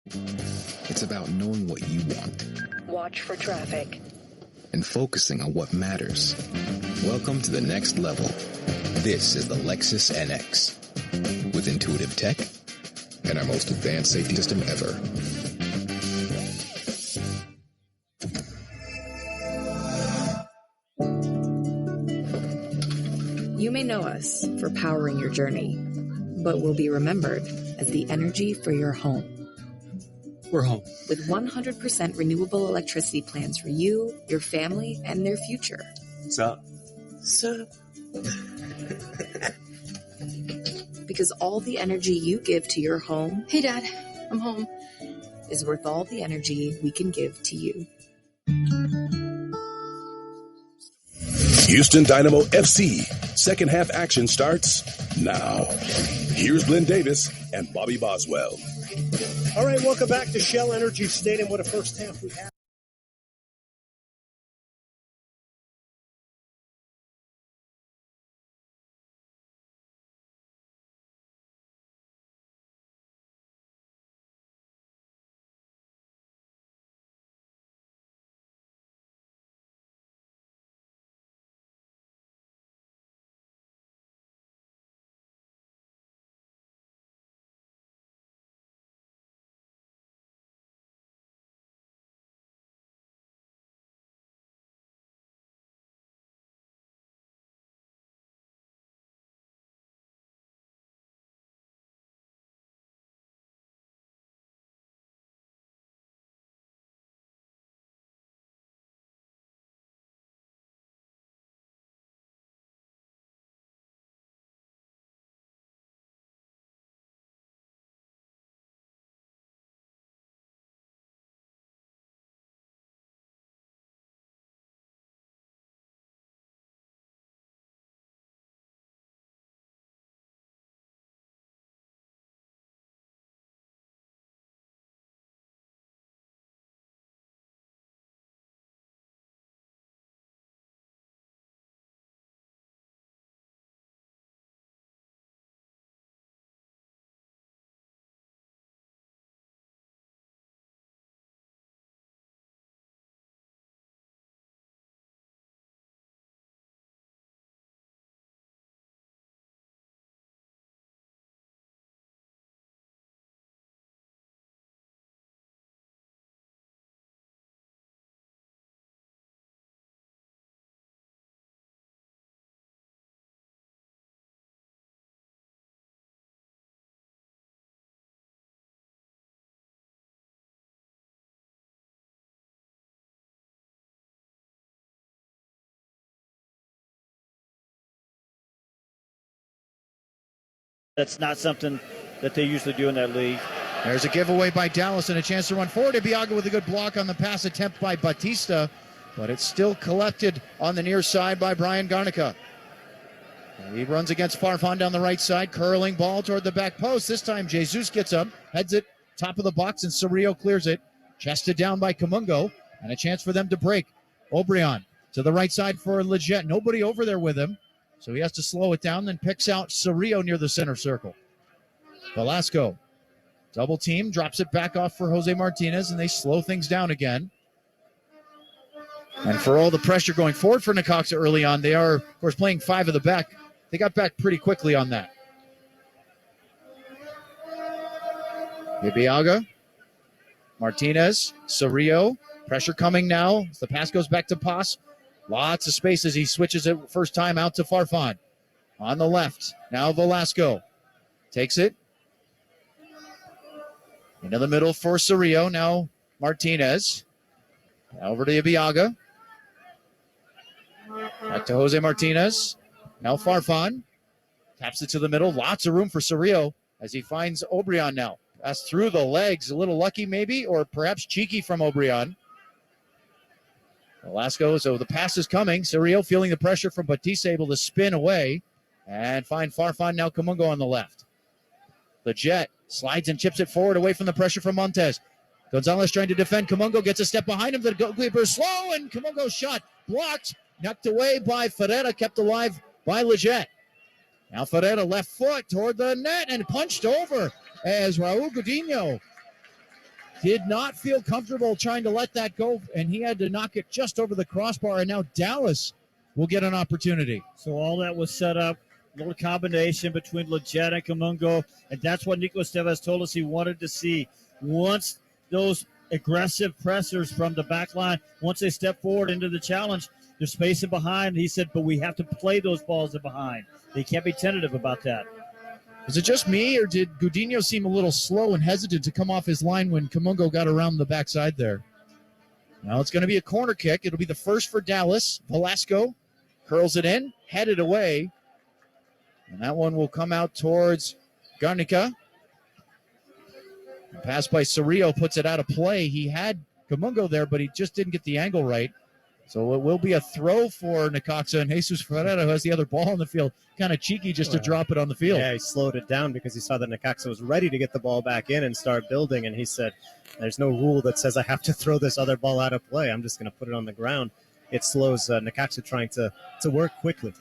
It's about knowing what you want. Watch for traffic. And focusing on what matters. Welcome to the next level. This is the Lexus NX. With intuitive tech and our most advanced safety system ever. You may know us for powering your journey, but we'll be remembered as the energy for your home. We're home. With 100% renewable electricity plans for you, your family, and their future. What's up? Because all the energy you give to your home, hey Dad, I'm home, is worth all the energy we can give to you. Houston Dynamo FC. Second half action starts now. Here's Glenn Davis and Bobby Boswell. All right, welcome back to Shell Energy Stadium. What a first half we had. That's not something that they usually do in that league. There's a giveaway by Dallas and a chance to run forward. Ibiaga with a good block on the pass attempt by Batista, but it's still collected on the near side by Brian Garnica. He runs against Farfan down the right side, curling ball toward the back post. This time Jesus gets up, heads it, top of the box, and Cerrillo clears it. Chested down by Kamungo, and a chance for them to break. Obrian to the right side for Leggett. Nobody over there with him, so he has to slow it down, then picks out Cerrillo near the center circle. Velasco, double team, drops it back off for Jose Martinez, and they slow things down again. And for all the pressure going forward for Necaxa early on, they are, of course, playing five of the back. They got back pretty quickly on that. Ibiaga, Martinez, Cerrillo, pressure coming now. The pass goes back to Paz. Lots of space as he switches it first time out to Farfan. On the left, now Velasco takes it. Into the middle for Cerrillo, now Martinez. Now over to Ibiaga. Back to Jose Martinez. Now Farfan. Taps it to the middle. Lots of room for Cerrillo as he finds Obrian now. Pass through the legs. A little lucky maybe, or perhaps cheeky from Obrian. Velasco, so the pass is coming. Cerrillo feeling the pressure from Batista, able to spin away and find Farfan, now Kamungo on the left. The Jet slides and chips it forward away from the pressure from Montez. Gonzalez trying to defend. Kamungo gets a step behind him. The goalkeeper is slow, and Kamungo's shot blocked. Knocked away by Ferreira, kept alive by Leggett. Now Ferreira left foot toward the net and punched over as Raul Godinho did not feel comfortable trying to let that go, and he had to knock it just over the crossbar, and now Dallas will get an opportunity. So all that was set up, a little combination between Leggett and Kamungo, and that's what Nico Estevez told us he wanted to see. Once those aggressive pressers from the back line, once they step forward into the challenge, they're spacing behind. He said, but we have to play those balls in behind. They can't be tentative about that. Is it just me, or did Gudinho seem a little slow and hesitant to come off his line when Kamungo got around the backside there? Now it's going to be a corner kick. It'll be the first for Dallas. Velasco curls it in, headed away. And that one will come out towards Garnica. Pass by Cerrillo puts it out of play. He had Kamungo there, but he just didn't get the angle right. So it will be a throw for Necaxa, and Jesus Ferreira, who has the other ball in the field, kind of cheeky just to drop it on the field. Yeah, he slowed it down because he saw that Necaxa was ready to get the ball back in and start building, and he said, there's no rule that says I have to throw this other ball out of play. I'm just going to put it on the ground. It slows Necaxa trying to work quickly.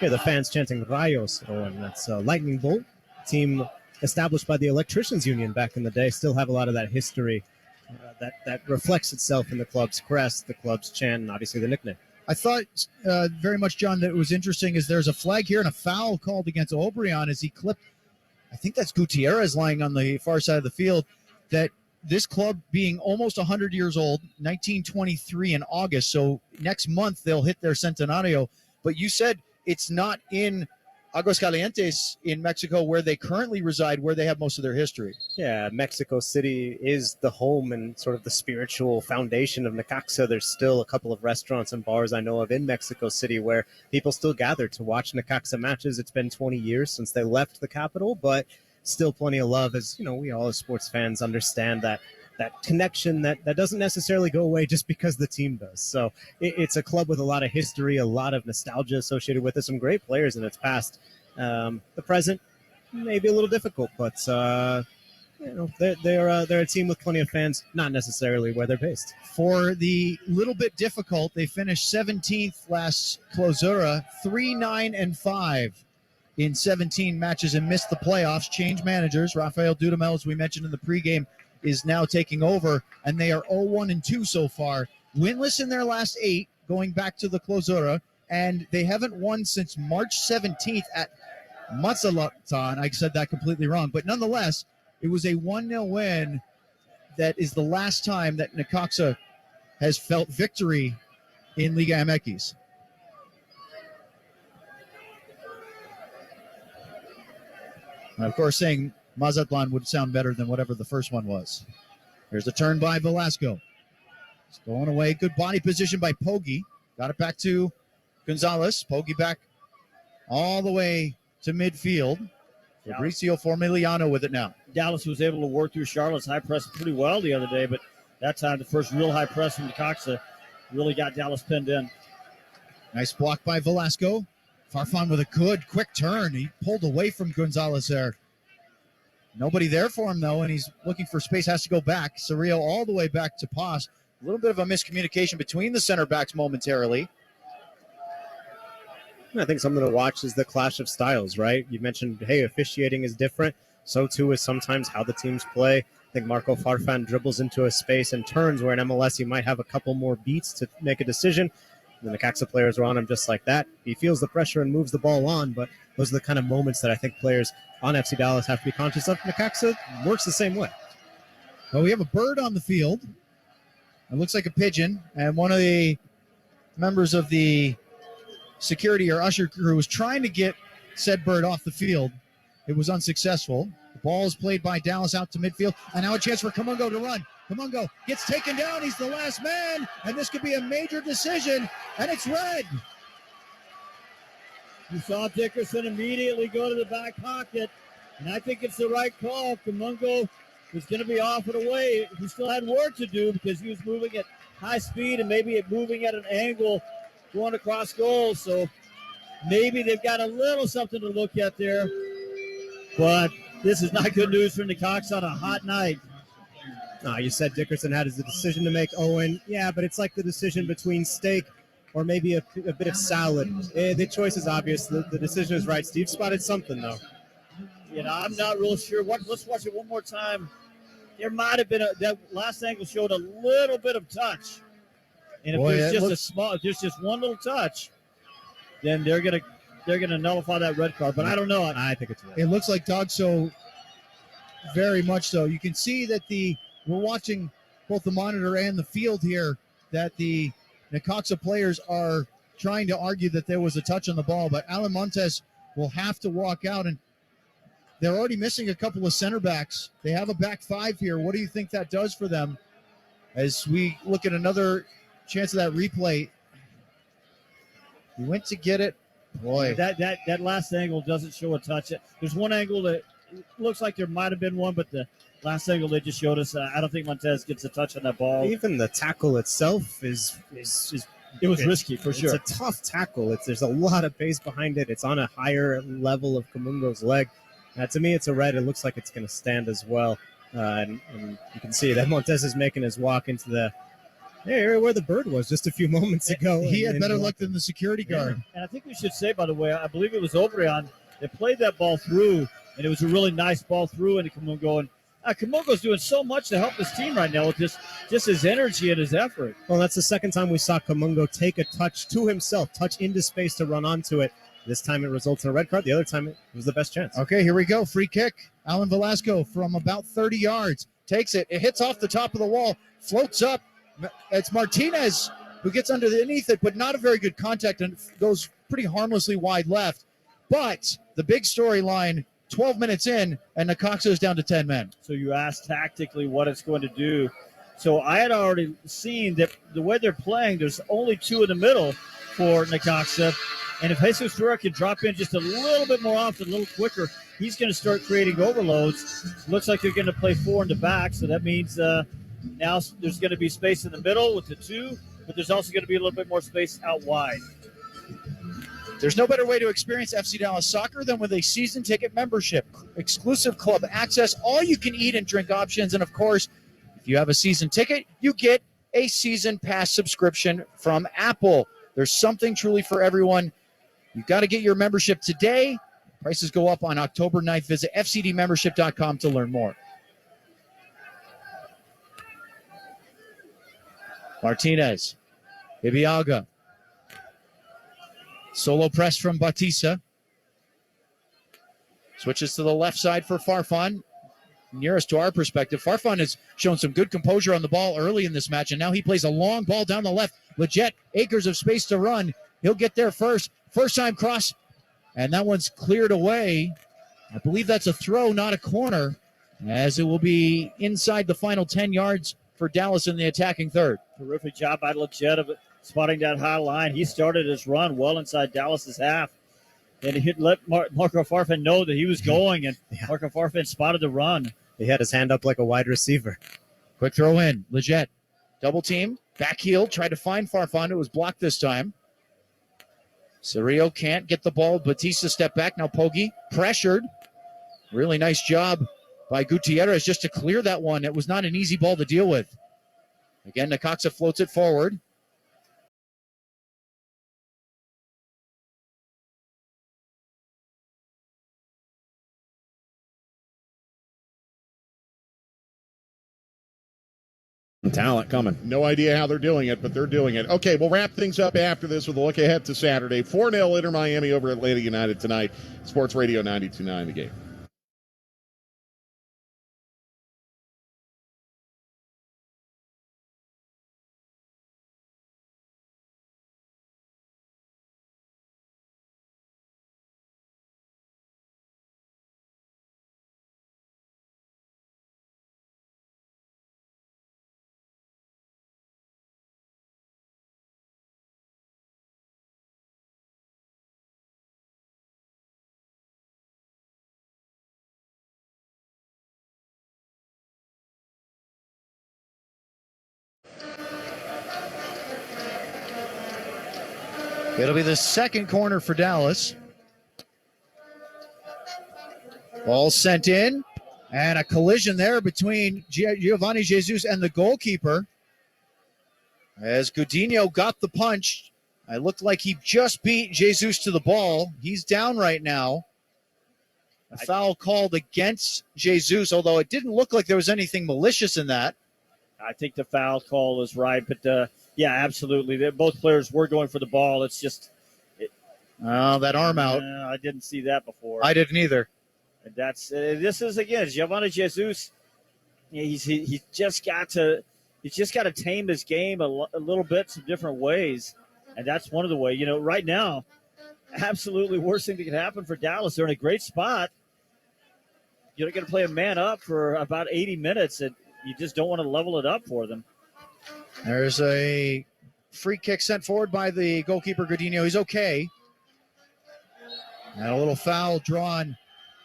Here, the fans chanting Rayos, and that's Lightning Bolt, team established by the Electricians Union back in the day, still have a lot of that history that reflects itself in the club's crest, the club's chant, and obviously the nickname. I thought very much, John, that it was interesting is there's a flag here and a foul called against Obrian as he clipped, I think that's Gutierrez lying on the far side of the field, that this club being almost 100 years old, 1923 in August, so next month they'll hit their centenario, but you said it's not in Aguascalientes in Mexico where they currently reside, where they have most of their history. Yeah, Mexico City is the home and sort of the spiritual foundation of Necaxa. There's still a couple of restaurants and bars I know of in Mexico City where people still gather to watch Necaxa matches. It's been 20 years since they left the capital, but still plenty of love, as you know, we all as sports fans understand that connection that doesn't necessarily go away just because the team does. So it's a club with a lot of history, a lot of nostalgia associated with it, some great players in its past. The present may be a little difficult, but they're a team with plenty of fans, not necessarily where they're based. For the little bit difficult, they finished 17th last Clausura, 3-9-5 in 17 matches and missed the playoffs. Change managers. Rafael Dudamel, as we mentioned in the pregame, is now taking over, and they are 0-1-2 so far. Winless in their last 8, going back to the Clausura, and they haven't won since March 17th at Mazatlan. I said that completely wrong, but nonetheless, it was a 1-0 win. That is the last time that Necaxa has felt victory in Liga MX. And of course, saying Mazatlan would sound better than whatever the first one was. There's a turn by Velasco. It's going away. Good body position by Poggi. Got it back to Gonzalez. Poggi back all the way to midfield. Fabricio Formiliano with it now. Dallas was able to work through Charlotte's high press pretty well the other day, but that time the first real high press from Necaxa really got Dallas pinned in. Nice block by Velasco. Farfan with a good quick turn. He pulled away from Gonzalez there. Nobody there for him, though, and he's looking for space, has to go back. Cerrillo all the way back to Paz. A little bit of a miscommunication between the center backs momentarily. I think something to watch is the clash of styles, right? You mentioned, hey, officiating is different. So, too, is sometimes how the teams play. I think Marco Farfan dribbles into a space and turns where in MLS he might have a couple more beats to make a decision. The Necaxa players are on him just like that. He feels the pressure and moves the ball on, but those are the kind of moments that I think players on FC Dallas have to be conscious of. Necaxa works the same way. Well, we have a bird on the field. It looks like a pigeon, and one of the members of the security or usher crew was trying to get said bird off the field. It was unsuccessful. The ball is played by Dallas out to midfield, and now a chance for Kamungo to run. Kamungo gets taken down. He's the last man, and this could be a major decision, and it's red. You saw Dickerson immediately go to the back pocket, and I think it's the right call. Kamungo was going to be off and away. He still had work to do because he was moving at high speed and maybe moving at an angle going across goal. So maybe they've got a little something to look at there. But this is not good news for Necaxa on a hot night. You said Dickerson had his decision to make, Owen. Yeah, but it's like the decision between steak or maybe a bit of salad. The choice is obvious. The decision is right. Steve spotted something, though. I'm not real sure. Let's watch it one more time. There might have been that last angle showed a little bit of touch, and if there's just one little touch, then they're gonna nullify that red card. But I don't know. I think it's red. It looks like dog show, very much so. You can see that we're watching both the monitor and the field here, that the Necaxa players are trying to argue that there was a touch on the ball, but Alan Montes will have to walk out, and they're already missing a couple of center backs. They have a back five here. What do you think that does for them as we look at another chance of that replay? He went to get it. Boy. That last angle doesn't show a touch. There's one angle that looks like there might have been one, but the last angle they just showed us, I don't think Montez gets a touch on that ball. Even the tackle itself is risky for sure. It's a tough tackle. There's a lot of pace behind it. It's on a higher level of Kamungo's leg. To me, it's a red. It looks like it's going to stand as well. And you can see that Montez is making his walk into the area where the bird was just a few moments ago. He had better luck than the security guard. Yeah. And I think we should say, by the way, I believe it was Obreon that played that ball through, and it was a really nice ball through into Kamungo. And Kamungo's doing so much to help his team right now with just his energy and his effort. Well, that's the second time we saw Kamungo take a touch to himself, touch into space to run onto it. This time it results in a red card. The other time it was the best chance. Okay, here we go. Free kick. Alan Velasco from about 30 yards takes it. It hits off the top of the wall, floats up. It's Martinez who gets underneath it, but not a very good contact and goes pretty harmlessly wide left. But the big storyline, 12 minutes in, and Necaxa is down to 10 men. So you asked tactically what it's going to do. So I had already seen that the way they're playing, there's only two in the middle for Necaxa. And if Jesus Ferreira can drop in just a little bit more often, a little quicker, he's going to start creating overloads. Looks like they're going to play four in the back, so that means now there's going to be space in the middle with the two, but there's also going to be a little bit more space out wide. There's no better way to experience FC Dallas soccer than with a season ticket membership. Exclusive club access, all you can eat and drink options, and of course, if you have a season ticket, you get a season pass subscription from Apple. There's something truly for everyone. You've got to get your membership today. Prices go up on October 9th. Visit fcdmembership.com to learn more. Martinez. Ibiaga. Solo press from Batista. Switches to the left side for Farfan. Nearest to our perspective, Farfan has shown some good composure on the ball early in this match, and now he plays a long ball down the left. Leggett, acres of space to run. He'll get there first. First time cross, and that one's cleared away. I believe that's a throw, not a corner, as it will be inside the final 10 yards for Dallas in the attacking third. Terrific job by Leggett of spotting that high line. He started his run well inside Dallas's half. And he let Marco Farfan know that he was going, and Marco Farfan spotted the run. He had his hand up like a wide receiver. Quick throw in. Leggett, double team, back heel, tried to find Farfan. It was blocked this time. Cirillo can't get the ball. Batista step back. Now Poggi pressured. Really nice job by Gutierrez just to clear that one. It was not an easy ball to deal with. Again, Necaxa floats it forward. Talent coming. No idea how they're doing it, but they're doing it. Okay, we'll wrap things up after this with a look ahead to Saturday. 4-0 Inter Miami over Atlanta United tonight. Sports Radio 92.9 The Game. It'll be the second corner for Dallas. Ball sent in, and a collision there between Giovanni Jesus and the goalkeeper. As Godinho got the punch, it looked like he just beat Jesus to the ball. He's down right now. A foul called against Jesus, although it didn't look like there was anything malicious in that. I think the foul call is right, but yeah, absolutely. Both players were going for the ball. It's just that arm out. I didn't see that before. I didn't either. And that's this is again Giovanni Jesus. He's just got to tame his game a little bit, some different ways, and that's one of the ways. Right now, absolutely worst thing that could happen for Dallas. They're in a great spot. You're going to play a man up for about 80 minutes, and you just don't want to level it up for them. There's a free kick sent forward by the goalkeeper, Godinho. He's okay. And a little foul drawn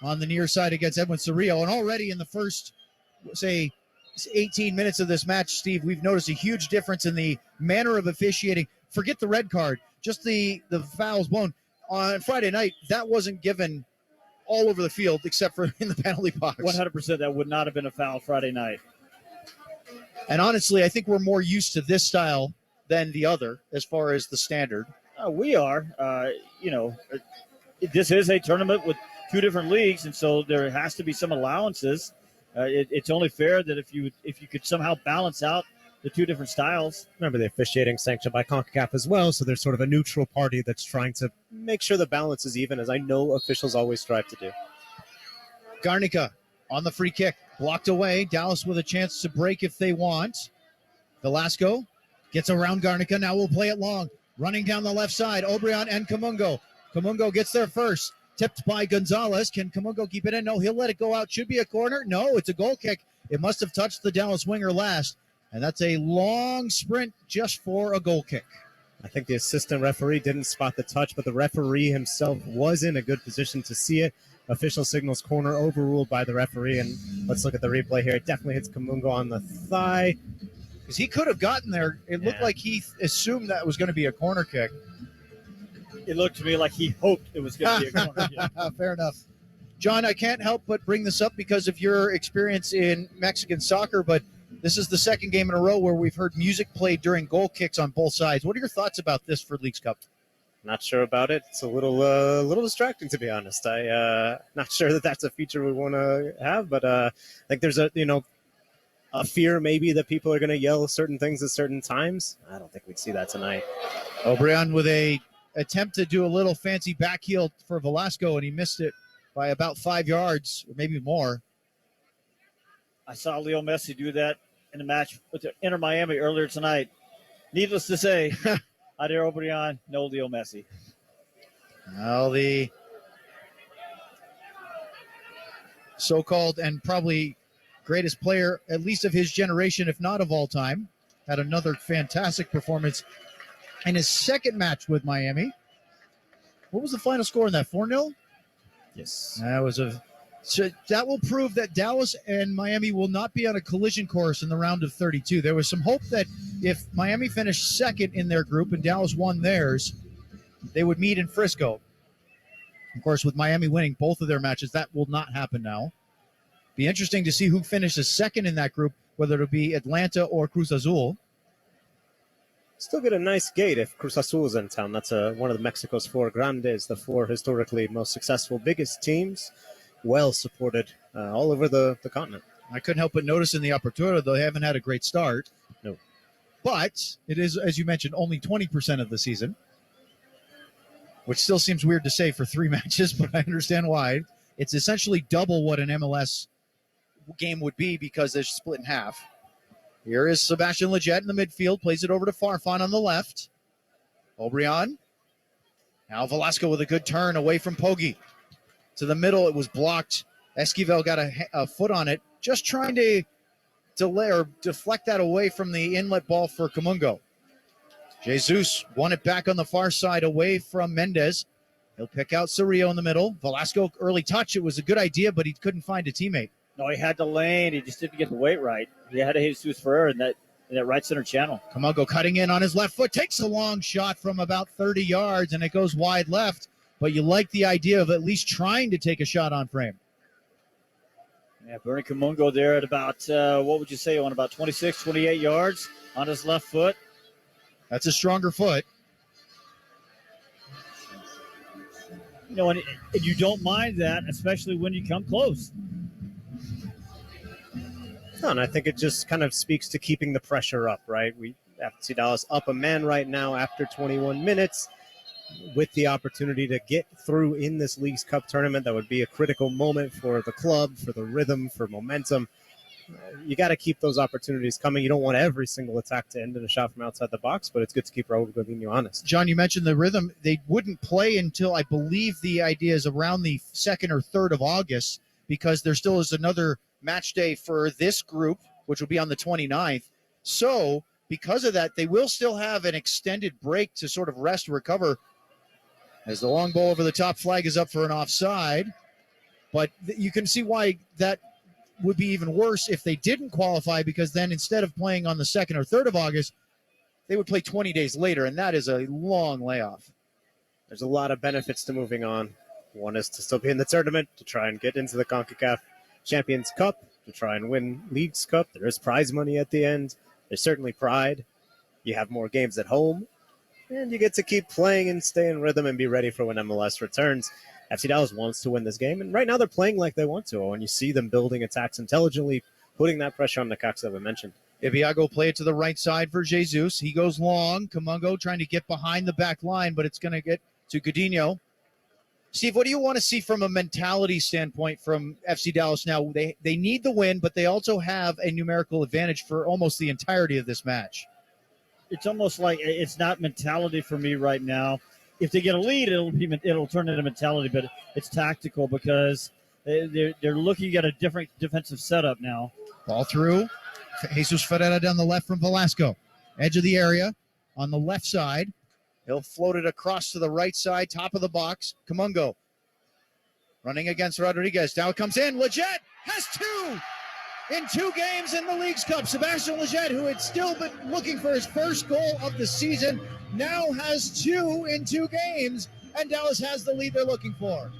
on the near side against Edwin Cerrillo. And already in the first, say, 18 minutes of this match, Steve, we've noticed a huge difference in the manner of officiating. Forget the red card, just the fouls blown. On Friday night, that wasn't given all over the field except for in the penalty box. 100% that would not have been a foul Friday night. And honestly, I think we're more used to this style than the other as far as the standard. We are. This is a tournament with two different leagues, and so there has to be some allowances. It's only fair that if you could somehow balance out the two different styles. Remember, the officiating sanctioned by CONCACAF as well, so there's sort of a neutral party that's trying to make sure the balance is even, as I know officials always strive to do. Garnica on the free kick, blocked away. Dallas with a chance to break if they want. Velasco gets around Garnica. Now we'll play it long. Running down the left side, Obrian and Kamungo. Kamungo gets there first. Tipped by Gonzalez. Can Kamungo keep it in? No, he'll let it go out. Should be a corner. No, it's a goal kick. It must have touched the Dallas winger last. And that's a long sprint just for a goal kick. I think the assistant referee didn't spot the touch, but the referee himself was in a good position to see it. Official signals corner overruled by the referee. And let's look at the replay here. It definitely hits Kamungo on the thigh. Because he could have gotten there. It looked like he assumed that was going to be a corner kick. It looked to me like he hoped it was going to be a corner kick. Fair enough. John, I can't help but bring this up because of your experience in Mexican soccer, but this is the second game in a row where we've heard music played during goal kicks on both sides. What are your thoughts about this for Leagues Cup? Not sure about it. It's a little distracting, to be honest. Not sure that that's a feature we want to have, but I think there's a fear maybe that people are going to yell certain things at certain times. I don't think we'd see that tonight. Obrian with a attempt to do a little fancy back heel for Velasco, and he missed it by about 5 yards, or maybe more. I saw Leo Messi do that in a match with Inter Miami earlier tonight. Needless to say, Adair Obrian, no Leo Messi. Well, the so-called and probably greatest player, at least of his generation, if not of all time, had another fantastic performance in his second match with Miami. What was the final score in that? 4-0? Yes. So that will prove that Dallas and Miami will not be on a collision course in the round of 32. There was some hope that if Miami finished second in their group and Dallas won theirs, they would meet in Frisco. Of course, with Miami winning both of their matches, that will not happen now. Be interesting to see who finishes second in that group, whether it'll be Atlanta or Cruz Azul. Still get a nice gate if Cruz Azul is in town. That's one of Mexico's four grandes, the four historically most successful, biggest teams. Well supported all over the continent. I couldn't help but notice in the Apertura, though, they haven't had a great start. No. But it is, as you mentioned, only 20% of the season, which still seems weird to say for 3 matches, but I understand why. It's essentially double what an MLS game would be because they're split in half. Here is Sebastian Lletget in the midfield, plays it over to Farfan on the left. Obrian. Now Velasco with a good turn away from Poggi. To the middle, it was blocked. Esquivel got a foot on it, just trying to delay or deflect that away from the inlet ball for Kamungo. Jesus won it back on the far side away from Mendez. He'll pick out Cerrillo in the middle. Velasco, early touch. It was a good idea, but he couldn't find a teammate. No, he had the lane. He just didn't get the weight right. He had to hit Jesus Ferrer in that right center channel. Kamungo cutting in on his left foot. Takes a long shot from about 30 yards, and it goes wide left. But you like the idea of at least trying to take a shot on frame. Yeah, Bernie Kamungo there at about, what would you say, on about 26, 28 yards on his left foot. That's a stronger foot. and you don't mind that, especially when you come close. And I think it just kind of speaks to keeping the pressure up, right? We FC Dallas up a man right now after 21 minutes with the opportunity to get through in this Leagues Cup tournament. That would be a critical moment for the club, for the rhythm, for momentum. You got to keep those opportunities coming. You don't want every single attack to end in a shot from outside the box, but it's good to keep Raul Godinho honest. John, you mentioned the rhythm. They wouldn't play until, I believe the idea is around the 2nd or 3rd of August, because there still is another match day for this group, which will be on the 29th. So because of that, they will still have an extended break to sort of rest and recover, as the long ball over the top flag is up for an offside. But you can see why that would be even worse if they didn't qualify, because then instead of playing on the 2nd or 3rd of August, they would play 20 days later, and that is a long layoff. There's a lot of benefits to moving on. One is to still be in the tournament, to try and get into the CONCACAF Champions Cup, to try and win Leagues Cup. There is prize money at the end. There's certainly pride. You have more games at home, and you get to keep playing and stay in rhythm and be ready for when MLS returns. FC Dallas wants to win this game, and right now they're playing like they want to. When you see them building attacks intelligently, putting that pressure on Necaxa that we mentioned. Ibiago play it to the right side for Jesus. He goes long. Kamungo trying to get behind the back line, but it's going to get to Godinho. Steve, what do you want to see from a mentality standpoint from FC Dallas now? They need the win, but they also have a numerical advantage for almost the entirety of this match. It's almost like it's not mentality for me right now. If they get a lead, it'll turn into mentality, but it's tactical because they're looking at a different defensive setup now. Ball through. Jesus Ferreira down the left from Velasco. Edge of the area on the left side. He'll float it across to the right side, top of the box. Kamungo running against Rodriguez. Now it comes in. Leggett has 2 in 2 games in the Leagues Cup. Sebastian Leggett, who had still been looking for his first goal of the season, now has 2 in 2 games, and Dallas has the lead they're looking for.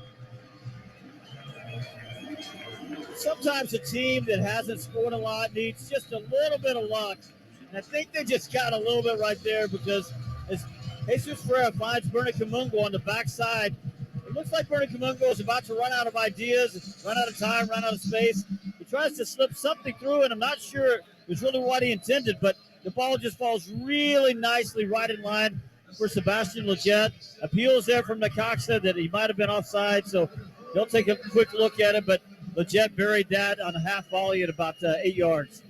Sometimes a team that hasn't scored a lot needs just a little bit of luck. And I think they just got a little bit right there, because as Jesus Ferreira finds Bernard Kamungo on the backside, it looks like Bernard Kamungo is about to run out of ideas, run out of time, run out of space. He tries to slip something through, and I'm not sure it was really what he intended, but the ball just falls really nicely right in line for Sebastian Leggett. Appeals there from Necaxa that he might have been offside, so they'll take a quick look at it, but Leggett buried that on a half volley at about 8 yards.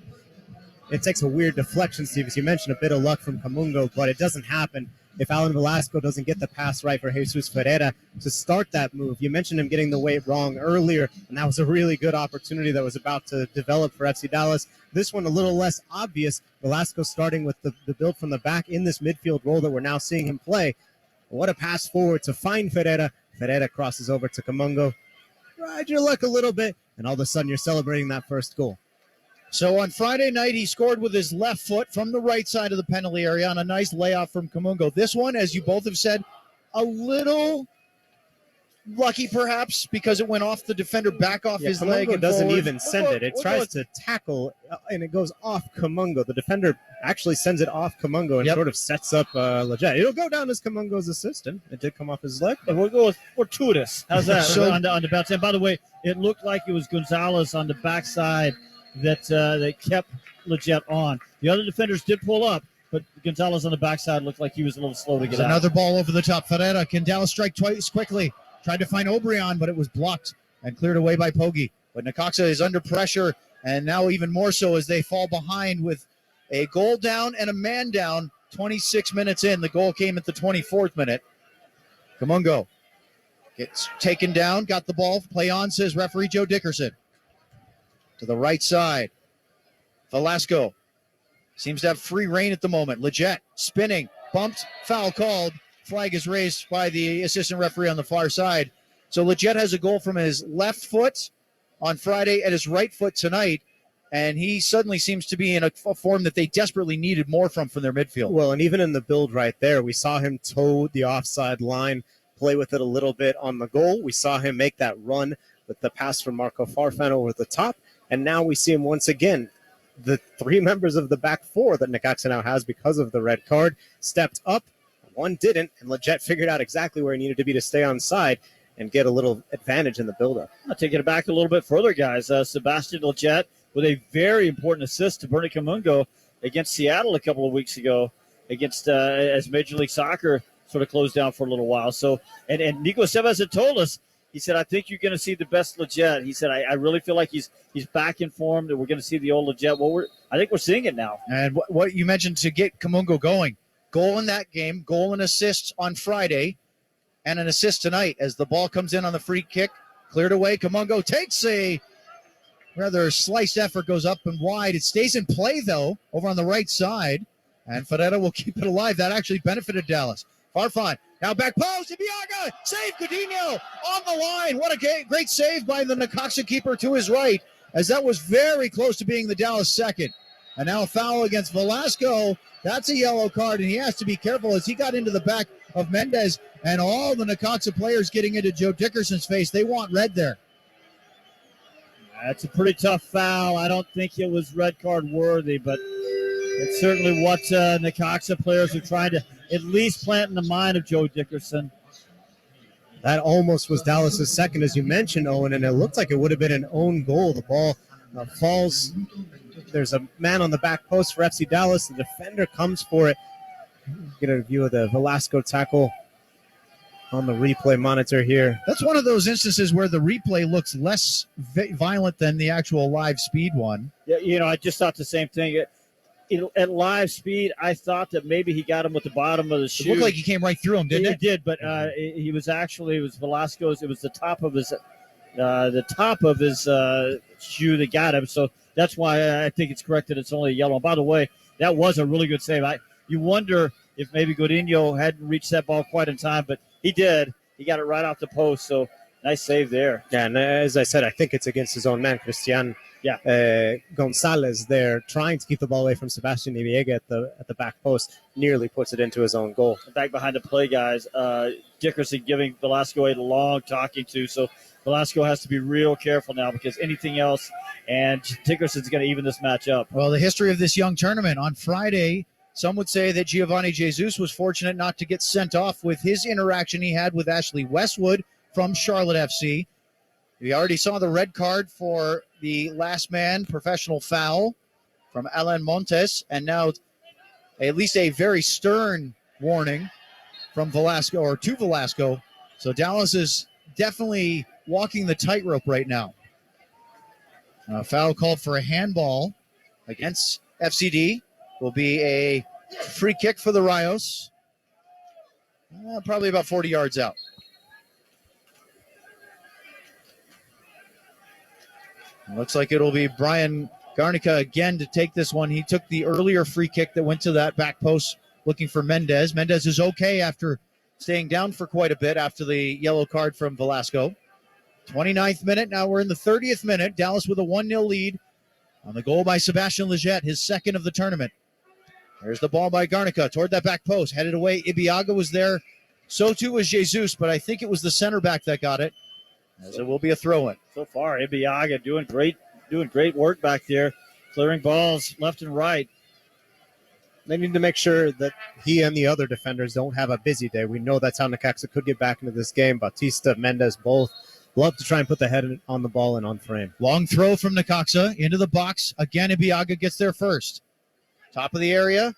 It takes a weird deflection, Steve, as you mentioned, a bit of luck from Kamungo, but it doesn't happen if Alan Velasco doesn't get the pass right for Jesus Ferreira to start that move. You mentioned him getting the weight wrong earlier, and that was a really good opportunity that was about to develop for FC Dallas. This one a little less obvious. Velasco starting with the build from the back in this midfield role that we're now seeing him play. What a pass forward to find Ferreira. Ferreira crosses over to Kamungo. Ride your luck a little bit, and all of a sudden you're celebrating that first goal. So on Friday night, he scored with his left foot from the right side of the penalty area on a nice layoff from Kamungo. This one, as you both have said, a little lucky perhaps, because it went off the defender, back off his leg. Kamungo and doesn't forward. even send it. It tries to tackle, and it goes off Kamungo. The defender actually sends it off Kamungo and sort of sets up Leggett. It'll go down as Kamungo's assistant. It did come off his leg. And we'll go with fortuitous. How's that? on the bounce. And by the way, it looked like it was Gonzalez on the backside that kept Leggett on. The other defenders did pull up, but Gonzalez on the backside looked like he was a little slow to get out. Another ball over the top. Ferreira, can Dallas strike twice quickly? Tried to find Obrian, but it was blocked and cleared away by Poggi. But Necaxa is under pressure, and now even more so as they fall behind with a goal down and a man down 26 minutes in. The goal came at the 24th minute. Kamungo gets taken down, got the ball. Play on, says referee Joe Dickerson. To the right side. Velasco seems to have free reign at the moment. Leggett spinning, bumped, foul called. Flag is raised by the assistant referee on the far side. So Leggett has a goal from his left foot on Friday and his right foot tonight, and he suddenly seems to be in a form that they desperately needed more from their midfield. Well, and even in the build right there, we saw him toe the offside line, play with it a little bit on the goal. We saw him make that run with the pass from Marco Farfan over the top, and now we see him once again. The 3 members of the back 4 that Necaxa now has because of the red card stepped up. One didn't, and Leggett figured out exactly where he needed to be to stay on side. and get a little advantage in the buildup. I'll take it back a little bit further, guys. Sebastian Lletget with a very important assist to Bernie Kamungo against Seattle a couple of weeks ago against as Major League Soccer sort of closed down for a little while. So, and Nico Sebas had told us, he said, I think you're going to see the best Lletget. He said, I really feel like he's back in form, that we're going to see the old Lletget. Well, I think we're seeing it now. And what you mentioned to get Kamungo going, goal in that game, goal and assists on Friday, and an assist tonight as the ball comes in on the free kick, cleared away. Kamungo takes a rather sliced effort, goes up and wide. It stays in play, though, over on the right side, and Ferreira will keep it alive. That actually benefited Dallas. Farfan, now back post, Ibiaga, save Coutinho on the line. What a great save by the Necaxa keeper to his right, as that was very close to being the Dallas second. And now a foul against Velasco. That's a yellow card, and he has to be careful as he got into the back of Mendez, and all the Necaxa players getting into Joe Dickerson's face. They want red there. That's a pretty tough foul. I don't think it was red card worthy, but it's certainly what Necaxa players are trying to at least plant in the mind of Joe Dickerson. That almost was Dallas's second, as you mentioned, Owen, and it looked like it would have been an own goal. The ball falls. There's a man on the back post for FC Dallas. The defender comes for it. Get a view of the Velasco tackle on the replay monitor here. That's one of those instances where the replay looks less violent than the actual live speed one. Yeah, I just thought the same thing. At live speed, I thought that maybe he got him with the bottom of the shoe. It looked like he came right through him, didn't it? It did, but it was Velasco's. It was the top of his shoe that got him. So that's why I think it's correct that it's only a yellow. And by the way, that was a really good save. You wonder if maybe Godinho hadn't reached that ball quite in time, but he did. He got it right off the post, so nice save there. Yeah, and as I said, I think it's against his own man, Christian Gonzalez there, trying to keep the ball away from Sebastian Ibiega at the back post, nearly puts it into his own goal. Back behind the play, guys. Dickerson giving Velasco a long talking to, so Velasco has to be real careful now because anything else, and Dickerson's going to even this match up. Well, the history of this young tournament on Friday, some would say that Giovanni Jesus was fortunate not to get sent off with his interaction he had with Ashley Westwood from Charlotte FC. We already saw the red card for the last man professional foul from Alan Montes, and now at least a very stern warning from Velasco, or to Velasco. So Dallas is definitely walking the tightrope right now. A foul called for a handball against FCD will be a free kick for the Rayos. Probably about 40 yards out. Looks like it'll be Brian Garnica again to take this one. He took the earlier free kick that went to that back post looking for Mendez. Mendez is okay after staying down for quite a bit after the yellow card from Velasco. 29th minute. Now we're in the 30th minute. Dallas with a 1-0 lead on the goal by Sebastian Lletget, his second of the tournament. There's the ball by Garnica toward that back post. Headed away. Ibiaga was there. So too was Jesus, but I think it was the center back that got it, as it will be a throw-in. So far, Ibiaga doing great work back there, clearing balls left and right. They need to make sure that he and the other defenders don't have a busy day. We know that's how Necaxa could get back into this game. Bautista, Mendez, both love to try and put the head on the ball and on frame. Long throw from Necaxa into the box. Again, Ibiaga gets there first. Top of the area.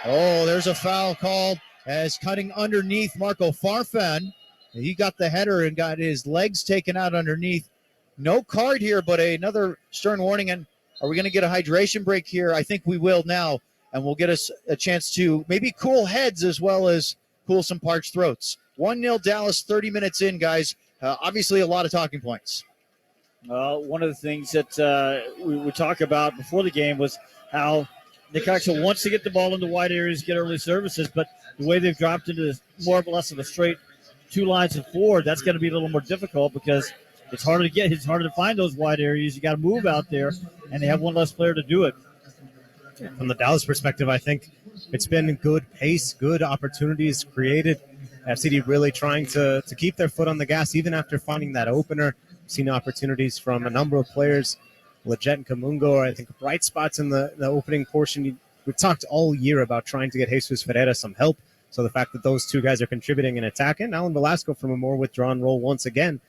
Oh, there's a foul called as cutting underneath Marco Farfan. He got the header and got his legs taken out underneath. No card here, but another stern warning. And are we going to get a hydration break here? I think we will now. And we'll get us a chance to maybe cool heads as well as cool some parched throats. 1-0 Dallas, 30 minutes in, guys. Obviously, a lot of talking points. One of the things that we would talk about before the game was how Necaxa wants to get the ball into wide areas, get early services, but the way they've dropped into more or less of a straight two lines of forward, that's going to be a little more difficult because it's harder to find those wide areas. You got to move out there, and they have one less player to do it. From the Dallas perspective, I think it's been good pace, good opportunities created. FCD really trying to keep their foot on the gas even after finding that opener. Seen opportunities from a number of players. Lletget and Kamungo are, I think, bright spots in the opening portion. We've talked all year about trying to get Jesus Ferreira some help, So the fact that those two guys are contributing and attacking, Alan Velasco from a more withdrawn role once again,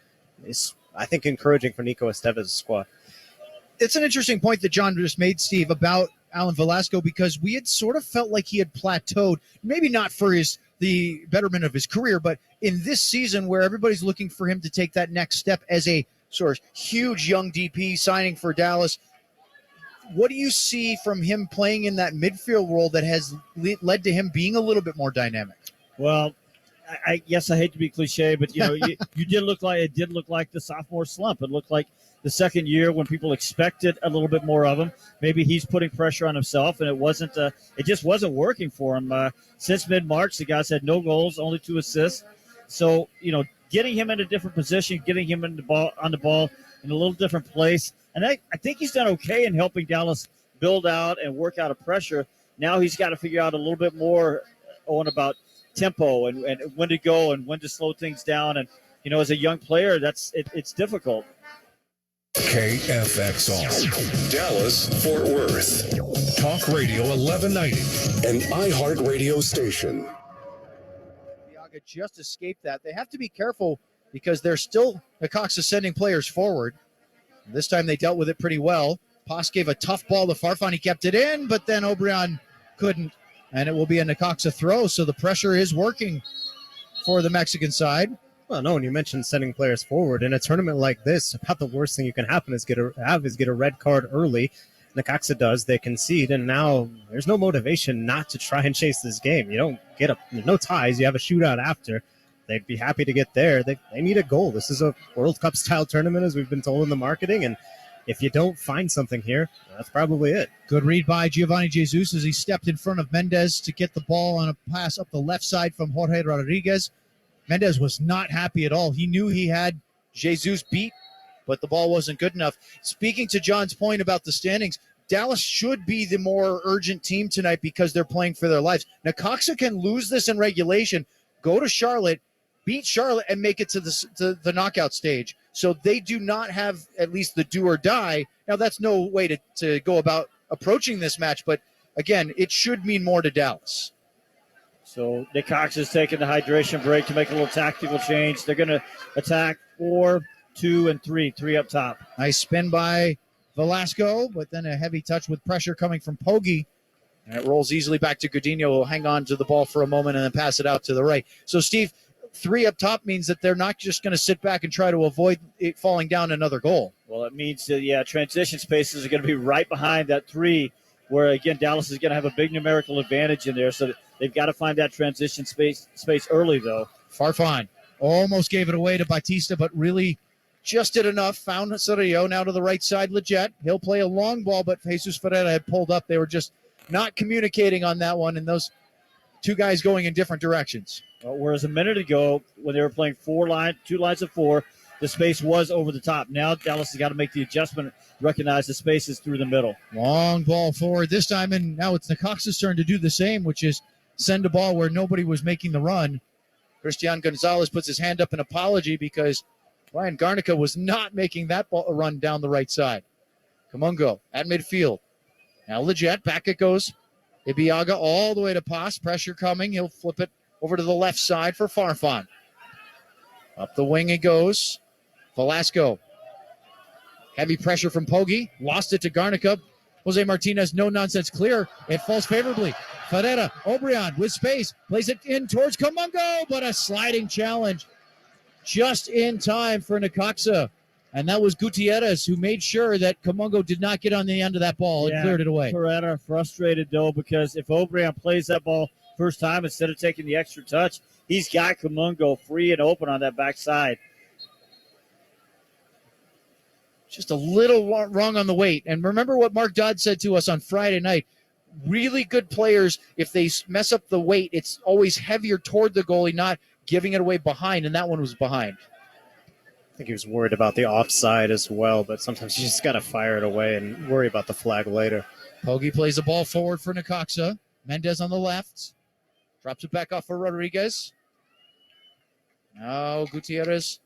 is, I think, encouraging for Nico Esteves' squad. It's an interesting point that John just made, Steve, about Alan Velasco, because we had sort of felt like he had plateaued, maybe not for the betterment of his career, but in this season where everybody's looking for him to take that next step as a sort of huge young DP signing for Dallas. What do you see from him playing in that midfield role that has led to him being a little bit more dynamic? Well, I guess I hate to be cliche, but you did look like the sophomore slump. It looked like the second year when people expected a little bit more of him. Maybe he's putting pressure on himself, and it just wasn't working for him. Since mid-March, the guy's had no goals, only 2 assists. So, getting him in a different position, getting him on the ball in a little different place. And I think he's done okay in helping Dallas build out and work out of pressure. Now he's got to figure out a little bit more, Owen, about tempo and when to go and when to slow things down. And, as a young player, it's difficult. KFXR, Dallas, Fort Worth. Talk Radio 1190, an iHeartRadio station. Biaga just escaped that. They have to be careful because they're still, Necaxa sending players forward. This time they dealt with it pretty well. Paz gave a tough ball to Farfan. He kept it in, but then Obrian couldn't. And it will be a Necaxa throw, so the pressure is working for the Mexican side. Well, no, and you mentioned sending players forward. In a tournament like this, about the worst thing you can happen is get a red card early. Necaxa does. They concede, and now there's no motivation not to try and chase this game. You don't get no ties. You have a shootout after. They'd be happy to get there. They need a goal. This is a World Cup-style tournament, as we've been told in the marketing, and if you don't find something here, that's probably it. Good read by Giovanni Jesus as he stepped in front of Mendez to get the ball on a pass up the left side from Jorge Rodriguez. Mendez was not happy at all. He knew he had Jesus beat, but the ball wasn't good enough. Speaking to John's point about the standings, Dallas should be the more urgent team tonight because they're playing for their lives. Necaxa can lose this in regulation, go to Charlotte, beat Charlotte, and make it to the knockout stage. So they do not have at least the do or die. Now, that's no way to go about approaching this match, but again, it should mean more to Dallas. So Necaxa is taking the hydration break to make a little tactical change. They're going to attack 4, 2, and 3 up top. Nice spin by Velasco, but then a heavy touch with pressure coming from Poggi. And it rolls easily back to Godinho, who will hang on to the ball for a moment and then pass it out to the right. So, Steve, 3 up top means that they're not just going to sit back and try to avoid it falling down another goal. Well, it means that, transition spaces are going to be right behind that 3, where, again, Dallas is going to have a big numerical advantage in there. So they've got to find that transition space early, though. Farfan almost gave it away to Batista, but really just did enough. Found Cerrillo now to the right side, Leggett. He'll play a long ball, but Jesus Ferreira had pulled up. They were just not communicating on that one, and those two guys going in different directions. Whereas a minute ago, when they were playing 2 lines of 4, the space was over the top. Now Dallas has got to make the adjustment, recognize the space is through the middle. Long ball forward this time, and now it's Necaxa's turn to do the same, which is send a ball where nobody was making the run. Christian Gonzalez puts his hand up in apology because Ryan Garnica was not making that ball run down the right side. Comungo at midfield. Now Leggett, back it goes. Ibiaga all the way to Paz. Pressure coming. He'll flip it over to the left side for Farfan. Up the wing it goes. Velasco. Heavy pressure from Poggi. Lost it to Garnica. Jose Martinez, no nonsense clear. It falls favorably. Ferreira, Obrian with space. Plays it in towards Comungo, but a sliding challenge just in time for Necaxa. And that was Gutierrez who made sure that Comungo did not get on the end of that ball and cleared it away. Ferreira frustrated, though, because if Obrian plays that ball first time instead of taking the extra touch, he's got Comungo free and open on that backside. Just a little wrong on the weight. And remember what Mark Dodd said to us on Friday night. Really good players, if they mess up the weight, it's always heavier toward the goalie, not giving it away behind, and that one was behind. I think he was worried about the offside as well, but sometimes you just got to fire it away and worry about the flag later. Poggi plays the ball forward for Necaxa. Mendez on the left. Drops it back off for Rodriguez. Now Gutierrez.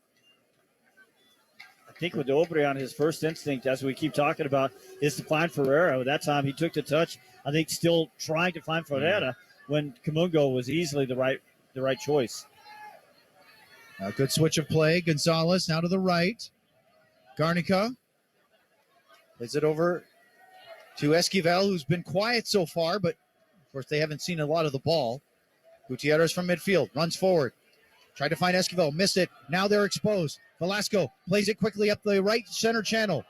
I think with Obrian, his first instinct, as we keep talking about, is to find Ferreira. At that time, he took the touch. I think still trying to find Ferreira. when Kamungo was easily the right choice. A good switch of play. Gonzalez now to the right. Garnica plays it over to Esquivel, who's been quiet so far, but of course they haven't seen a lot of the ball. Gutierrez from midfield runs forward. Tried to find Esquivel, missed it. Now they're exposed. Velasco plays it quickly up the right center channel.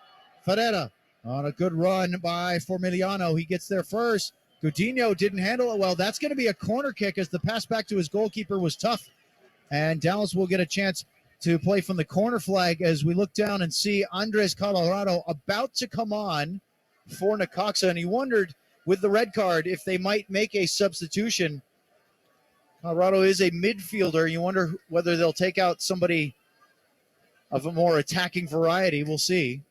Ferreira on a good run by Formiliano. He gets there first. Coutinho didn't handle it well. That's going to be a corner kick as the pass back to his goalkeeper was tough. And Dallas will get a chance to play from the corner flag as we look down and see Andres Colorado about to come on for Necaxa. And he wondered with the red card if they might make a substitution. Colorado is a midfielder. You wonder whether they'll take out somebody of a more attacking variety. We'll see.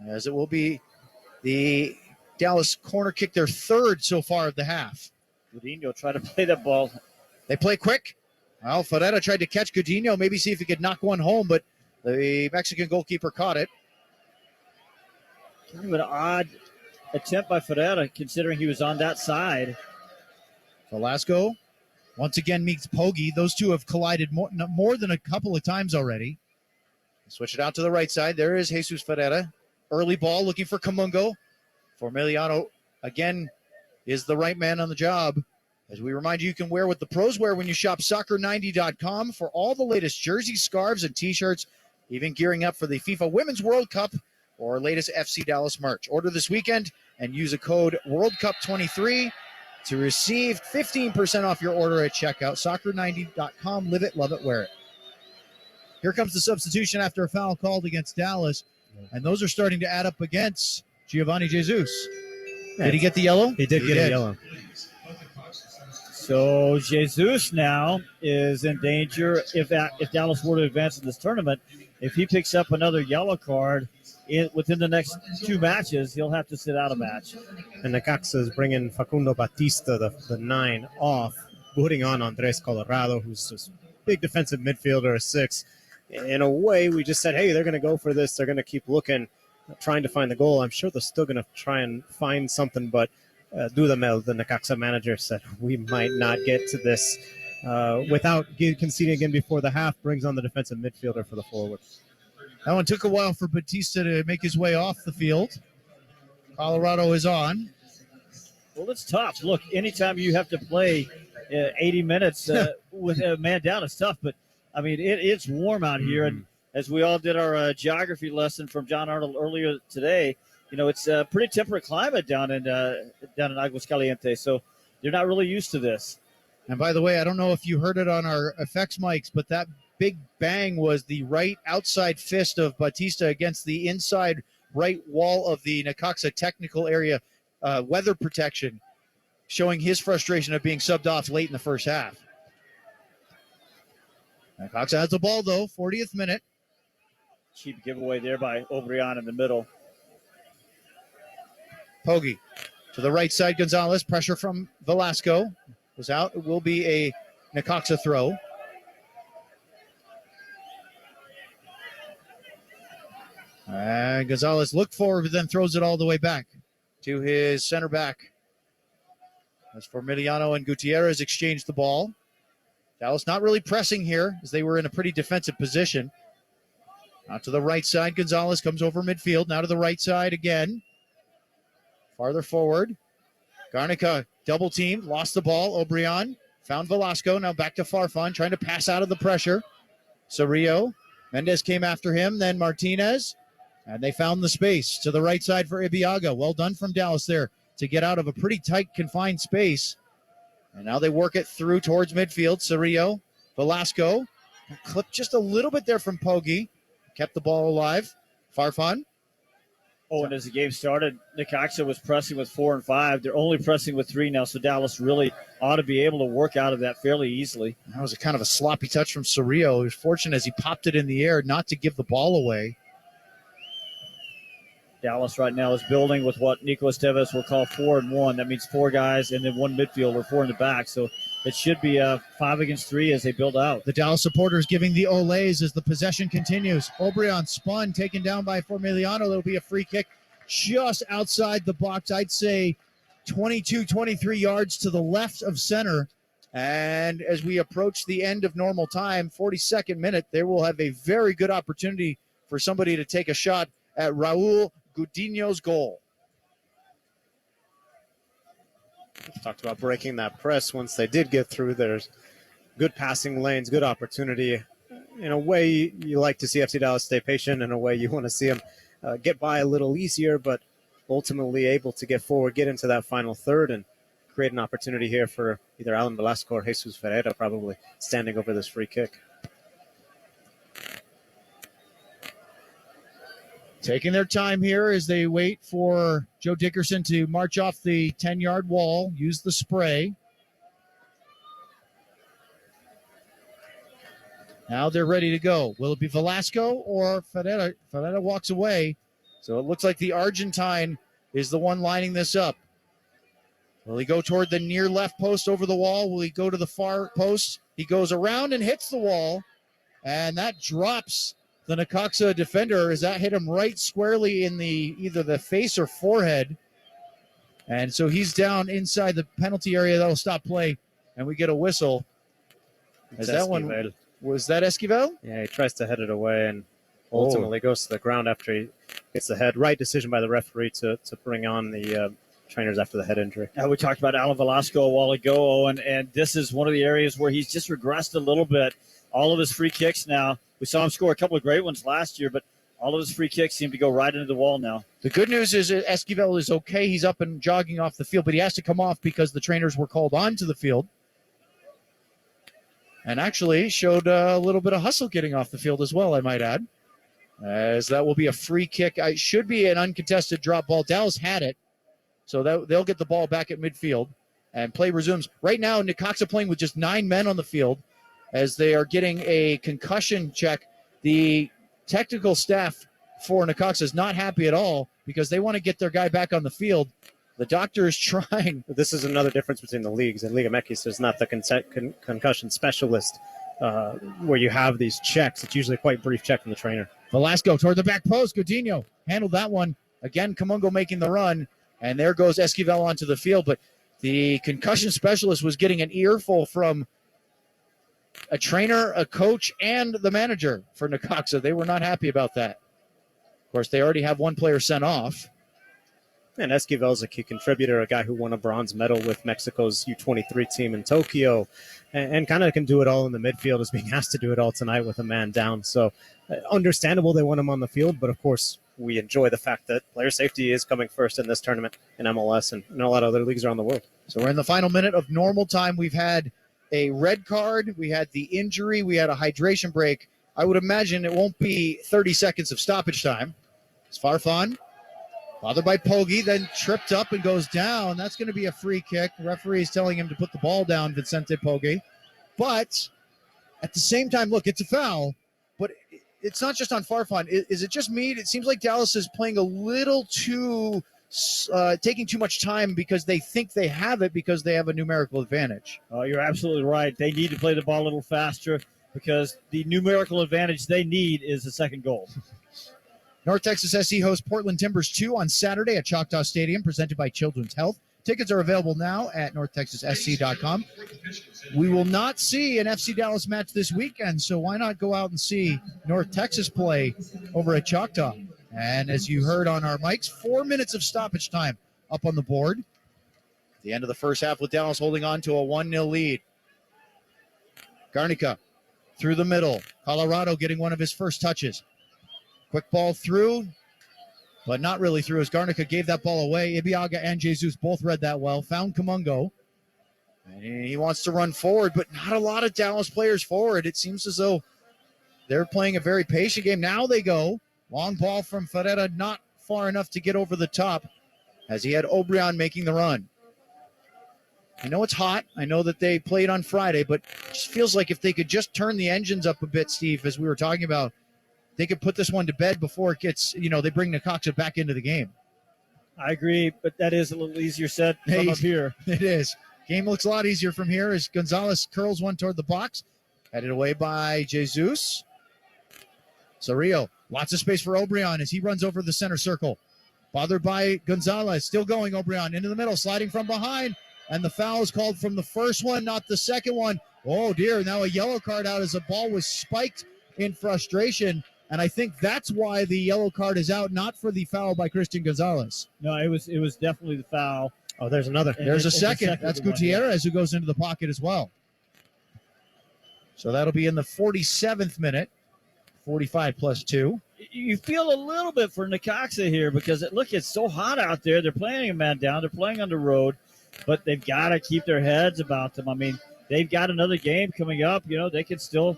As it will be the Dallas corner kick, their third so far of the half. Coutinho tried to play that ball. They play quick. Well, Ferreira tried to catch Coutinho, maybe see if he could knock one home, but the Mexican goalkeeper caught it. Kind of an odd attempt by Ferreira, considering he was on that side. Velasco once again meets Poggi. Those two have collided more than a couple of times already. Switch it out to the right side. There is Jesus Ferreira. Early ball looking for Kamungo. Formiliano, again, is the right man on the job. As we remind you, you can wear what the pros wear when you shop soccer90.com for all the latest jerseys, scarves, and T-shirts, even gearing up for the FIFA Women's World Cup or latest FC Dallas merch. Order this weekend and use a code WorldCup23 to receive 15% off your order at checkout. Soccer90.com. Live it, love it, wear it. Here comes the substitution after a foul called against Dallas, and those are starting to add up against Giovanni Jesus. Did he get the yellow? He did get a yellow. So Jesus now is in danger if Dallas were to advance in this tournament. If he picks up another yellow card within the next two matches, he'll have to sit out a match. And Necaxa is bringing Facundo Batista, the 9, off, putting on Andres Colorado, who's just big defensive midfielder, a 6. In a way, we just said, hey, they're going to go for this. They're going to keep looking, trying to find the goal. I'm sure they're still going to try and find something, but Dudamel, the Necaxa manager, said we might not get to this without conceding again before the half, brings on the defensive midfielder for the forward. That one took a while for Batista to make his way off the field. Colorado is on. Well, it's tough. Look, anytime you have to play 80 minutes with a man down, it's tough. But, I mean, it's warm out here. And as we all did our geography lesson from John Arnold earlier today, you know, it's a pretty temperate climate down in Aguascalientes. So they're not really used to this. And by the way, I don't know if you heard it on our effects mics, but that big bang was the right outside fist of Batista against the inside right wall of the Necaxa technical area weather protection, showing his frustration of being subbed off late in the first half. Necaxa has the ball, though, 40th minute. Cheap giveaway there by Obreon in the middle. Poggi to the right side. Gonzalez, pressure from Velasco. Was out. It will be a Necaxa throw. Gonzalez looked forward, but then throws it all the way back to his center back. As Formiliano and Gutierrez exchange the ball. Dallas not really pressing here as they were in a pretty defensive position. Out to the right side. Gonzalez comes over midfield. Now to the right side again. Farther forward. Garnica double team. Lost the ball. Obreon found Velasco. Now back to Farfan. Trying to pass out of the pressure. Cerrillo. Mendez came after him. Then Martinez. And they found the space to the right side for Ibeaga. Well done from Dallas there to get out of a pretty tight, confined space. And now they work it through towards midfield. Cerrillo. Velasco. Clipped just a little bit there from Poggi. Kept the ball alive. Farfan. Oh, and as the game started, Necaxa was pressing with 4 and 5. They're only pressing with 3 now, so Dallas really ought to be able to work out of that fairly easily. That was a kind of a sloppy touch from Cerrillo. He was fortunate as he popped it in the air not to give the ball away. Dallas right now is building with what Nico Esteves will call 4 and 1. That means 4 guys and then 1 midfielder, 4 in the back. So it should be 5 against 3 as they build out. The Dallas supporters giving the olays as the possession continues. Obreon spun, taken down by Formiliano. There'll be a free kick just outside the box. I'd say 22, 23 yards to the left of center. And as we approach the end of normal time, 42nd minute, they will have a very good opportunity for somebody to take a shot at Raul Gudino's goal. Talked about breaking that press once they did get through. There's good passing lanes, good opportunity. In a way, you like to see FC Dallas stay patient. In a way, you want to see them get by a little easier, but ultimately able to get forward, get into that final third, and create an opportunity here for either Alan Velasco or Jesus Ferreira, probably standing over this free kick. Taking their time here as they wait for Joe Dickerson to march off the 10-yard wall, use the spray. Now they're ready to go. Will it be Velasco or Ferreira? Ferreira walks away. So it looks like the Argentine is the one lining this up. Will he go toward the near left post over the wall? Will he go to the far post? He goes around and hits the wall, and that drops the Necaxa defender as that hit him right squarely in either the face or forehead. And so he's down inside the penalty area. That'll stop play, and we get a whistle. Was that Esquivel? Yeah, he tries to head it away and ultimately goes to the ground after he gets the head. Right decision by the referee to bring on the trainers after the head injury. We talked about Alan Velasco a while ago, and this is one of the areas where he's just regressed a little bit. All of his free kicks now, we saw him score a couple of great ones last year, but all of his free kicks seem to go right into the wall now. The good news is that Esquivel is okay. He's up and jogging off the field, but he has to come off because the trainers were called onto the field. And actually showed a little bit of hustle getting off the field as well, I might add. As that will be a free kick. It should be an uncontested drop ball. Dallas had it, so they'll get the ball back at midfield, and play resumes. Right now, Necaxa playing with just 9 men on the field as they are getting a concussion check. The technical staff for Necaxa is not happy at all because they want to get their guy back on the field. The doctor is trying. This is another difference between the leagues. In Liga MX, there's not the concussion specialist where you have these checks. It's usually quite brief check from the trainer. Velasco toward the back post. Coutinho handled that one. Again, Camungo making the run. And there goes Esquivel onto the field. But the concussion specialist was getting an earful from a trainer, a coach, and the manager for Necaxa. They were not happy about that. Of course, they already have one player sent off. And Esquivel is a key contributor, a guy who won a bronze medal with Mexico's U23 team in Tokyo, and kind of can do it all in the midfield, is being asked to do it all tonight with a man down. So understandable they want him on the field, but of course we enjoy the fact that player safety is coming first in this tournament in MLS and in a lot of other leagues around the world. So we're in the final minute of normal time. We've had a red card, we had the injury, we had a hydration break. I would imagine it won't be 30 seconds of stoppage time. It's Farfan. Bothered by Poggi, then tripped up and goes down. That's going to be a free kick. The referee is telling him to put the ball down, Vicente Poggi. But at the same time, look, it's a foul. But it's not just on Farfan. Is it just me? It seems like Dallas is playing a little too, taking too much time because they think they have it because they have a numerical advantage. Oh, you're absolutely right. They need to play the ball a little faster because the numerical advantage they need is the second goal. North Texas SC hosts Portland Timbers 2 on Saturday at Choctaw Stadium, presented by Children's Health. Tickets are available now at northtexassc.com. We will not see an FC Dallas match this weekend, so why not go out and see North Texas play over at Choctaw? And as you heard on our mics, 4 minutes of stoppage time up on the board. The end of the first half with Dallas holding on to a 1-0 lead. Garnica through the middle. Colorado getting one of his first touches. Quick ball through, but not really through as Garnica gave that ball away. Ibiaga and Jesus both read that well. Found Camungo. And he wants to run forward, but not a lot of Dallas players forward. It seems as though they're playing a very patient game. Now they go. Long ball from Ferreira, not far enough to get over the top as he had Obrian making the run. I know it's hot. I know that they played on Friday, but it just feels like if they could just turn the engines up a bit, Steve, as we were talking about, they could put this one to bed before it gets, they bring Necaxa back into the game. I agree, but that is a little easier said from up here. It is. Game looks a lot easier from here as Gonzalez curls one toward the box. Headed away by Jesus. Cerrillo, lots of space for Obrian as he runs over the center circle. bothered by Gonzalez. Still going, O'Brien into the middle, sliding from behind. And the foul is called from the first one, not the second one. Oh, dear. Now a yellow card out as the ball was spiked in frustration. And I think that's why the yellow card is out, not for the foul by Christian Gonzalez. No, it was definitely the foul. Oh, there's another. There's a second. That's Gutierrez who goes into the pocket as well. So that'll be in the 47th minute. 45 plus 2. You feel a little bit for Necaxa here because it's so hot out there. They're playing a man down. They're playing on the road, but they've got to keep their heads about them. I mean, they've got another game coming up. You know, they can still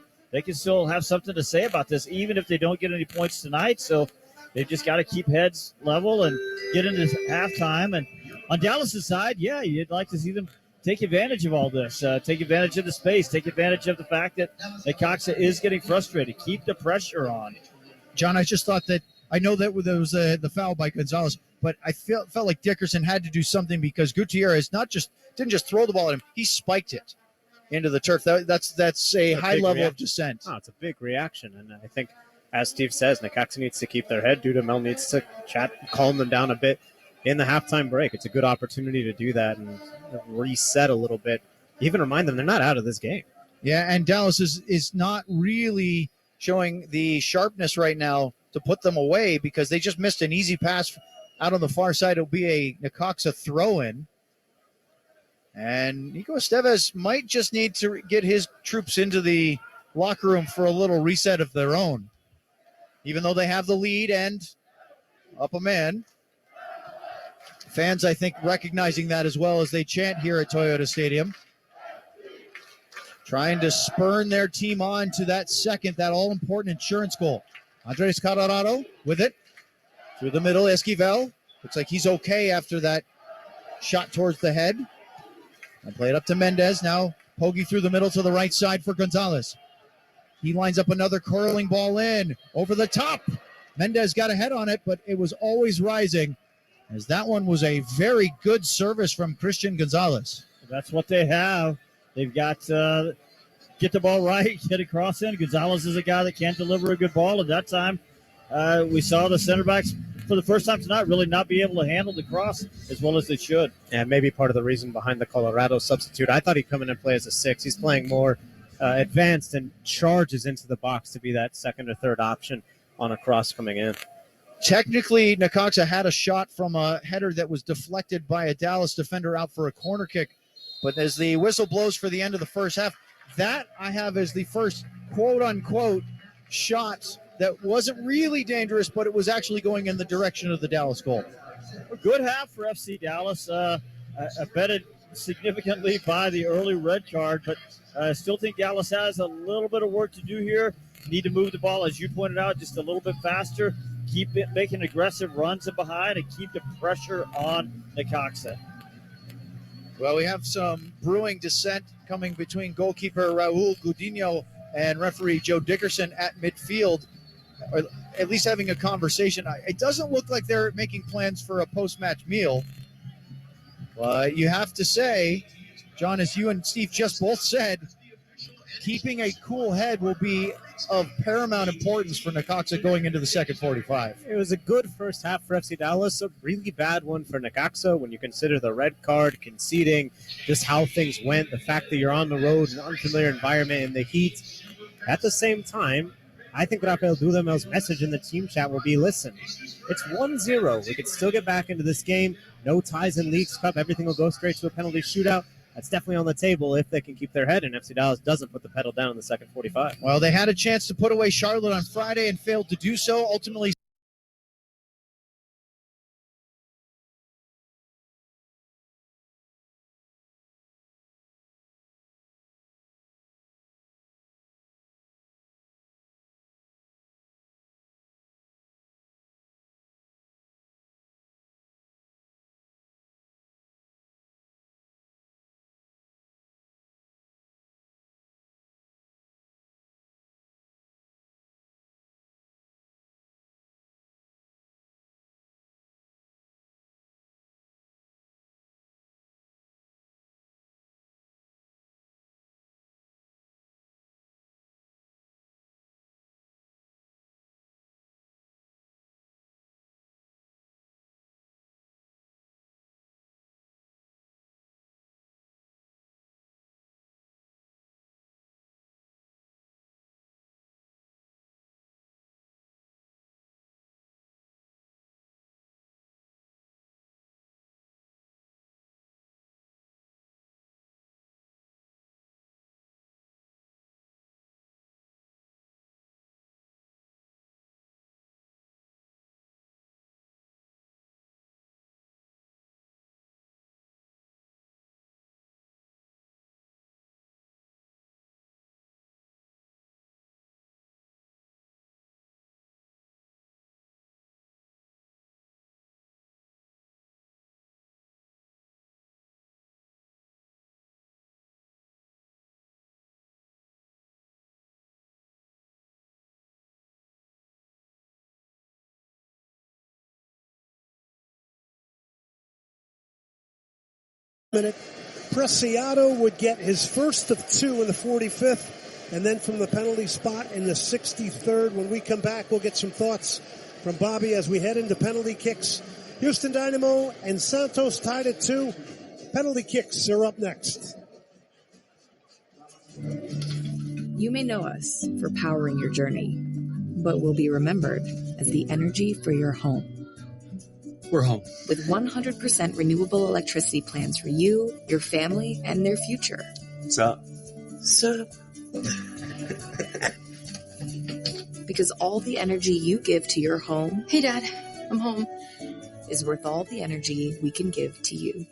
have something to say about this, even if they don't get any points tonight. So they've just got to keep heads level and get into halftime. And on Dallas' side, yeah, you'd like to see them take advantage of all this, take advantage of the space, take advantage of the fact that Necaxa is getting frustrated. Keep the pressure on. John, I just thought that I know that there was the foul by Gonzalez, but I felt like Dickerson had to do something because Gutierrez didn't just throw the ball at him, he spiked it into the turf. That's a high level of dissent. Oh, it's a big reaction, and I think, as Steve says, Necaxa needs to keep their head. Dudamel needs to calm them down a bit in the halftime break. It's a good opportunity to do that and reset a little bit. Even remind them they're not out of this game. Yeah, and Dallas is not really showing the sharpness right now to put them away because they just missed an easy pass out on the far side. It'll be a Necaxa throw-in. And Nico Estevez might just need to get his troops into the locker room for a little reset of their own. Even though they have the lead and up a man. Fans, I think, recognizing that as well as they chant here at Toyota Stadium. Trying to spurn their team on to that all-important insurance goal. Andres Colorado with it. Through the middle, Esquivel. Looks like he's okay after that shot towards the head. And play it up to Mendez. Now Poggi through the middle to the right side for Gonzalez. He lines up another curling ball in. Over the top. Mendez got a head on it, but it was always rising. As that one was a very good service from Christian Gonzalez. That's what they have. They've got get the ball right, get across in. Gonzalez is a guy that can't deliver a good ball. At that time, we saw the center backs for the first time tonight really not be able to handle the cross as well as they should. And maybe part of the reason behind the Colorado substitute. I thought he'd come in and play as a 6. He's playing more advanced and charges into the box to be that second or third option on a cross coming in. Technically, Necaxa had a shot from a header that was deflected by a Dallas defender out for a corner kick. But as the whistle blows for the end of the first half, that I have as the first quote-unquote shot that wasn't really dangerous, but it was actually going in the direction of the Dallas goal. A good half for FC Dallas. Abetted significantly by the early red card, but I still think Dallas has a little bit of work to do here. Need to move the ball, as you pointed out, just a little bit faster. Keep it making aggressive runs in behind and keep the pressure on Necaxa. Well, we have some brewing dissent coming between goalkeeper Raul Gudinho and referee Joe Dickerson at midfield, or at least having a conversation. It doesn't look like they're making plans for a post-match meal. You have to say, John, as you and Steve just both said, keeping a cool head will be of paramount importance for Necaxa going into the second 45. It was a good first half for FC Dallas, a really bad one for Necaxa when you consider the red card, conceding, just how things went, the fact that you're on the road, an unfamiliar environment in the heat. At the same time, I think Rafael Dudamel's message in the team chat will be, listen, it's 1-0. We could still get back into this game. No ties in Leagues Cup. Everything will go straight to a penalty shootout. That's definitely on the table if they can keep their head, and FC Dallas doesn't put the pedal down in the second 45. Well, they had a chance to put away Charlotte on Friday and failed to do so. Ultimately, minute. Preciado would get his first of two in the 45th, and then from the penalty spot in the 63rd. When we come back, we'll get some thoughts from Bobby as we head into penalty kicks. Houston Dynamo and Santos tied at 2. Penalty kicks are up next. You may know us for powering your journey, but we'll be remembered as the energy for your home. We're home. With 100% renewable electricity plans for you, your family, and their future. What's up? Sup? Because all the energy you give to your home, hey Dad, I'm home, is worth all the energy we can give to you.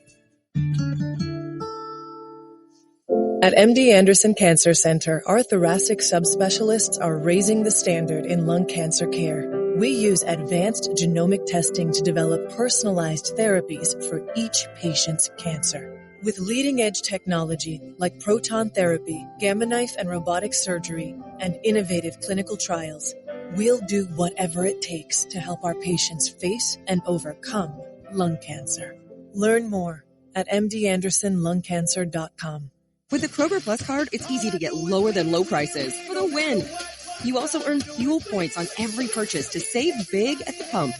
At MD Anderson Cancer Center, our thoracic subspecialists are raising the standard in lung cancer care. We use advanced genomic testing to develop personalized therapies for each patient's cancer. With leading-edge technology like proton therapy, gamma knife and robotic surgery, and innovative clinical trials, we'll do whatever it takes to help our patients face and overcome lung cancer. Learn more at mdandersonlungcancer.com. With the Kroger Plus card, it's easy to get lower than low prices for the win. You also earn fuel points on every purchase to save big at the pump.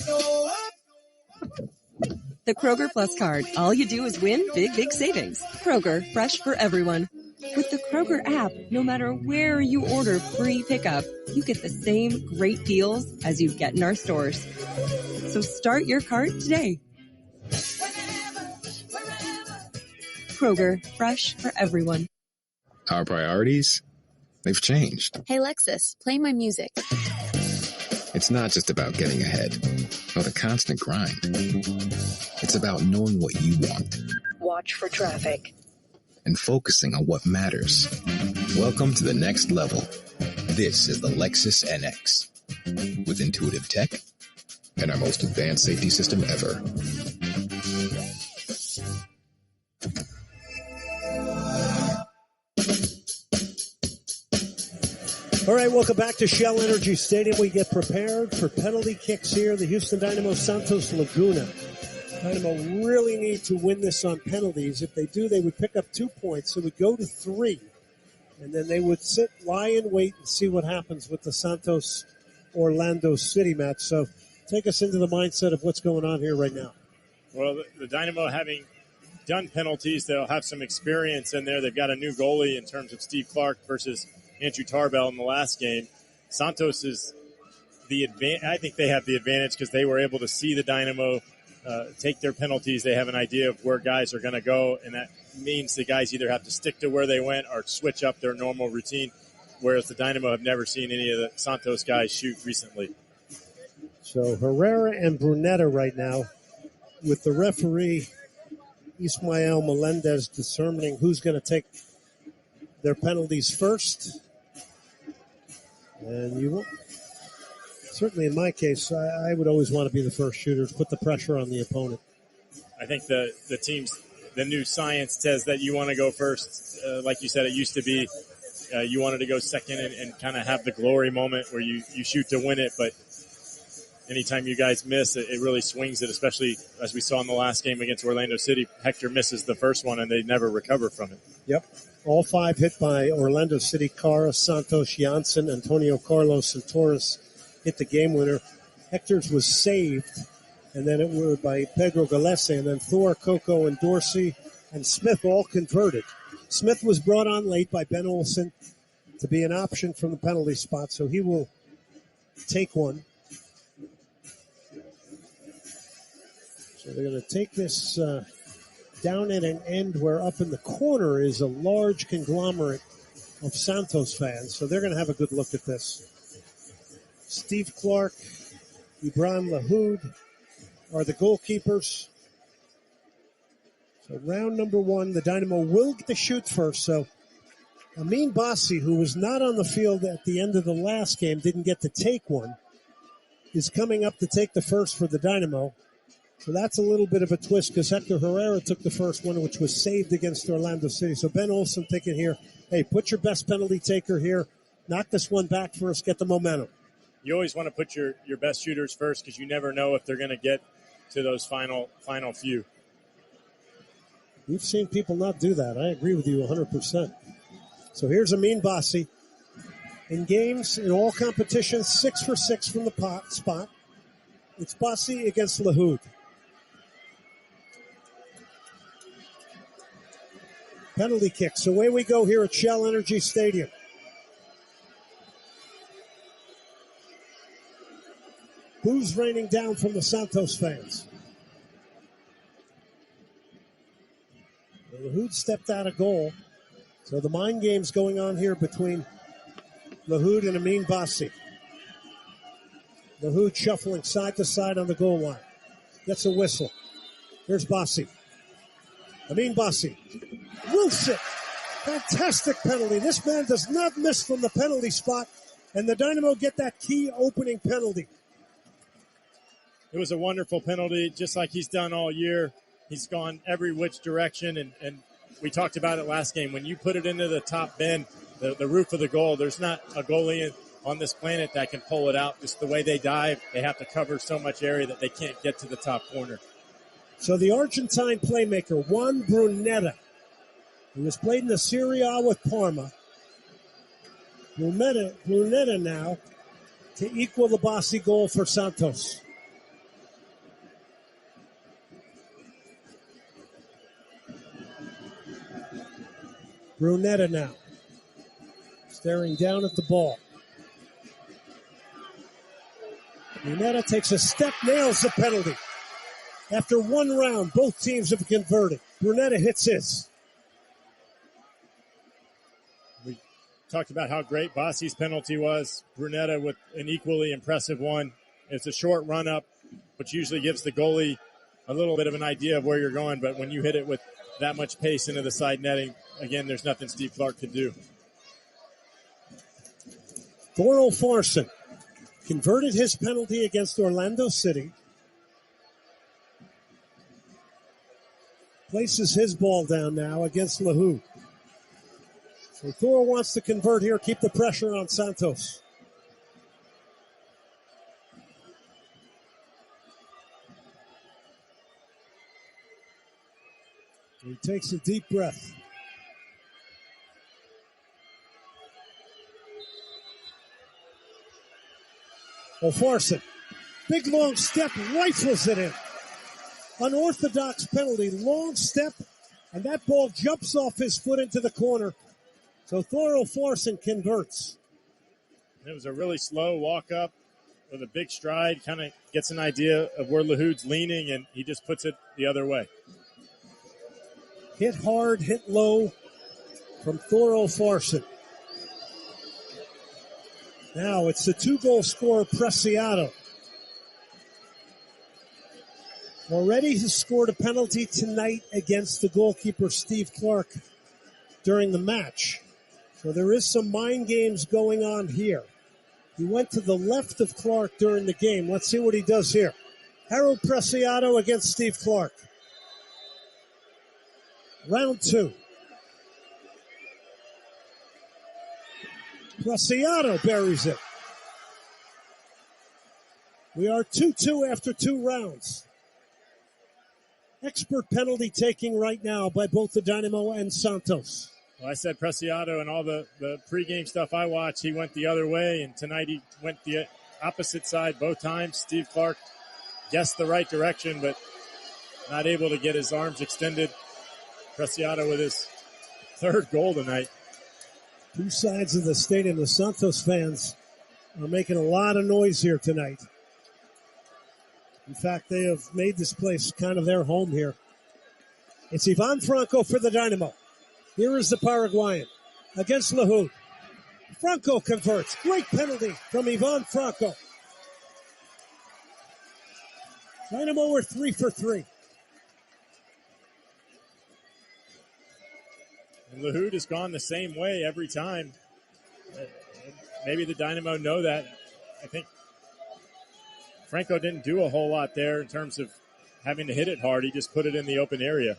The Kroger Plus card. All you do is win big, big savings. Kroger, fresh for everyone. With the Kroger app, no matter where you order free pickup, you get the same great deals as you get in our stores. So start your cart today. Kroger, fresh for everyone. Our priorities, they've changed. Hey Lexus, play my music. It's not just about getting ahead or the constant grind. It's about knowing what you want. Watch for traffic. And focusing on what matters. Welcome to the next level. This is the Lexus NX. With intuitive tech and our most advanced safety system ever. All right, welcome back to Shell Energy Stadium. We get prepared for penalty kicks here. The Houston Dynamo Santos Laguna. Dynamo really need to win this on penalties. If they do, they would pick up 2 points. It would go to 3. And then they would lie in wait and see what happens with the Santos-Orlando City match. So take us into the mindset of what's going on here right now. Well, the Dynamo having done penalties, they'll have some experience in there. They've got a new goalie in terms of Steve Clark versus Andrew Tarbell in the last game. Santos is I think they have the advantage because they were able to see the Dynamo take their penalties. They have an idea of where guys are going to go, and that means the guys either have to stick to where they went or switch up their normal routine, whereas the Dynamo have never seen any of the Santos guys shoot recently. So Herrera and Brunetta right now with the referee Ismael Melendez determining who's going to take their penalties first. And you won't. Certainly in my case, I would always want to be the first shooter to put the pressure on the opponent. I think the new science says that you want to go first. Like you said, it used to be you wanted to go second and kind of have the glory moment where you shoot to win it. But anytime you guys miss, it really swings it, especially as we saw in the last game against Orlando City. Hector misses the first one, and they never recover from it. Yep. All 5 hit by Orlando City. Cara, Santos, Janssen, Antonio Carlos, and Torres hit the game winner. Hector's was saved, and then it was by Pedro Galese, and then Thor, Coco, and Dorsey, and Smith all converted. Smith was brought on late by Ben Olsen to be an option from the penalty spot, so he will take one. So they're going to take this down at an end where up in the corner is a large conglomerate of Santos fans. So they're going to have a good look at this. Steve Clark, Ibrahim Lahoud are the goalkeepers. So round number 1, the Dynamo will get to shoot first. So Amin Bassi, who was not on the field at the end of the last game, didn't get to take one, is coming up to take the first for the Dynamo. So that's a little bit of a twist because Hector Herrera took the first one, which was saved against Orlando City. So Ben Olsen thinking here, hey, put your best penalty taker here. Knock this one back for us. Get the momentum. You always want to put your best shooters first because you never know if they're going to get to those final few. We've seen people not do that. I agree with you 100%. So here's Amin Bassi. In games, in all competitions, 6 for 6 from the spot. It's Bassi against Lahoud. Penalty kicks. Away we go here at Shell Energy Stadium. Boos raining down from the Santos fans. Lahoud stepped out of goal. So the mind game's going on here between Lahoud and Amin Bassi. Lahoud shuffling side to side on the goal line. Gets a whistle. Here's Bassi. Amin Bassi. Wilson. Fantastic penalty. This man does not miss from the penalty spot. And the Dynamo get that key opening penalty. It was a wonderful penalty, just like he's done all year. He's gone every which direction, and we talked about it last game. When you put it into the top bin, the roof of the goal, there's not a goalie on this planet that can pull it out. Just the way they dive, they have to cover so much area that they can't get to the top corner. So the Argentine playmaker, Juan Brunetta, who has played in the Serie A with Parma. Brunetta now to equal the Bassi goal for Santos. Brunetta now, staring down at the ball. Brunetta takes a step, nails the penalty. After one round, both teams have converted. Brunetta hits his. We talked about how great Bassi's penalty was. Brunetta with an equally impressive one. It's a short run-up, which usually gives the goalie a little bit of an idea of where you're going, but when you hit it with that much pace into the side netting, again, there's nothing Steve Clark could do. Thorol Farson converted his penalty against Orlando City. Places his ball down now against Lahoud. So Thorol wants to convert here, keep the pressure on Santos. He takes a deep breath. Farson, big long step, rifles it in. Unorthodox penalty, long step, and that ball jumps off his foot into the corner. So Thorol Farson converts. It was a really slow walk up with a big stride, kind of gets an idea of where Lahoud's leaning, and he just puts it the other way. Hit hard, hit low from Thorol Farson. Now it's the 2-goal scorer, Preciado. Already has scored a penalty tonight against the goalkeeper, Steve Clark, during the match. So there is some mind games going on here. He went to the left of Clark during the game. Let's see what he does here. Harold Preciado against Steve Clark. Round 2. Preciado buries it. We are 2-2 after 2 rounds. Expert penalty taking right now by both the Dynamo and Santos. Well, I said Preciado and all the pregame stuff I watched, he went the other way, and tonight he went the opposite side both times. Steve Clark guessed the right direction, but not able to get his arms extended. Preciado with his 3rd goal tonight. Two sides of the stadium, the Santos fans are making a lot of noise here tonight. In fact, they have made this place kind of their home here. It's Ivan Franco for the Dynamo. Here is the Paraguayan against Lahoud. Franco converts. Great penalty from Ivan Franco. Dynamo are 3 for 3. And Lahoud has gone the same way every time. Maybe the Dynamo know that. I think Franco didn't do a whole lot there in terms of having to hit it hard. He just put it in the open area.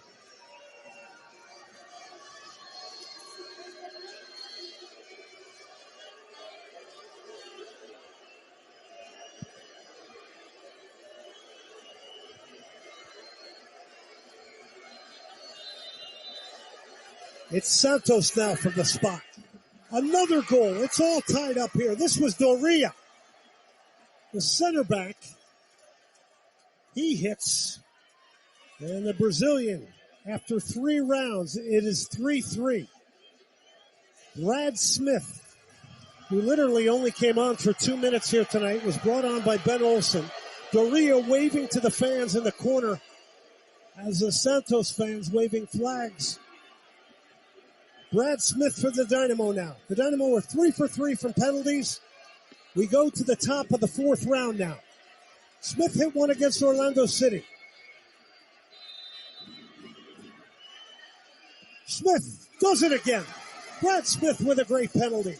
It's Santos now from the spot. Another goal. It's all tied up here. This was Doria, the center back. He hits. And the Brazilian, after 3 rounds, it is 3-3. Brad Smith, who literally only came on for 2 minutes here tonight, was brought on by Ben Olsen. Doria waving to the fans in the corner as the Santos fans waving flags. Brad Smith for the Dynamo now. The Dynamo are 3 for 3 from penalties. We go to the top of the 4th round now. Smith hit one against Orlando City. Smith does it again. Brad Smith with a great penalty.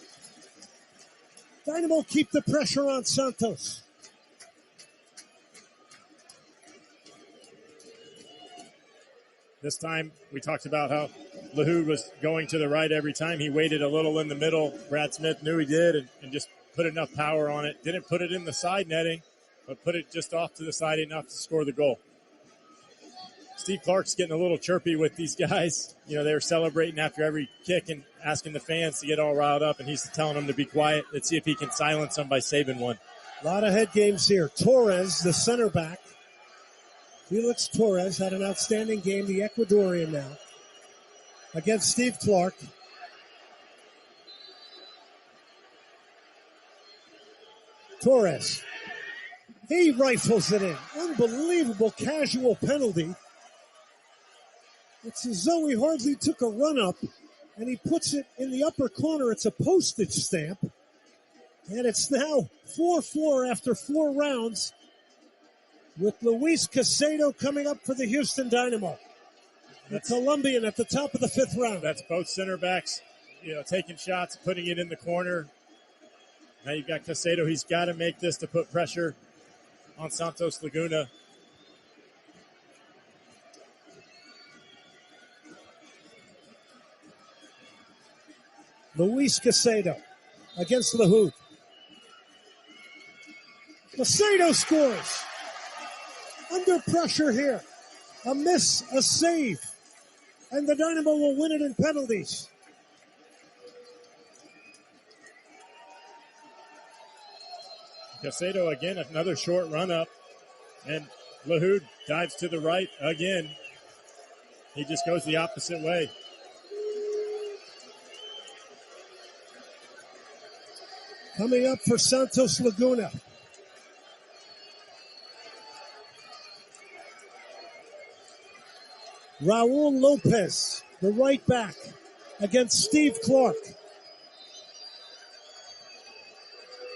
Dynamo keep the pressure on Santos. This time, we talked about how Lahoud was going to the right every time. He waited a little in the middle. Brad Smith knew he did and just put enough power on it. Didn't put it in the side netting, but put it just off to the side enough to score the goal. Steve Clark's getting a little chirpy with these guys. You know, they were celebrating after every kick and asking the fans to get all riled up, and he's telling them to be quiet. Let's see if he can silence them by saving one. A lot of head games here. Torres, the center back. Felix Torres had an outstanding game, the Ecuadorian now, against Steve Clark. Torres. He rifles it in. Unbelievable casual penalty. It's as though he hardly took a run-up, and he puts it in the upper corner. It's a postage stamp. And it's now 4-4 after 4 rounds, with Luis Caicedo coming up for the Houston Dynamo. The Colombian at the top of the 5th round. That's both center backs, taking shots, putting it in the corner. Now you've got Caicedo. He's got to make this to put pressure on Santos Laguna. Luis Caicedo against Lahoud. Caicedo scores. Under pressure here. A miss, a save. And the Dynamo will win it in penalties. Caicedo again, another short run up. And Lahoud dives to the right again. He just goes the opposite way. Coming up for Santos Laguna. Raul Lopez, the right back, against Steve Clark.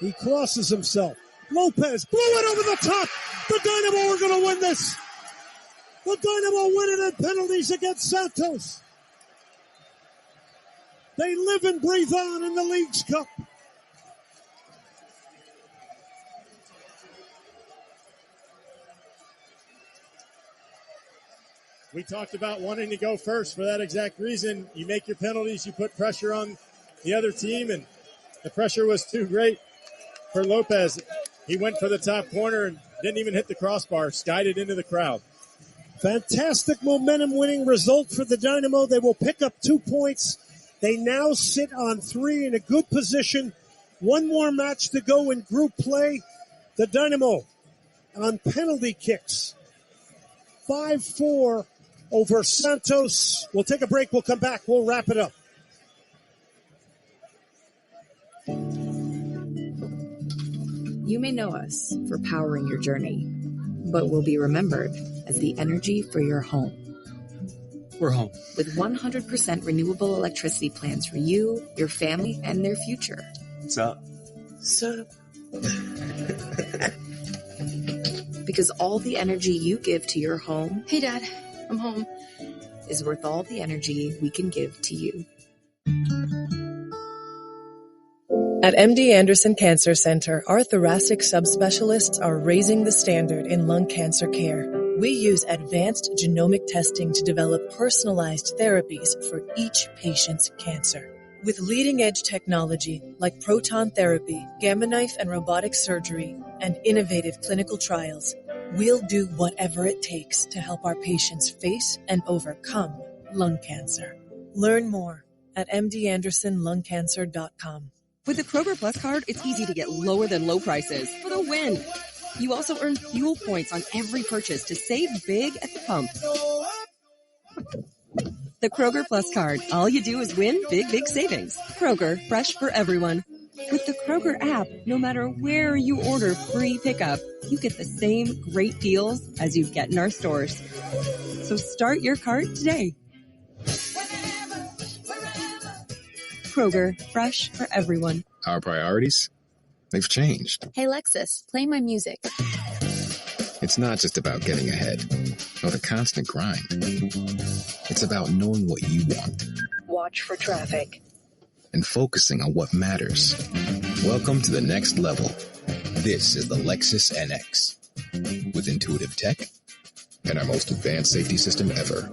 He crosses himself. Lopez blew it over the top. The Dynamo are going to win this. The Dynamo win it in penalties against Santos. They live and breathe on in the League's Cup. We talked about wanting to go first for that exact reason. You make your penalties, you put pressure on the other team, and the pressure was too great for Lopez. He went for the top corner and didn't even hit the crossbar, skied it into the crowd. Fantastic momentum-winning result for the Dynamo. They will pick up 2 points. They now sit on 3 in a good position. One more match to go in group play. The Dynamo on penalty kicks. 5-4 over Santos. We'll take a break. We'll come back. We'll wrap it up. You may know us for powering your journey, but we'll be remembered as the energy for your home. We're home. With 100% renewable electricity plans for you, your family, and their future. What's up? Sup? Because all the energy you give to your home, Hey, Dad, I'm home. is worth all the energy we can give to you. At MD Anderson Cancer Center, our thoracic subspecialists are raising the standard in lung cancer care. We use advanced genomic testing to develop personalized therapies for each patient's cancer. With leading-edge technology like proton therapy, gamma knife and robotic surgery, and innovative clinical trials, we'll do whatever it takes to help our patients face and overcome lung cancer. Learn more at mdandersonlungcancer.com. With the Kroger Plus card, it's easy to get lower than low prices for the win. You also earn fuel points on every purchase to save big at the pump. The Kroger Plus card. All you do is win big, big savings. Kroger, fresh for everyone. With the Kroger app, no matter where you order free pickup, you get the same great deals as you get in our stores. So start your cart today. Kroger, fresh for everyone. Our priorities, they've changed. Hey Lexus, play my music. It's not just about getting ahead or the constant grind. It's about knowing what you want. Watch for traffic. And focusing on what matters. Welcome to the next level. This is the Lexus NX. With intuitive tech and our most advanced safety system ever.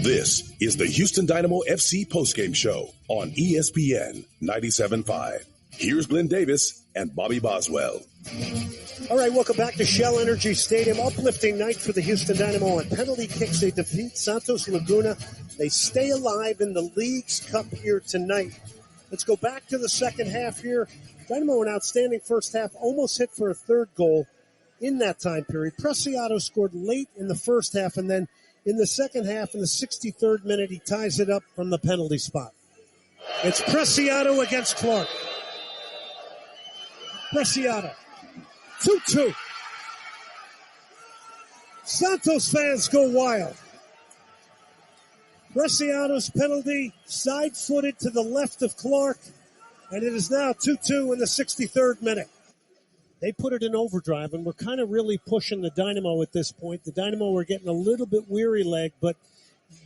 This is the Houston Dynamo FC postgame show on ESPN 97.5. Here's Glenn Davis and Bobby Boswell. All right, welcome back to Shell Energy Stadium. Uplifting night for the Houston Dynamo on penalty kicks. They defeat Santos Laguna. They stay alive in the League's Cup here tonight. Let's go back to the second half here. Dynamo, an outstanding first half, almost hit for a third goal in that time period. Preciado scored late in the first half, and then in the second half, in the 63rd minute, he ties it up from the penalty spot. It's Preciado against Clark. Preciado. 2-2. Santos fans go wild. Preciado's penalty, side-footed to the left of Clark, and it is now 2-2 in the 63rd minute. They put it in overdrive, and we're kind of really pushing the Dynamo at this point. The Dynamo were getting a little bit weary-legged, but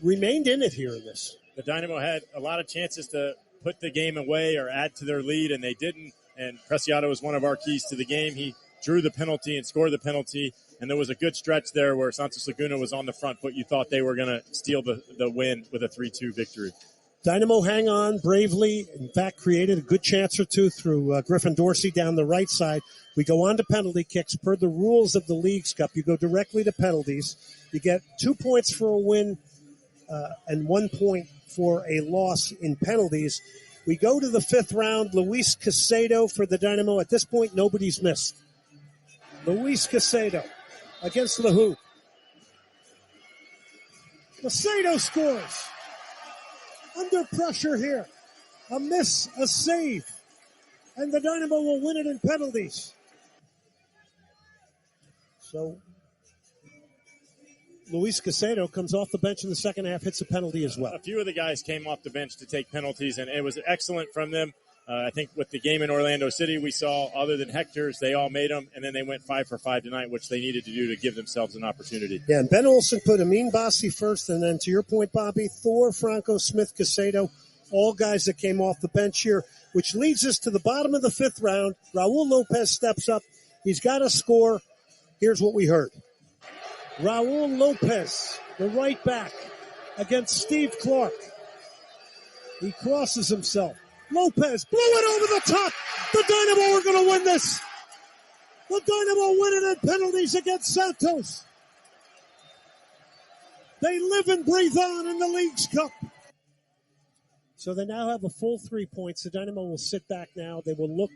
remained in it here in this. The Dynamo had a lot of chances to put the game away or add to their lead, and they didn't. And Preciado was one of our keys to the game. He drew the penalty and scored the penalty, and there was a good stretch there where Santos Laguna was on the front foot. You thought they were going to steal the win with a 3-2 victory. Dynamo hang on bravely. In fact, created a good chance or two through Griffin Dorsey down the right side. We go on to penalty kicks. Per the rules of the League's Cup, you go directly to penalties. You get 2 points for a win and 1 point for a loss in penalties. We go to the fifth round. Luis Caicedo for the Dynamo. At this point, nobody's missed. Luis Caicedo against LaHood. Caicedo scores. Under pressure here. A miss, a save. And the Dynamo will win it in penalties. So, Luis Caicedo comes off the bench in the second half, hits a penalty as well. A few of the guys came off the bench to take penalties, and it was excellent from them. I think with the game in Orlando City, we saw, other than Hector's, they all made them, and then they went 5 for 5 tonight, which they needed to do to give themselves an opportunity. Yeah, and Ben Olsen put Amin Bassi first, and then to your point, Bobby, Thor, Franco, Smith, Caicedo, all guys that came off the bench here, which leads us to the bottom of the fifth round. Raul Lopez steps up. He's got to score. Here's what we heard. Raul Lopez, the right back, against Steve Clark. He crosses himself. Lopez blew it over the top. The Dynamo are going to win this. The Dynamo win it in penalties against Santos. They live and breathe on in the League's Cup. So they now have a full 3 points. The Dynamo will sit back now. They will look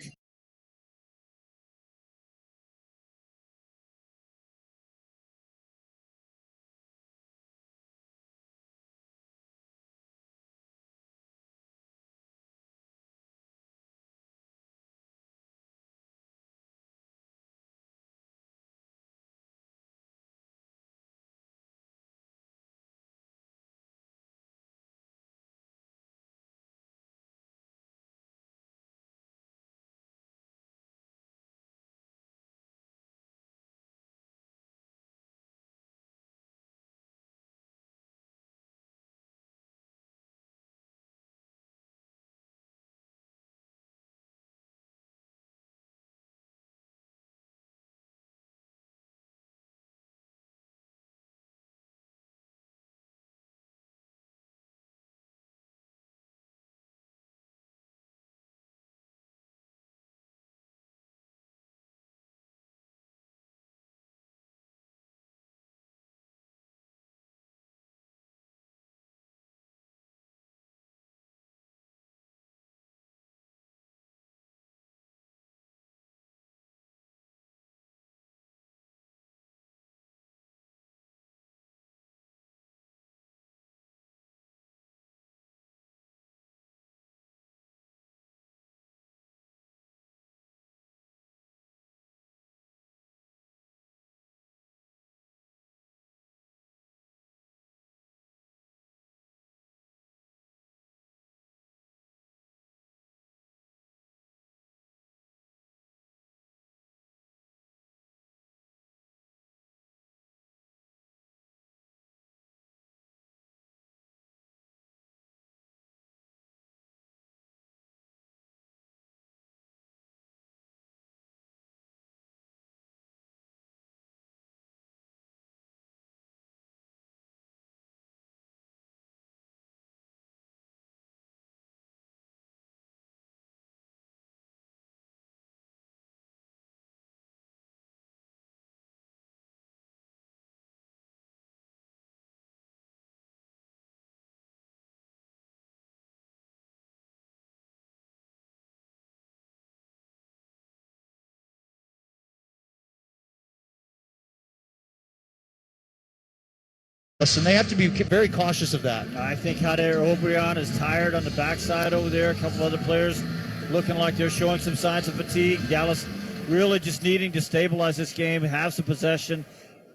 And they have to be very cautious of that. I think Jader Obrian is tired on the backside over there. A couple other players looking like they're showing some signs of fatigue. Dallas really just needing to stabilize this game, have some possession,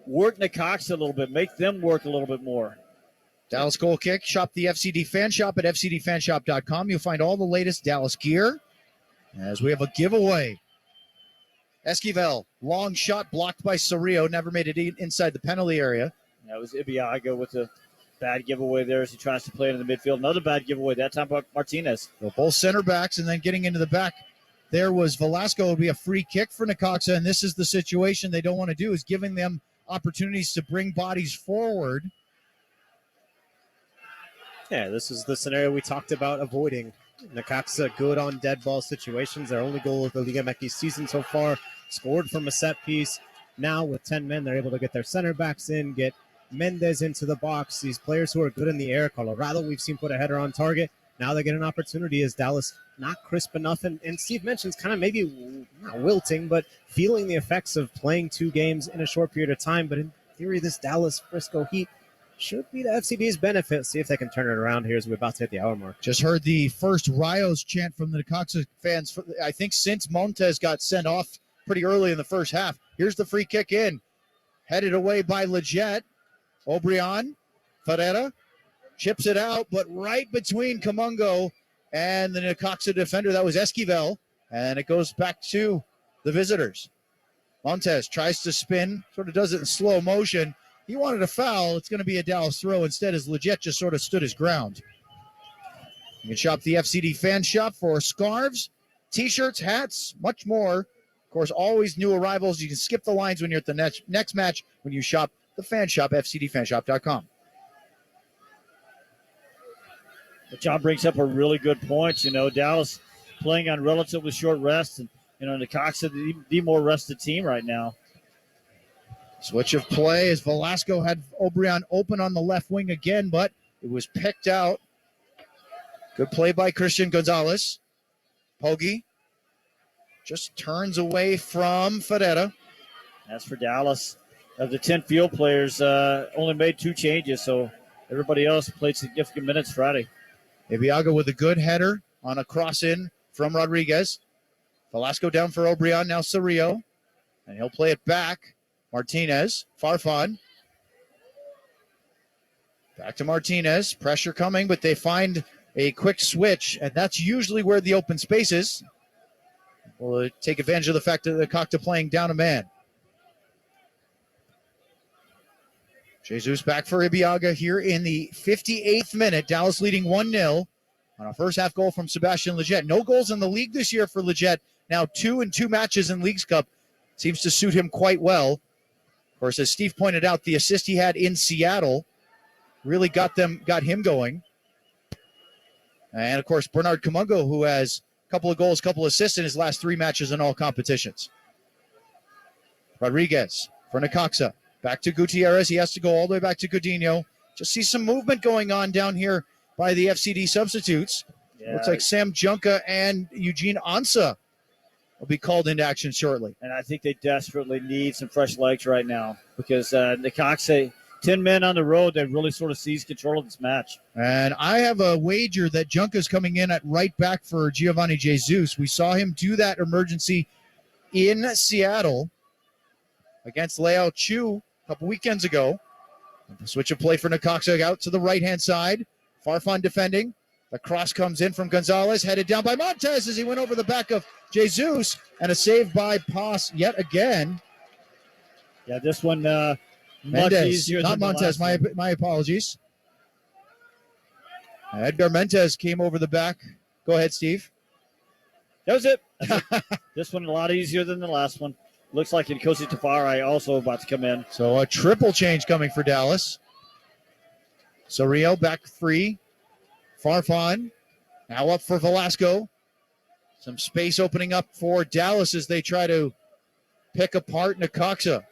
work Necaxa a little bit, make them work a little bit more. Dallas goal kick. Shop the FCD Fan Shop at fcdfanshop.com. You'll find all the latest Dallas gear as we have a giveaway. Esquivel, long shot blocked by Cerrillo, never made it inside the penalty area. That was Ibiaga with a bad giveaway there as he tries to play into the midfield. Another bad giveaway, that time by Martinez. So both center backs, and then getting into the back there was Velasco. It would be a free kick for Necaxa, and this is the situation they don't want to do, is giving them opportunities to bring bodies forward. Yeah, this is the scenario we talked about avoiding. Necaxa good on dead ball situations. Their only goal of the Liga MX season so far, scored from a set piece. Now with 10 men, they're able to get their center backs in, get Mendez into the box. These players who are good in the air. Colorado, we've seen put a header on target. Now they get an opportunity as Dallas not crisp enough. And Steve mentions kind of maybe not wilting, but feeling the effects of playing 2 games in a short period of time. But in theory, this Dallas-Frisco Heat should be the FCB's benefit. See if they can turn it around here as we're about to hit the hour mark. Just heard the first Rios chant from the Necaxa fans, I think since Montes got sent off pretty early in the first half. Here's the free kick in. Headed away by Leggett. Obrian, Ferreira, chips it out, but right between Camungo and the Necaxa defender, that was Esquivel, and it goes back to the visitors. Montes tries to spin, sort of does it in slow motion. He wanted a foul. It's going to be a Dallas throw instead, as Leggett just sort of stood his ground. You can shop the FCD Fan Shop for scarves, T-shirts, hats, much more. Of course, always new arrivals. You can skip the lines when you're at the next match when you shop the Fan Shop, fcdfanshop.com. But John brings up a really good point. You know, Dallas playing on relatively short rest, and Necaxa, the more rested team right now. Switch of play as Velasco had Obrian open on the left wing again, but it was picked out. Good play by Christian Gonzalez. Poggi just turns away from Ferreira. As for Dallas, of the 10 field players, only made 2 changes, so everybody else played significant minutes Friday. Ibiaga with a good header on a cross-in from Rodriguez. Velasco down for Obrian, now Cerrillo, and he'll play it back. Martinez, Farfan. Back to Martinez, pressure coming, but they find a quick switch, and that's usually where the open space is. We'll take advantage of the fact that the Necaxa playing down a man. Jesus back for Ibiaga here in the 58th minute. Dallas leading 1-0 on a first half goal from Sebastian Leggett. No goals in the league this year for Leggett. Now 2 in 2 matches in Leagues Cup. Seems to suit him quite well. Of course, as Steve pointed out, the assist he had in Seattle really got him going. And of course, Bernard Camungo, who has a couple of goals, couple of assists in his last 3 matches in all competitions. Rodriguez for Necaxa. Back to Gutierrez. He has to go all the way back to Godinho. Just see some movement going on down here by the FCD substitutes. Yeah. Looks like Sam Junka and Eugene Ansa will be called into action shortly. And I think they desperately need some fresh legs right now because Necaxa, 10 men on the road, they've really sort of seized control of this match. And I have a wager that Junka's coming in at right back for Giovanni Jesus. We saw him do that emergency in Seattle against Leao Chu a couple weekends ago. Switch of play for Necaxa out to the right-hand side. Farfan defending. The cross comes in from Gonzalez, headed down by Montes as he went over the back of Jesus, and a save by Paz yet again. Yeah, this one much Mendez, easier not than Montes. My apologies. Edgar Mendez came over the back. Go ahead, Steve. That was it. This one a lot easier than the last one. Looks like Nkosi Tafari also about to come in. So a triple change coming for Dallas. Cerrillo back free. Farfan now up for Velasco. Some space opening up for Dallas as they try to pick apart Necaxa.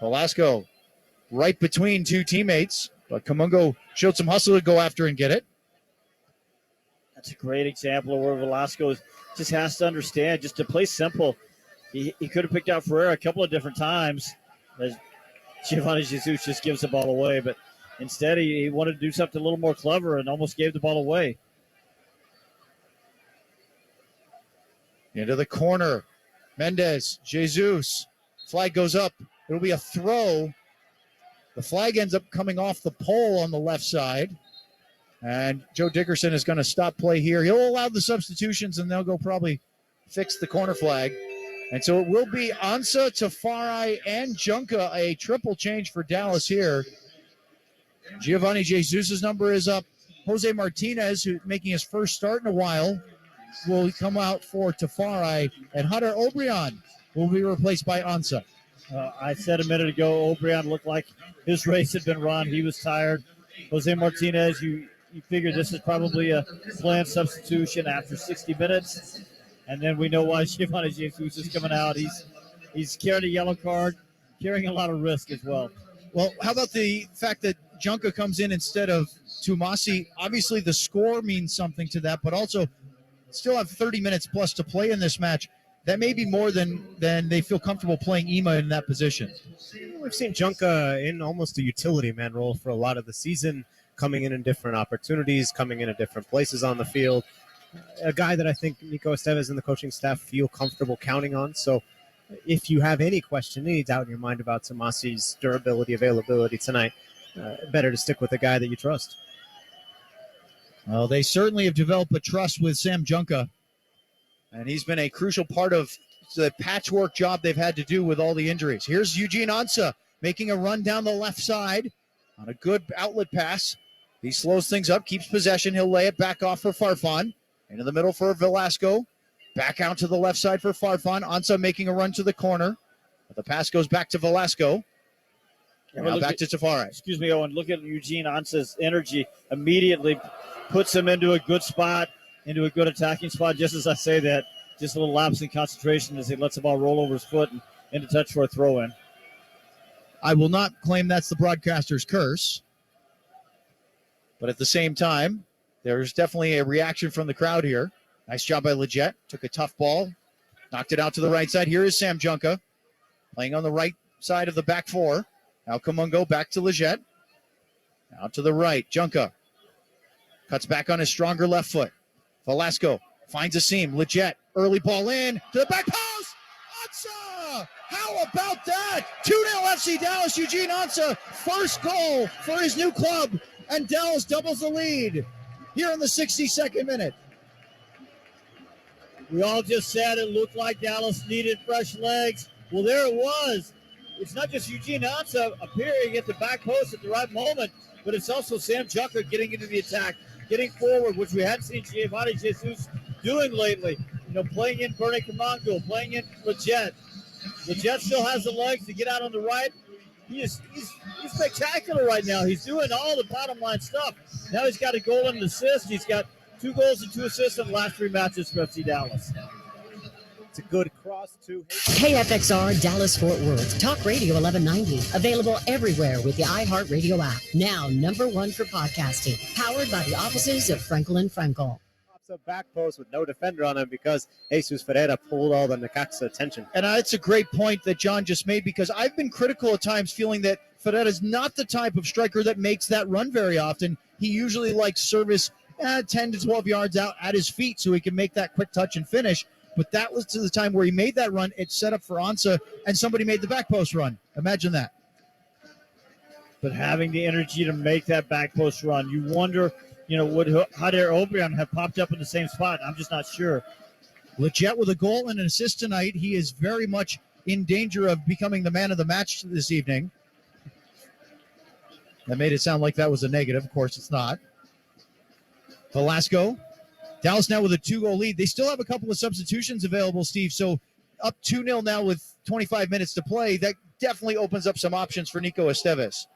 Velasco right between 2 teammates, but Camungo showed some hustle to go after and get it. That's a great example of where Velasco just has to understand, just to play simple. He could have picked out Ferreira a couple of different times. Giovanni Jesus just gives the ball away, but instead he wanted to do something a little more clever and almost gave the ball away. Into the corner. Mendez, Jesus. Flag goes up. It'll be a throw. The flag ends up coming off the pole on the left side. And Joe Dickerson is going to stop play here. He'll allow the substitutions, and they'll go probably fix the corner flag. And so it will be Ansa, Tafari, and Junka, a triple change for Dallas here. Giovanni Jesus' number is up. Jose Martinez, who's making his first start in a while, will come out for Tafari, and Hunter Obrian will be replaced by Ansa. I said a minute ago, Obrian looked like his race had been run. He was tired. Jose Martinez, you figure this is probably a planned substitution after 60 minutes. And then we know why Giovanni Jesus is coming out. He's carrying a yellow card, carrying a lot of risk as well. Well, how about the fact that Junka comes in instead of Tumasi? Obviously, the score means something to that, but also still have 30 minutes plus to play in this match. That may be more than they feel comfortable playing Ema in that position. We've seen Junka in almost a utility man role for a lot of the season, coming in different opportunities, coming in at different places on the field. A guy that I think Nico Estevez and the coaching staff feel comfortable counting on. So if you have any question, any doubt in your mind about Tomasi's durability, availability tonight, better to stick with a guy that you trust. Well, they certainly have developed a trust with Sam Junka, and he's been a crucial part of the patchwork job they've had to do with all the injuries. Here's Eugene Ansa making a run down the left side on a good outlet pass. He slows things up, keeps possession. He'll lay it back off for Farfan. Into the middle for Velasco. Back out to the left side for Farfan. Ansa making a run to the corner. But the pass goes back to Velasco. Now back to Tafari. Excuse me, Owen. Look at Eugene Ansa's energy. Immediately puts him into a good spot, into a good attacking spot. Just as I say that, just a little lapse in concentration as he lets the ball roll over his foot and into touch for a throw-in. I will not claim that's the broadcaster's curse. But at the same time, there's definitely a reaction from the crowd here. Nice job by Leggett. Took a tough ball. Knocked it out to the right side. Here is Sam Junka playing on the right side of the back four. Now Kamungo back to Leggett. Out to the right. Junka cuts back on his stronger left foot. Velasco finds a seam. Leggett. Early ball in to the back post. Ansa! How about that? 2-0 FC Dallas. Eugene Ansa. First goal for his new club. And Dallas doubles the lead here in the 62nd minute. We all just said it looked like Dallas needed fresh legs. Well, there it was. It's not just Eugene Ansa appearing at the back post at the right moment, but it's also Sam Junka getting into the attack, getting forward, which we hadn't seen Giovanni Jesus doing lately. You know, playing in Bernie Kamango, playing in Leggett. Leggett still has the legs to get out on the right. He's spectacular right now. He's doing all the bottom line stuff. Now he's got a goal and an assist. He's got 2 goals and 2 assists in the last 3 matches for FC Dallas. It's a good cross to KFXR Dallas Fort Worth Talk Radio 1190. Available everywhere with the iHeartRadio app. Now #1 for podcasting. Powered by the offices of Frankel & Frankel. A back post with no defender on him because Jesus Ferreira pulled all the Necaxa attention. And it's a great point that John just made, because I've been critical at times, feeling that Ferreira is not the type of striker that makes that run very often. He usually likes service 10 to 12 yards out at his feet so he can make that quick touch and finish. But that was to the time where he made that run. It's set up for Ansa, and somebody made the back post run. Imagine that. But having the energy to make that back post run, you wonder, you know, would Jader Obrian have popped up in the same spot? I'm just not sure. Leggett with a goal and an assist tonight. He is very much in danger of becoming the man of the match this evening. That made it sound like that was a negative. Of course, it's not. Velasco. Dallas now with a 2-goal lead. They still have a couple of substitutions available, Steve. So up 2-0 now with 25 minutes to play. That definitely opens up some options for Nico Estevez.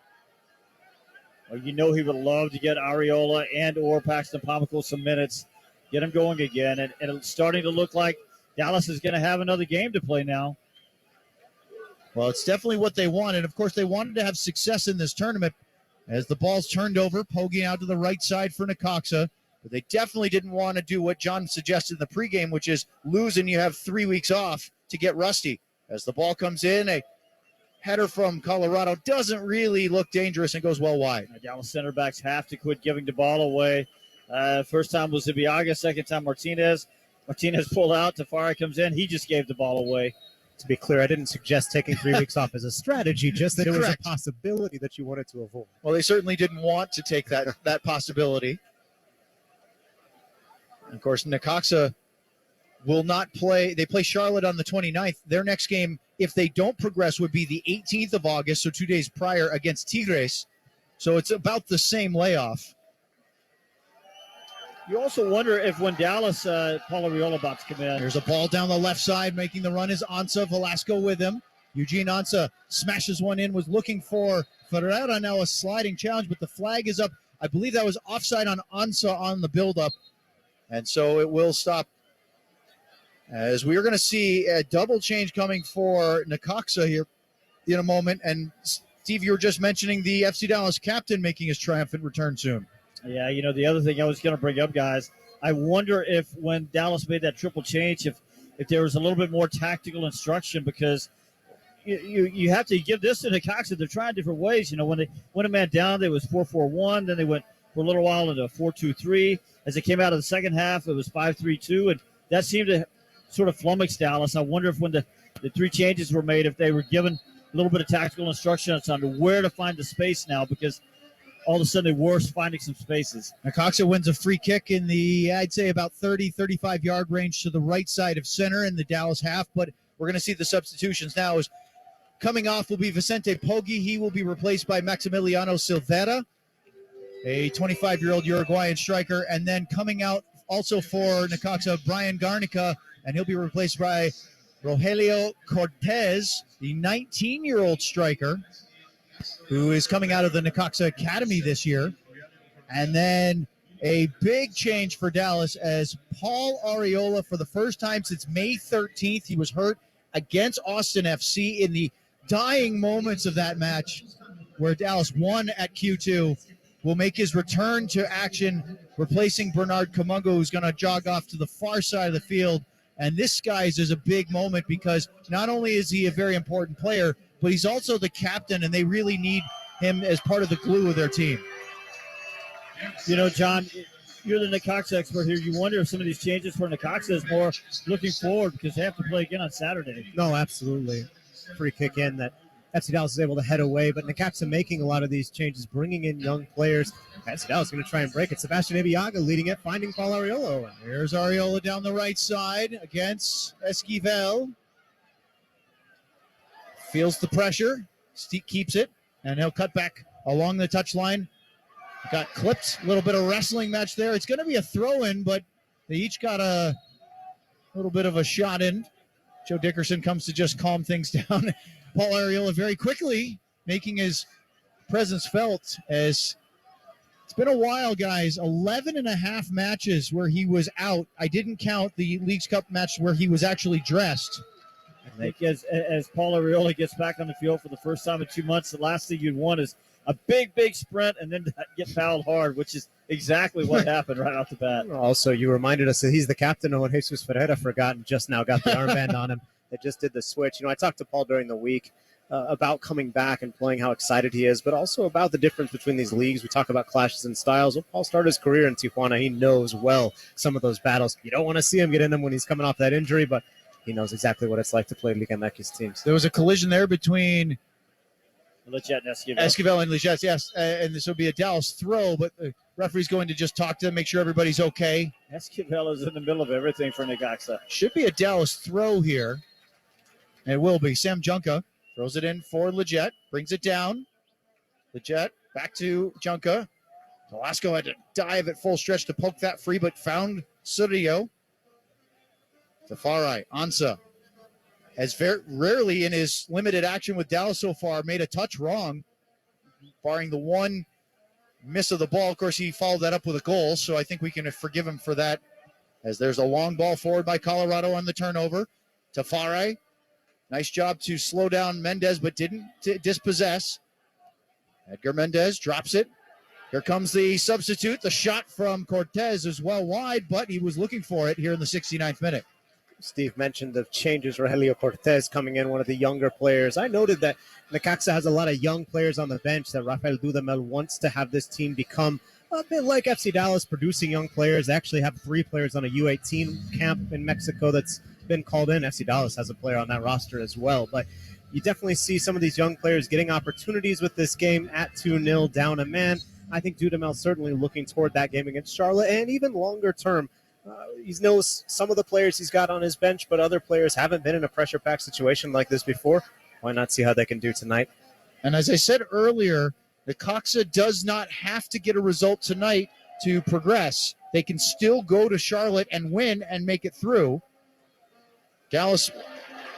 Well, you know he would love to get Ariola and or Paxton Pomykal some minutes, get him going again. And it's starting to look like Dallas is going to have another game to play now. Well, it's definitely what they wanted. Of course, they wanted to have success in this tournament as the ball's turned over, poking out to the right side for Necaxa. But they definitely didn't want to do what John suggested in the pregame, which is lose and you have 3 weeks off to get rusty. As the ball comes in, a header from Colorado doesn't really look dangerous and goes well wide. Dallas center backs have to quit giving the ball away. First time was Zubiaga, second time Martinez. Martinez pulled out. Tafari comes in. He just gave the ball away. To be clear, I didn't suggest taking 3 weeks off as a strategy, just that it was a Correct. possibility that you wanted to avoid. Well, they certainly didn't want to take that possibility. Of course, Necaxa will not play. They play Charlotte on the 29th. Their next game, if they don't progress, would be the 18th of August, so 2 days prior against Tigres. So it's about the same layoff. You also wonder if when Dallas, Paul Arriola about to come in. There's a ball down the left side. Making the run is Ansa. Velasco with him. Eugene Ansa smashes one in, was looking for Ferreira. Now a sliding challenge, but the flag is up. I believe that was offside on Ansa on the buildup. And so it will stop. As we are going to see a double change coming for Necaxa here in a moment. And Steve, you were just mentioning the FC Dallas captain making his triumphant return soon. Yeah, the other thing I was going to bring up, guys, I wonder if when Dallas made that triple change, if there was a little bit more tactical instruction, because you have to give this to Necaxa. They're trying different ways. When they went a man down, it was 4-4-1. Then they went for a little while into 4-2-3. As they came out of the second half, it was 5-3-2. And that seemed to sort of flummox Dallas. I wonder if when the 3 changes were made, if they were given a little bit of tactical instructions on where to find the space now, because all of a sudden they were finding some spaces. Necaxa wins a free kick in the, I'd say, about 30, 35-yard range to the right side of center in the Dallas half. But we're going to see the substitutions now. As coming off will be Vicente Poggi. He will be replaced by Maximiliano Silveira, a 25-year-old Uruguayan striker. And then coming out also for Necaxa, Brian Garnica, and he'll be replaced by Rogelio Cortez, the 19-year-old striker, who is coming out of the Necaxa Academy this year. And then a big change for Dallas as Paul Arriola, for the first time since May 13th, he was hurt against Austin FC in the dying moments of that match where Dallas won at Q2, will make his return to action, replacing Bernard Kamungo, who's going to jog off to the far side of the field. And this, guys, is a big moment because not only is he a very important player, but he's also the captain, and they really need him as part of the glue of their team. John, you're the Necaxa expert here. You wonder if some of these changes for Necaxa is more looking forward because they have to play again on Saturday. No, absolutely. Free kick in that FC Dallas is able to head away, but Necaxa making a lot of these changes, bringing in young players. FC Dallas is going to try and break it. Sebastian Abiaga leading it, finding Paul Arriola. Here's Arriola down the right side against Esquivel. Feels the pressure. Steve keeps it, and he'll cut back along the touchline. Got clipped. A little bit of wrestling match there. It's going to be a throw-in, but they each got a little bit of a shot in. Joe Dickerson comes to just calm things down. Paul Arriola very quickly making his presence felt, as it's been a while, guys. 11 and a half matches where he was out. I didn't count the Leagues Cup match where he was actually dressed. I think as Paul Arriola gets back on the field for the first time in 2 months, the last thing you'd want is a big sprint and then get fouled hard, which is exactly what happened right off the bat. Also, you reminded us that he's the captain of when Jesus Ferreira forgot and just now got the armband on him. They just did the switch. I talked to Paul during the week about coming back and playing, how excited he is, but also about the difference between these leagues. We talk about clashes in styles. Well, Paul started his career in Tijuana. He knows well some of those battles. You don't want to see him get in them when he's coming off that injury, but he knows exactly what it's like to play Liga MX teams. There was a collision there between Leggett and Esquivel. Esquivel and Leggett, yes. And this will be a Dallas throw, but the referee's going to just talk to them, make sure everybody's okay. Esquivel is in the middle of everything for Necaxa. Should be a Dallas throw here. And it will be. Sam Junka throws it in for Leggett, brings it down. Leggett back to Junka. Velasco had to dive at full stretch to poke that free, but found Surio. Tafari, Ansa has very rarely in his limited action with Dallas so far made a touch wrong, barring the one miss of the ball. Of course, he followed that up with a goal, so I think we can forgive him for that, as there's a long ball forward by Colorado on the turnover. Tafari, nice job to slow down Mendez, but didn't dispossess. Edgar Mendez drops it. Here comes the substitute. The shot from Cortez is well wide, but he was looking for it here in the 69th minute. Steve mentioned the changes, Rogelio Cortez coming in, one of the younger players. I noted that Necaxa has a lot of young players on the bench, that Rafael Dudamel wants to have this team become a bit like FC Dallas, producing young players. They actually have 3 players on a U18 camp in Mexico that's been called in. FC Dallas has a player on that roster as well. But you definitely see some of these young players getting opportunities with this game at 2-0 down a man. I think Dudamel certainly looking toward that game against Charlotte, and even longer term. He knows some of the players he's got on his bench, but other players haven't been in a pressure-packed situation like this before. Why not see how they can do tonight? And as I said earlier, Necaxa does not have to get a result tonight to progress. They can still go to Charlotte and win and make it through. Dallas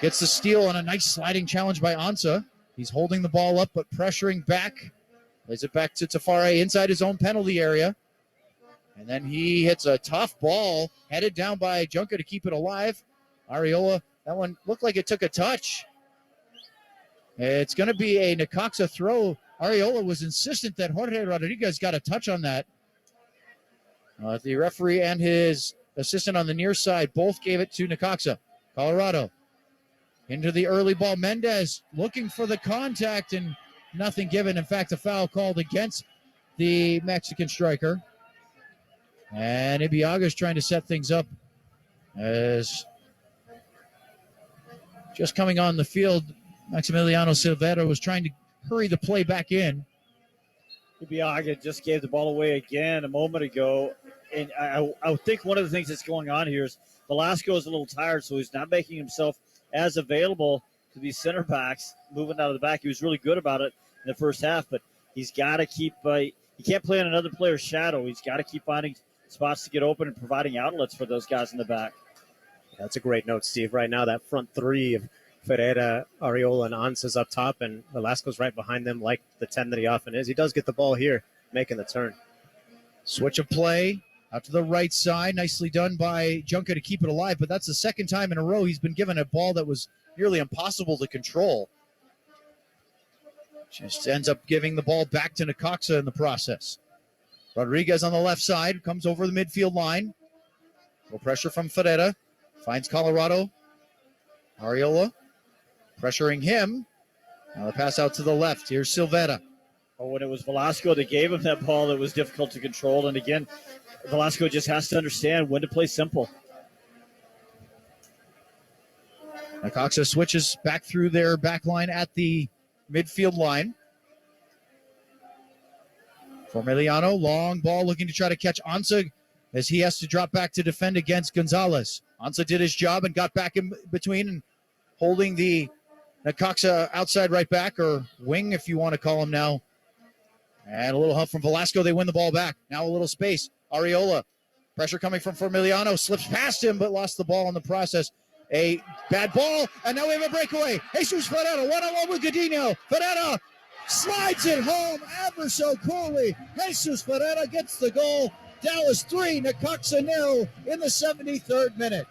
gets the steal on a nice sliding challenge by Ansa. He's holding the ball up but pressuring back. Plays it back to Tafare inside his own penalty area. And then he hits a tough ball headed down by Juncker to keep it alive. Ariola, that one looked like it took a touch. It's going to be a Necaxa throw. Ariola was insistent that Jorge Rodriguez got a touch on that. The referee and his assistant on the near side both gave it to Necaxa. Colorado into the early ball. Mendez looking for the contact and nothing given. In fact, a foul called against the Mexican striker. And Ibiaga's trying to set things up as just coming on the field. Maximiliano Silvera was trying to hurry the play back in. Ibiaga just gave the ball away again a moment ago. And I think one of the things that's going on here is Velasco is a little tired, so he's not making himself as available to these center backs moving out of the back. He was really good about it in the first half, but he's got to keep he can't play on another player's shadow. He's got to keep finding spots to get open and providing outlets for those guys in the back. That's a great note, Steve. Right now, that front 3 of Ferreira, Ariola, and Ansa's up top, and Velasco's right behind them like the 10 that he often is. He does get the ball here, making the turn. Switch of play out to the right side. Nicely done by Juncker to keep it alive, but that's the second time in a row he's been given a ball that was nearly impossible to control. Just ends up giving the ball back to Necaxa in the process. Rodriguez on the left side comes over the midfield line. No pressure from Ferreira. Finds Colorado. Ariola pressuring him. Now the pass out to the left. Here's Silvera. Oh, when it was Velasco that gave him that ball, that was difficult to control. And again, Velasco just has to understand when to play simple. Necaxa switches back through their back line at the midfield line. Formiliano, long ball looking to try to catch Ansa as he has to drop back to defend against Gonzalez. Ansa did his job and got back in between and holding the Necaxa outside right back, or wing if you want to call him now. And a little hump from Velasco. They win the ball back. Now a little space. Ariola. Pressure coming from Formiliano. Slips past him but lost the ball in the process. A bad ball. And now we have a breakaway. Jesus Ferreira one-on-one with Godinho. Ferreira slides it home ever so coolly. Jesus Ferreira gets the goal. Dallas 3, Necaxa 0 in the 73rd minute.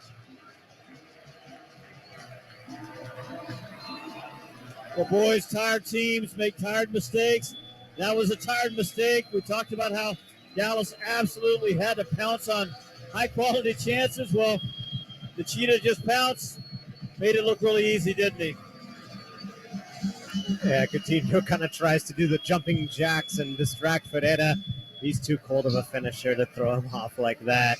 Well, boys, tired teams make tired mistakes. That was a tired mistake. We talked about how Dallas absolutely had to pounce on high-quality chances. Well, the Cheetah just pounced, made it look really easy, didn't he? Yeah, Coutinho kind of tries to do the jumping jacks and distract Ferreira. He's too cold of a finisher to throw him off like that.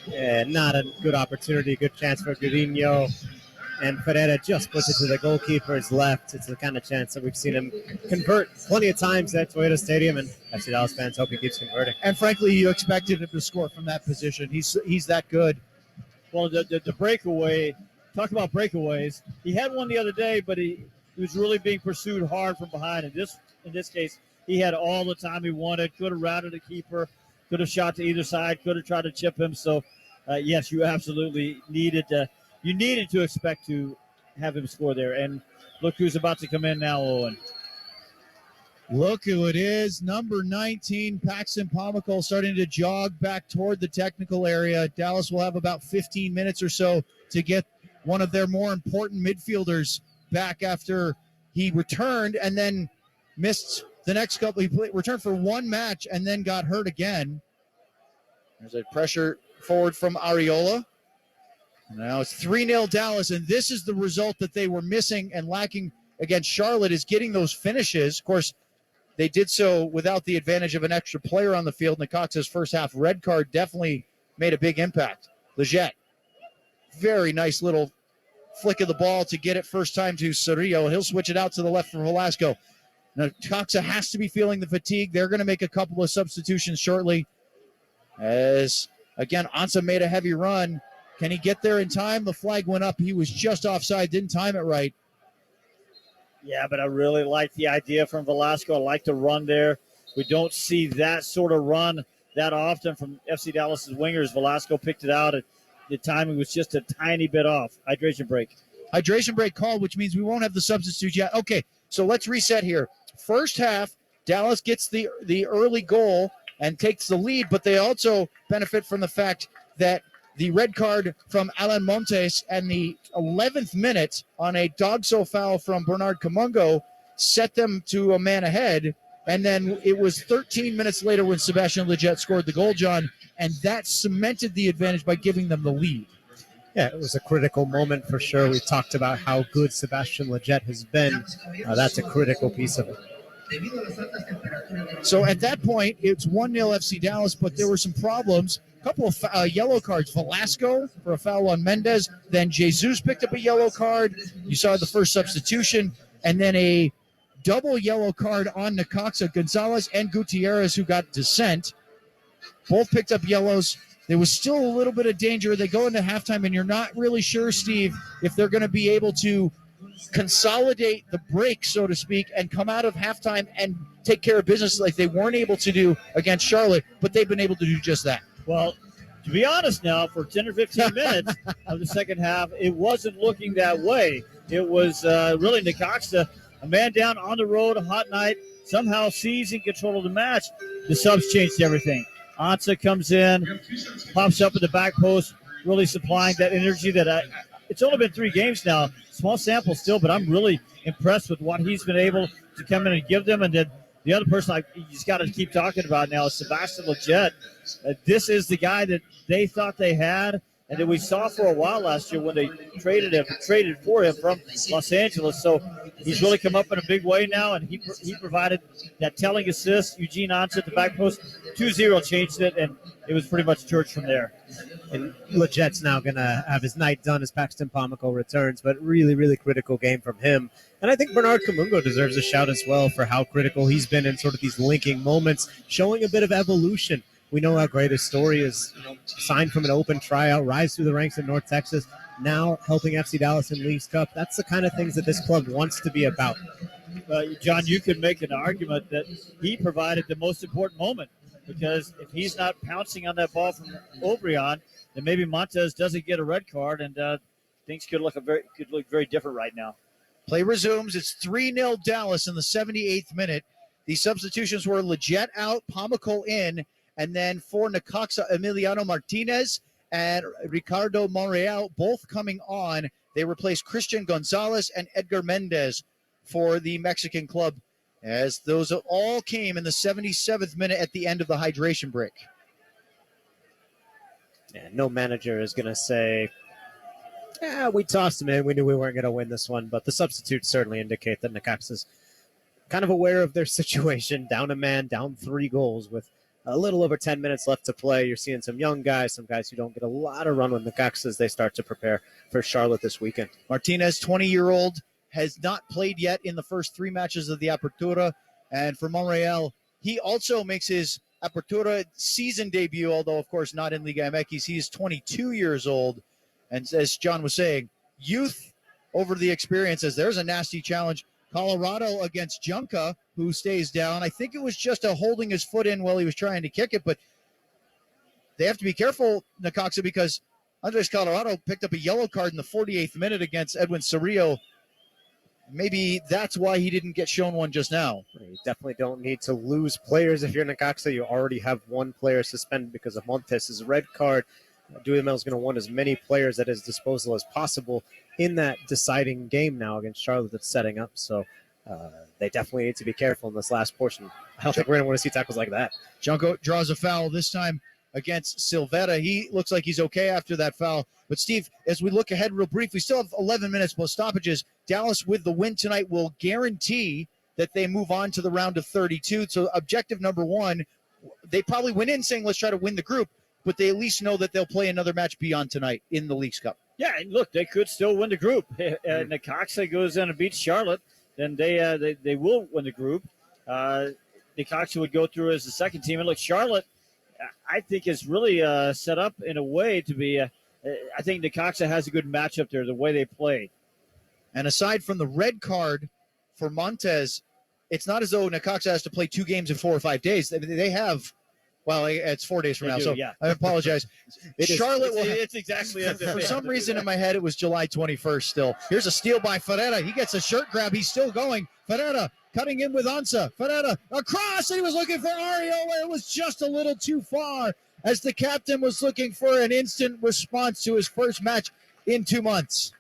Yeah, not a good opportunity, good chance for Coutinho. And Ferreira just puts it to the goalkeeper's left. It's the kind of chance that we've seen him convert plenty of times at Toyota Stadium, and FC Dallas fans hope he keeps converting. And frankly, you expected him to score from that position. He's that good. Well, the breakaway, talk about breakaways. He had one the other day, but he was really being pursued hard from behind. And in this case, he had all the time he wanted. Could have routed a keeper, could have shot to either side, could have tried to chip him. So, yes, you absolutely needed to expect to have him score there. And look who's about to come in now, Owen. Look who it is, number 19, Paxton Pomykal, starting to jog back toward the technical area. Dallas will have about 15 minutes or so to get one of their more important midfielders back after he returned and then missed the next couple. He returned for one match and then got hurt again. There's a pressure forward from Ariola. Now it's 3-0 Dallas, and this is the result that they were missing and lacking against Charlotte, is getting those finishes. Of course, they did so without the advantage of an extra player on the field. Necaxa's first half red card definitely made a big impact. Leggett, very nice little flick of the ball to get it first time to Cerrillo. He'll switch it out to the left for Velasco. Necaxa has to be feeling the fatigue. They're going to make a couple of substitutions shortly. As, again, Ansa made a heavy run. Can he get there in time? The flag went up. He was just offside, didn't time it right. Yeah, but I really like the idea from Velasco. I like the run there. We don't see that sort of run that often from FC Dallas's wingers. Velasco picked it out. The timing was just a tiny bit off. Hydration break. Hydration break called, which means we won't have the substitute yet. Okay, so let's reset here. First half, Dallas gets the early goal and takes the lead, but they also benefit from the fact that the red card from Alan Montes and the 11th minute on a dogso foul from Bernard Camungo set them to a man ahead. And then it was 13 minutes later when Sebastian Leggett scored the goal, John, and that cemented the advantage by giving them the lead. Yeah, it was a critical moment for sure. We talked about how good Sebastian Leggett has been. That's a critical piece of it. So at that point, it's 1-0 FC Dallas, but there were some problems. A couple of yellow cards. Velasco for a foul on Mendez. Then Jesus picked up a yellow card. You saw the first substitution. And then a double yellow card on Necaxa. Gonzalez and Gutierrez, who got dissent. Both picked up yellows. There was still a little bit of danger. They go into halftime, and you're not really sure, Steve, if they're going to be able to consolidate the break, so to speak, and come out of halftime and take care of business like they weren't able to do against Charlotte, but they've been able to do just that. Well, to be honest now, for 10 or 15 minutes of the second half, it wasn't looking that way. It was really Necaxa, a man down on the road, a hot night, somehow seizing control of the match. The subs changed everything. Ansa comes in, pops up at the back post, really supplying that energy that it's only been 3 games now, small sample still, but I'm really impressed with what he's been able to come in and give them. And then the other person you just got to keep talking about now is Sebastian Leggett. This is the guy that they thought they had and that we saw for a while last year when they traded for him from Los Angeles. So he's really come up in a big way now, and he provided that telling assist. Eugene Ansa at the back post, 2-0 changed it, and it was pretty much church from there. And Leggett's now going to have his night done as Paxton Pomako returns, but really, really critical game from him. And I think Bernard Camungo deserves a shout as well for how critical he's been in sort of these linking moments, showing a bit of evolution. We know how great his story is, signed from an open tryout, rise through the ranks in North Texas, now helping FC Dallas in Leagues Cup. That's the kind of things that this club wants to be about. John, you could make an argument that he provided the most important moment, because if he's not pouncing on that ball from Obrian, then maybe Montes doesn't get a red card, and things could look very different right now. Play resumes. It's 3-0 Dallas in the 78th minute. The substitutions were Leggett out, Pomako in, and then for Necaxa, Emiliano Martinez and Ricardo Monreal both coming on. They replaced Christian Gonzalez and Edgar Mendez for the Mexican club, as those all came in the 77th minute at the end of the hydration break. Yeah, no manager is going to say, we tossed him in. We knew we weren't going to win this one, but the substitutes certainly indicate that Necaxa's kind of aware of their situation, down a man, down 3 goals with a little over 10 minutes left to play. You're seeing some young guys, some guys who don't get a lot of run with Necaxa as they start to prepare for Charlotte this weekend. Martinez, 20-year-old, has not played yet in the first 3 matches of the Apertura. And for Monreal, he also makes his Apertura season debut, although, of course, not in Liga MX. He is 22 years old. And as John was saying, youth over the experiences. There's a nasty challenge. Colorado against Junca, who stays down. I think it was just a holding his foot in while he was trying to kick it, but they have to be careful, Necaxa, because Andres Colorado picked up a yellow card in the 48th minute against Edwin Cerrillo. Maybe that's why he didn't get shown one just now. You definitely don't need to lose players if you're Necaxa. You already have 1 player suspended because of Montes' red card. Duhamel is going to want as many players at his disposal as possible in that deciding game now against Charlotte that's setting up. So they definitely need to be careful in this last portion. I don't think we're going to want to see tackles like that. Junco draws a foul, this time against Silvera. He looks like he's okay after that foul. But, Steve, as we look ahead real brief, we still have 11 minutes plus stoppages. Dallas, with the win tonight, will guarantee that they move on to the round of 32. So objective number one, they probably went in saying, let's try to win the group, but they at least know that they'll play another match beyond tonight in the Leagues Cup. Yeah, and look, they could still win the group. Necaxa goes in and beats Charlotte, then they will win the group. Necaxa would go through as the second team. And look, Charlotte, I think, is really set up in a way to be I think Necaxa has a good matchup there, the way they play. And aside from the red card for Montez, it's not as though Necaxa has to play 2 games in 4 or 5 days. They have, well, it's 4 days from now, so yeah. I apologize. Charlotte will. It's exactly it. For some reason in my head, it was July 21st still. Here's a steal by Ferreira. He gets a shirt grab. He's still going. Ferreira cutting in with Ansa. Ferreira across, and he was looking for Ariola. It was just a little too far as the captain was looking for an instant response to his first match in 2 months.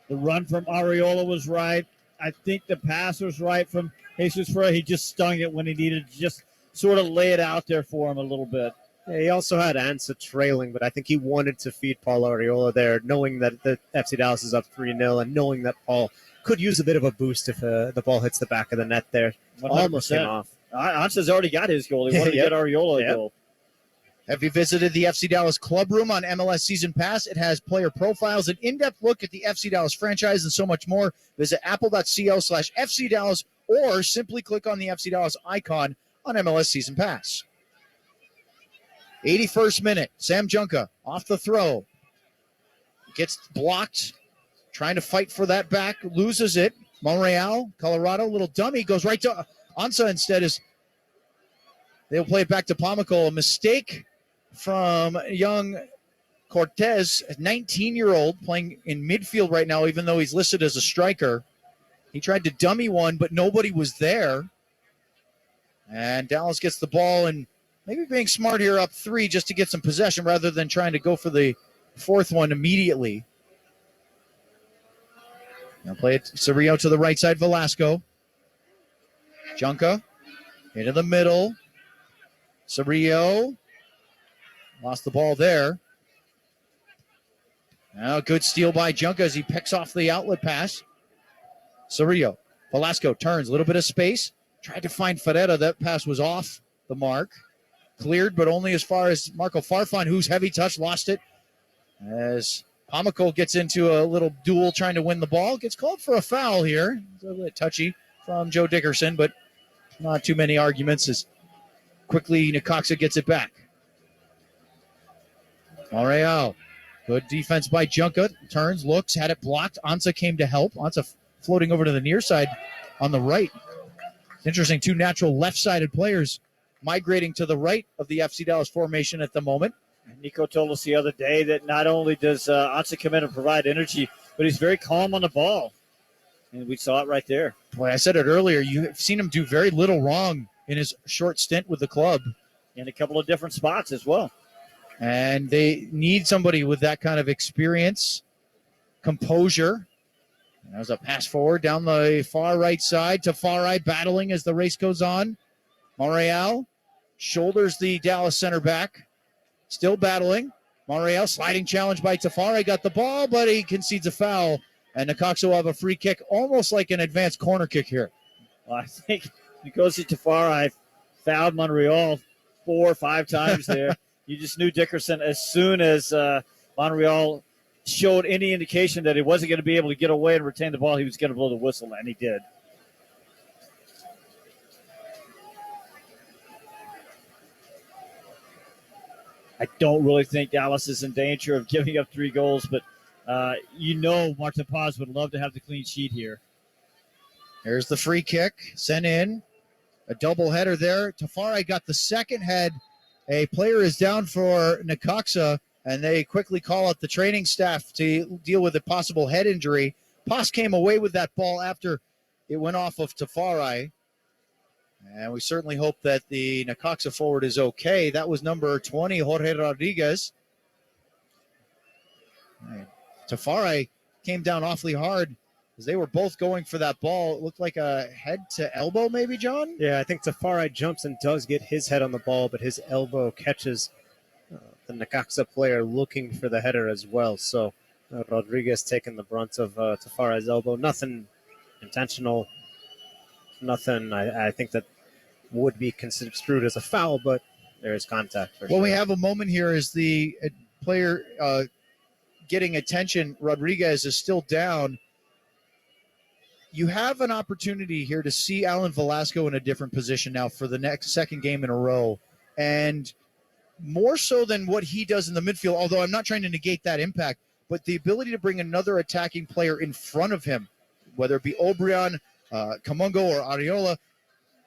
The run from Ariola was right. I think the pass was right from Jesus Ferreira. He just stung it when he needed to just sort of lay it out there for him a little bit. Yeah, he also had Ansa trailing, but I think he wanted to feed Paul Ariola there, knowing that the FC Dallas is up 3-0 and knowing that Paul could use a bit of a boost if the ball hits the back of the net there. 100%. Almost came off. Ansa's already got his goal. He wanted to get Ariola a goal. Have you visited the FC Dallas Club Room on MLS Season Pass? It has player profiles, an in-depth look at the FC Dallas franchise, and so much more. Visit apple.co/FC Dallas or simply click on the FC Dallas icon on MLS Season Pass. 81st minute, Sam Junka off the throw. Gets blocked, trying to fight for that back, loses it. Monreal, Colorado, little dummy, goes right to Ansa instead. They'll play it back to Pomykal. A mistake from young Cortez, a 19-year-old playing in midfield right now, even though he's listed as a striker. He tried to dummy one, but nobody was there. And Dallas gets the ball, and maybe being smart here up 3 just to get some possession rather than trying to go for the 4th one immediately. Now play it Cerrillo to the right side, Velasco. Junka into the middle. Cerrillo lost the ball there. Now good steal by Junka as he picks off the outlet pass. Cerrillo. Velasco turns, a little bit of space. Tried to find Ferreira. That pass was off the mark. Cleared, but only as far as Marco Farfan, whose heavy touch lost it. As Pomykal gets into a little duel trying to win the ball. Gets called for a foul here. It's a little bit touchy from Joe Dickerson, but not too many arguments as quickly Necaxa gets it back. Monreal. Good defense by Junka. Turns, looks, had it blocked. Ansa came to help. Ansa floating over to the near side on the right. It's interesting, 2 natural left-sided players migrating to the right of the FC Dallas formation at the moment. Nico told us the other day that not only does Ansa come in and provide energy, but he's very calm on the ball. And we saw it right there. Boy, I said it earlier. You've seen him do very little wrong in his short stint with the club. In a couple of different spots as well. And they need somebody with that kind of experience, composure. And there's a pass forward down the far right side. Tafari battling as the race goes on. Monreal shoulders the Dallas center back. Still battling. Monreal sliding challenge by Tafari. Got the ball, but he concedes a foul. And Necaxa will have a free kick, almost like an advanced corner kick here. Well, I think Nkosi Tafari fouled Monreal 4 or 5 times there. You just knew Dickerson, as soon as Monreal showed any indication that he wasn't going to be able to get away and retain the ball, he was going to blow the whistle, and he did. I don't really think Dallas is in danger of giving up 3 goals, but Martin Paz would love to have the clean sheet here. Here's the free kick, sent in. A double header there. Tafari got the second head. A player is down for Necaxa, and they quickly call out the training staff to deal with a possible head injury. Paz came away with that ball after it went off of Tafari. And we certainly hope that the Necaxa forward is okay. That was number 20, Jorge Rodriguez. Tafari came down awfully hard As they were both going for that ball. It looked like a head to elbow, maybe, John? Yeah, I think Tafari jumps and does get his head on the ball, but his elbow catches the Necaxa player looking for the header as well. So Rodriguez taking the brunt of Tafari's elbow. Nothing intentional. Nothing I think that would be construed as a foul, but there is contact. Well, we have a moment here as the player getting attention. Rodriguez is still down. You have an opportunity here to see Alan Velasco in a different position now for the second game in a row. And more so than what he does in the midfield, although I'm not trying to negate that impact, but the ability to bring another attacking player in front of him, whether it be Obrian, Camungo, or Ariola,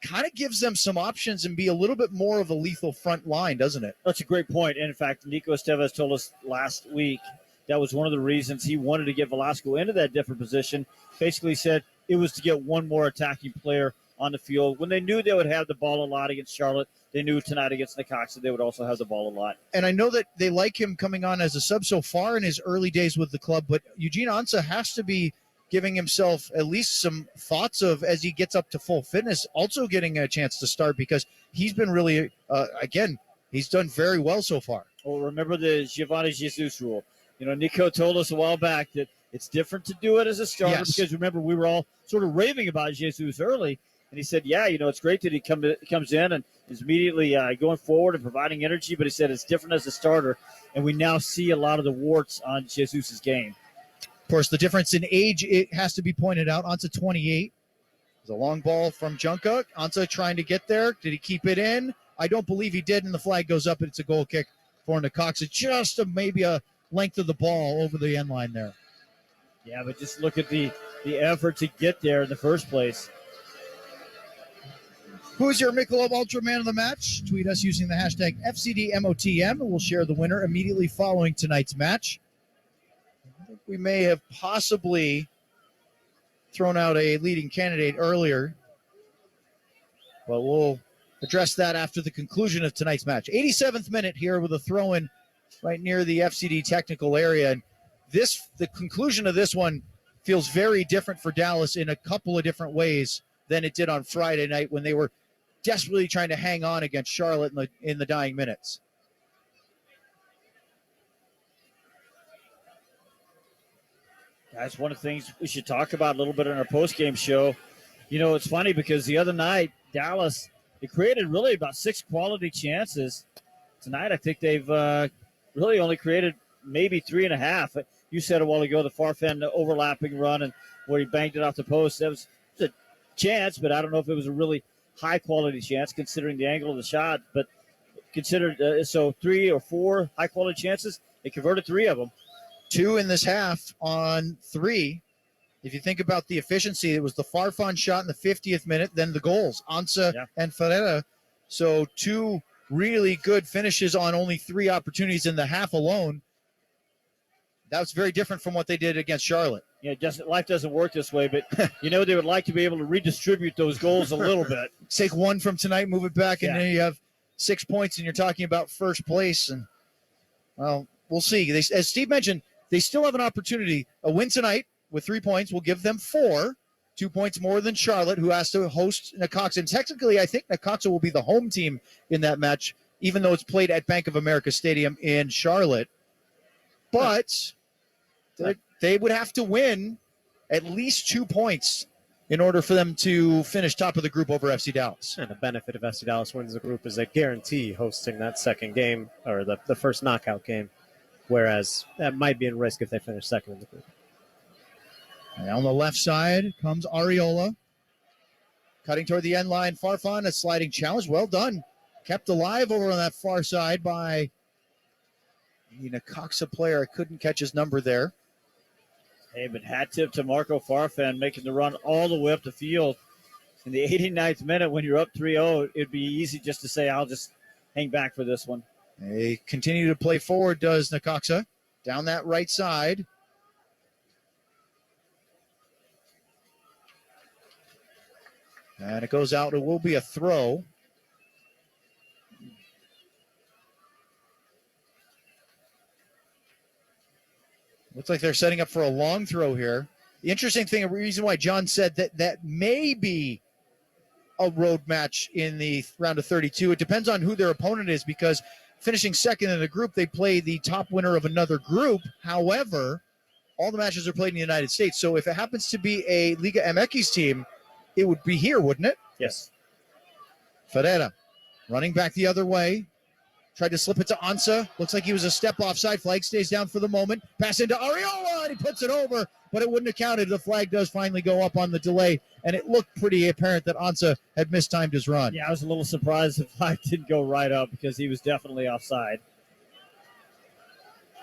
kind of gives them some options and be a little bit more of a lethal front line, doesn't it? That's a great point. And in fact, Nico Estevez told us last week that was one of the reasons he wanted to get Velasco into that different position. Basically said it was to get one more attacking player on the field. When they knew they would have the ball a lot against Charlotte, they knew tonight against Necaxa they would also have the ball a lot. And I know that they like him coming on as a sub so far in his early days with the club, but Eugene Ansa has to be giving himself at least some thoughts of, as he gets up to full fitness, also getting a chance to start, because he's been really, again, he's done very well so far. Well, remember the Giovanni Jesus rule. You know, Nico told us a while back that it's different to do it as a starter, because remember, we were all sort of raving about Jesus early, and he said, yeah, you know, it's great that he comes in and is immediately going forward and providing energy, but he said it's different as a starter, and we now see a lot of the warts on Jesus's game. Of course, the difference in age, it has to be pointed out. Ansa 28. It's a long ball from Junka. Ansa trying to get there. Did he keep it in? I don't believe he did, and the flag goes up, and it's a goal kick for Necaxa. Just maybe a length of the ball over the end line there. Yeah, but just look at the effort to get there in the first place. Who's your Michelob Ultra Man of the Match? Tweet us using the hashtag FCDMOTM, and we'll share the winner immediately following tonight's match. I think we may have possibly thrown out a leading candidate earlier, but we'll address that after the conclusion of tonight's match. 87th minute here with a throw-in right near the FCD technical area. And the conclusion of this one feels very different for Dallas in a couple of different ways than it did on Friday night when they were desperately trying to hang on against Charlotte in the dying minutes. That's one of the things we should talk about a little bit in our post-game show. You know, it's funny because the other night, Dallas, they created really about 6 quality chances. Tonight, I think they've really only created maybe 3.5. You said a while ago, the Farfan overlapping run and where he banged it off the post. That was a chance, but I don't know if it was a really high-quality chance considering the angle of the shot. But considered, so 3 or 4 high-quality chances, they converted 3 of them. 2 in this half on 3. If you think about the efficiency, it was the Farfan shot in the 50th minute, then the goals, Ansa and Ferreira. So 2 really good finishes on only 3 opportunities in the half alone. That was very different from what they did against Charlotte. Yeah, life doesn't work this way, but you know they would like to be able to redistribute those goals a little bit. Take 1 from tonight, move it back, and then you have 6 points, and you're talking about first place. And well, we'll see. As Steve mentioned, they still have an opportunity. A win tonight with 3 points will give them 4, 2 points more than Charlotte, who has to host Necaxa. And technically, I think Necaxa will be the home team in that match, even though it's played at Bank of America Stadium in Charlotte. But they would have to win at least 2 points in order for them to finish top of the group over FC Dallas. And the benefit of FC Dallas wins the group is they guarantee hosting that second game, or the first knockout game, whereas that might be in risk if they finish second in the group. And on the left side comes Ariola. Cutting toward the end line, Farfan, a sliding challenge. Well done. Kept alive over on that far side by the Necaxa player. I couldn't catch his number there. Hey, but hat tip to Marco Farfan making the run all the way up the field. In the 89th minute, when you're up 3-0, it'd be easy just to say, I'll just hang back for this one. They continue to play forward, does Necaxa, down that right side. And it goes out. It will be a throw. Looks like they're setting up for a long throw here. The interesting thing, the reason why John said that may be a road match in the round of 32, it depends on who their opponent is, because finishing second in the group, they play the top winner of another group. However, all the matches are played in the United States. So if it happens to be a Liga MX team, it would be here, wouldn't it? Yes. Ferreira running back the other way. Tried to slip it to Ansa. Looks like he was a step offside. Flag stays down for the moment. Pass into Ariola, and he puts it over, but it wouldn't have counted. The flag does finally go up on the delay, and it looked pretty apparent that Ansa had mistimed his run. Yeah, I was a little surprised the flag didn't go right up because he was definitely offside.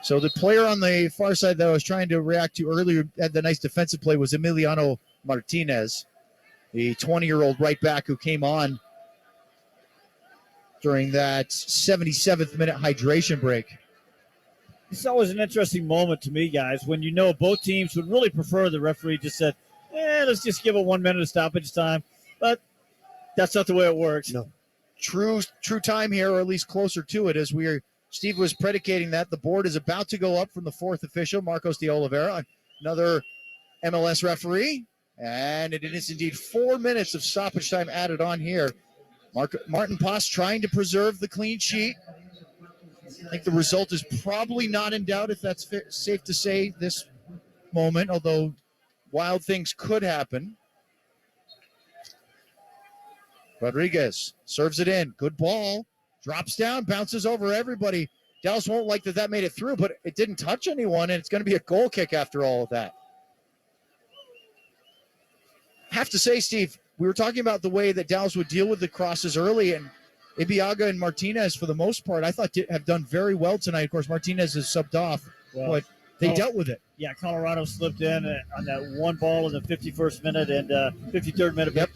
So the player on the far side that I was trying to react to earlier at the nice defensive play was Emiliano Martinez, the 20-year-old right back who came on during that 77th minute hydration break. It's always an interesting moment to me, guys, when you know both teams would really prefer the referee just said, let's just give it 1 minute of stoppage time. But that's not the way it works. No. True time here, or at least closer to it, as Steve was predicating that. The board is about to go up from the fourth official, Marcos de Oliveira, another MLS referee. And it is indeed 4 minutes of stoppage time added on here. Martin Paz trying to preserve the clean sheet. I think the result is probably not in doubt, if that's safe to say this moment, although wild things could happen. Rodriguez serves it in. Good ball. Drops down, bounces over everybody. Dallas won't like that made it through, but it didn't touch anyone, and it's going to be a goal kick after all of that. I have to say, Steve, we were talking about the way that Dallas would deal with the crosses early, and Ibeagha and Martinez, for the most part, I thought have done very well tonight. Of course, Martinez is subbed off, but they dealt with it. Yeah, Colorado slipped in on that one ball in the 51st minute and 53rd minute. Yep.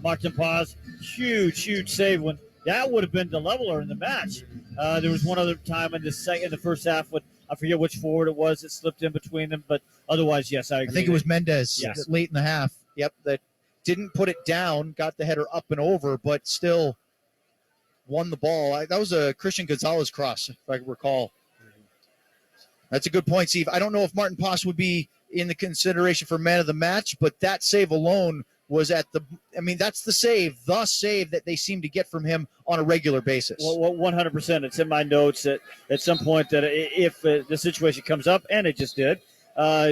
Martin Paz, huge save. When that would have been the leveler in the match. There was one other time in the first half with, I forget which forward it was that slipped in between them, but otherwise, yes, I agree. I think it was Mendez, yes, late in the half. Yep, that didn't put it down, got the header up and over, but still won the ball. That was a Christian Gonzalez cross, if I recall. That's a good point, Steve. I don't know if Martin Paz would be in the consideration for man of the match, but that save alone was that's the save that they seem to get from him on a regular basis. Well, 100%. It's in my notes that at some point that if the situation comes up, and it just did,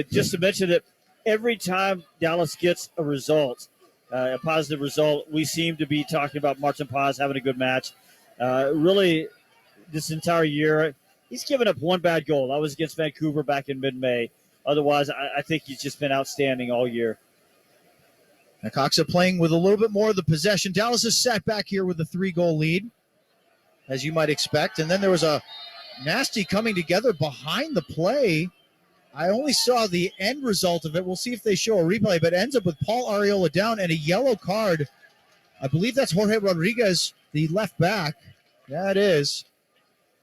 just to mention that every time Dallas gets a result, a positive result, we seem to be talking about Martin Paz having a good match. Really, this entire year, he's given up one bad goal. That was against Vancouver back in mid-May. Otherwise, I think he's just been outstanding all year. Necaxa playing with a little bit more of the possession. Dallas is sat back here with a 3-goal lead, as you might expect. And then there was a nasty coming together behind the play. I only saw the end result of it. We'll see if they show a replay, but it ends up with Paul Arriola down and a yellow card. I believe that's Jorge Rodriguez, the left back. Yeah, it is.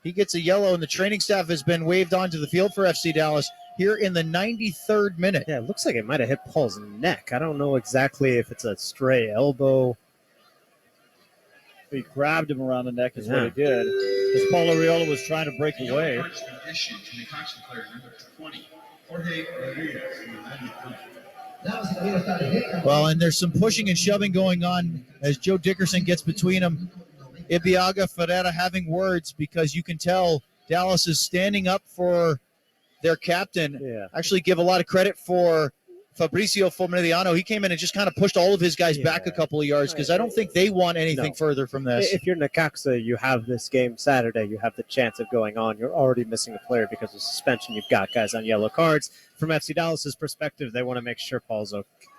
He gets a yellow, and the training staff has been waved onto the field for FC Dallas here in the 93rd minute. Yeah, it looks like it might have hit Paul's neck. I don't know exactly if it's a stray elbow. He grabbed him around the neck is what he did. Because Paul Arriola was trying to break away. Well, and there's some pushing and shoving going on as Joe Dickerson gets between them. Ibeagha, Ferreira having words, because you can tell Dallas is standing up for their captain. Yeah. Actually give a lot of credit for Fabricio Formiliano. He came in and just kind of pushed all of his guys back a couple of yards, because I don't think they want anything further from this. If you're Necaxa, you have this game Saturday, you have the chance of going on. You're already missing a player because of suspension. You've got guys on yellow cards. From FC Dallas's perspective, they want to make sure Paul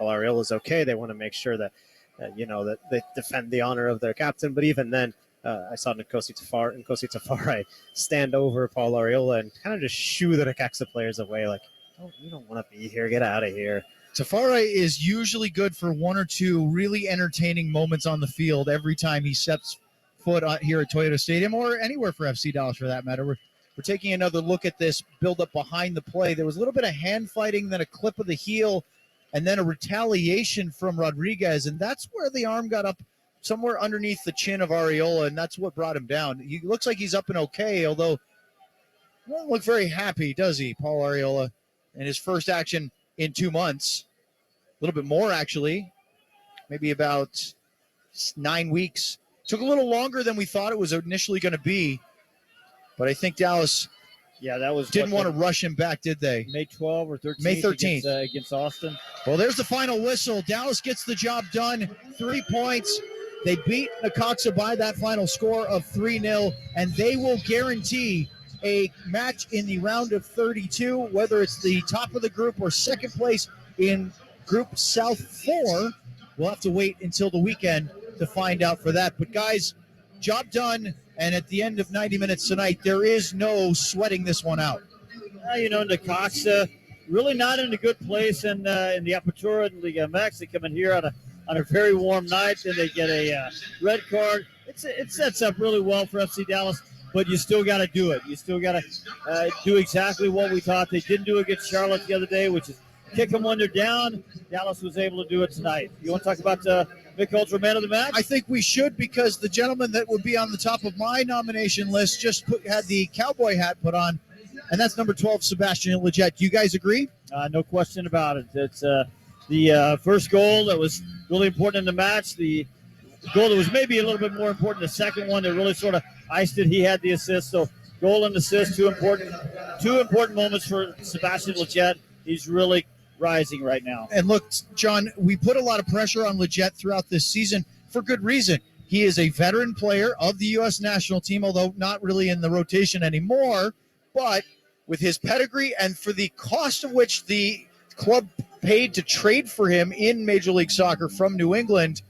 Arriola is okay. They want to make sure that that they defend the honor of their captain. But even then, I saw Nkosi Tafari stand over Paul Arriola and kind of just shoo the Necaxa players away, like, oh, you don't want to be here. Get out of here. Tafari is usually good for one or two really entertaining moments on the field every time he steps foot here at Toyota Stadium, or anywhere for FC Dallas for that matter. We're taking another look at this build-up behind the play. There was a little bit of hand fighting, then a clip of the heel, and then a retaliation from Rodriguez, and that's where the arm got up somewhere underneath the chin of Arriola, and that's what brought him down. He looks like he's up and okay, although he doesn't look very happy, does he, Paul Arriola? And his first action in 2 months. A little bit more, actually. Maybe about 9 weeks. Took a little longer than we thought it was initially going to be. But I think Dallas didn't want to rush him back, did they? May 12th or 13th. May 13th. Against Austin. Well, there's the final whistle. Dallas gets the job done. 3 points. They beat Necaxa by that final score of 3-0, and they will guarantee a match in the round of 32, whether it's the top of the group or second place in Group South 4. We'll have to wait until the weekend to find out for that. But, guys, job done, and at the end of 90 minutes tonight, there is no sweating this one out. Necaxa really not in a good place in the Apertura in Liga MX. They come in here on a very warm night, and they get a red card. It sets up really well for FC Dallas, but you still got to do it. You still got to do exactly what we thought. They didn't do it against Charlotte the other day, which is kick them when they're down. Dallas was able to do it tonight. You want to talk about Vic Ultra Man of the Match? I think we should, because the gentleman that would be on the top of my nomination list just had the cowboy hat put on, and that's number 12, Sebastian Lletget. Do you guys agree? No question about it. It's the first goal that was really important in the match. The goal that was maybe a little bit more important, the second one that really sort of iced it. He had the assist. So goal and assist, two important moments for Sebastian Lletget. He's really rising right now. And look, John, we put a lot of pressure on Lletget throughout this season for good reason. He is a veteran player of the U.S. national team, although not really in the rotation anymore. But with his pedigree and for the cost of which the club paid to trade for him in Major League Soccer from New England,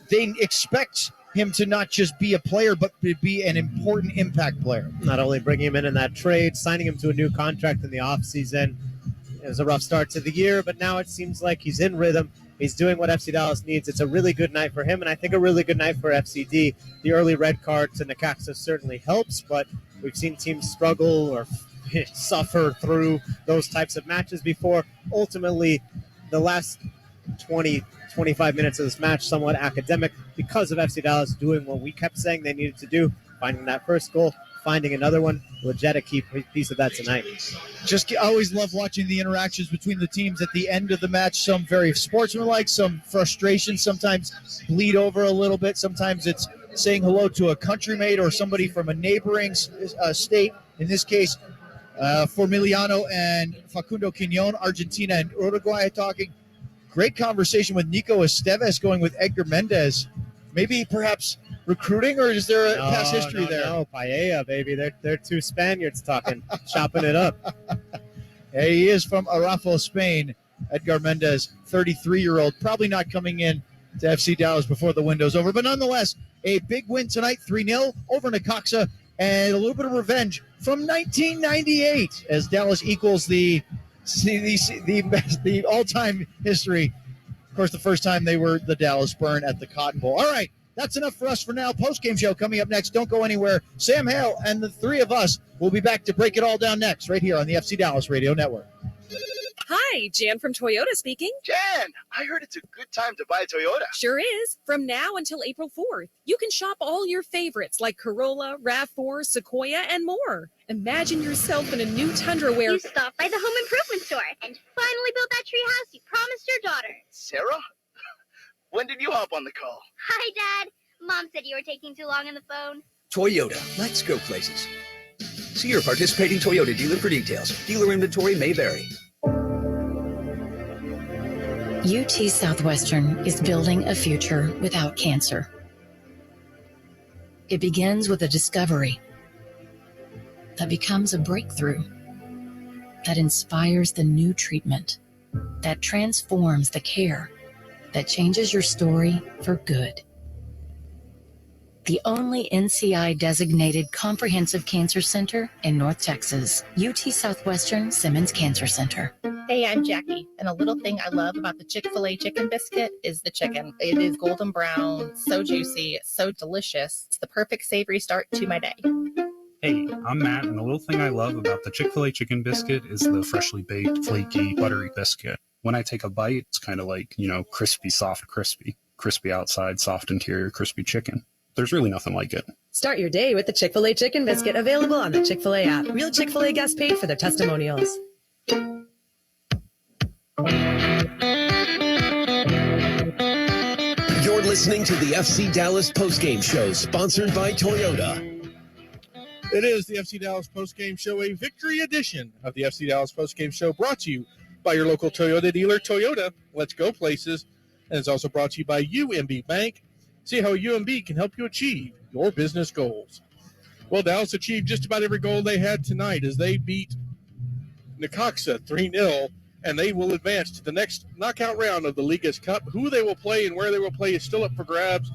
they expect him to not just be a player, but to be an important impact player. Not only bringing him in that trade, signing him to a new contract in the offseason. It was a rough start to the year, but now it seems like he's in rhythm. He's doing what FC Dallas needs. It's a really good night for him, and I think a really good night for FCD. The early red card to Necaxa certainly helps, but we've seen teams struggle or suffer through those types of matches before. Ultimately, the last 20-25 minutes of this match somewhat academic because of FC Dallas doing what we kept saying they needed to do, finding that first goal, finding another one. Legit a key piece of that tonight. I always love watching the interactions between the teams at the end of the match. Some very sportsmanlike, some frustration, sometimes bleed over a little bit. Sometimes it's saying hello to a countrymate or somebody from a neighboring state. In this case, Formiliano and Facundo Quiñón, Argentina and Uruguay talking. Great conversation with Nico Esteves going with Edgar Mendez. Maybe perhaps recruiting, or is there a past history there? No, Paella, baby. They're two Spaniards talking, chopping it up. Yeah, he is from Arafo, Spain. Edgar Mendez, 33-year-old, probably not coming in to FC Dallas before the window's over. But nonetheless, a big win tonight, 3-0 over Necaxa, and a little bit of revenge from 1998 as Dallas equals the all-time history. Of course, the first time they were the Dallas Burn at the Cotton Bowl. All right, that's enough for us for now. Post-game show coming up next. Don't go anywhere. Sam Hale and the three of us will be back to break it all down next right here on the FC Dallas Radio Network. Hi, Jan from Toyota speaking. Jan, I heard it's a good time to buy a Toyota. Sure is. From now until April 4th, you can shop all your favorites like Corolla, RAV4, Sequoia, and more. Imagine yourself in a new Tundra where you stopped by the home improvement store and finally built that tree house you promised your daughter. Sarah? When did you hop on the call? Hi, Dad. Mom said you were taking too long on the phone. Toyota. Let's go places. See your participating Toyota dealer for details. Dealer inventory may vary. UT Southwestern is building a future without cancer. It begins with a discovery that becomes a breakthrough, that inspires the new treatment, that transforms the care, that changes your story for good. The only NCI-designated comprehensive cancer center in North Texas, UT Southwestern Simmons Cancer Center. Hey, I'm Jackie, and a little thing I love about the Chick-fil-A chicken biscuit is the chicken. It is golden brown, so juicy, so delicious. It's the perfect savory start to my day. Hey, I'm Matt, and the little thing I love about the Chick-fil-A chicken biscuit is the freshly baked, flaky, buttery biscuit. When I take a bite, it's kind of like, crispy, soft, crispy. Crispy outside, soft interior, crispy chicken. There's really nothing like it. Start your day with the Chick-fil-A chicken biscuit, available on the Chick-fil-A app. Real Chick-fil-A guests paid for their testimonials. You're listening to the FC Dallas postgame show, sponsored by Toyota. It is the FC Dallas postgame show, a victory edition of the FC Dallas postgame show, brought to you by your local Toyota dealer. Toyota, let's go places. And it's also brought to you by UMB Bank. See how UMB can help you achieve your business goals. Well, Dallas achieved just about every goal they had tonight as they beat Necaxa 3-0, and they will advance to the next knockout round of the Ligas Cup. Who they will play and where they will play is still up for grabs,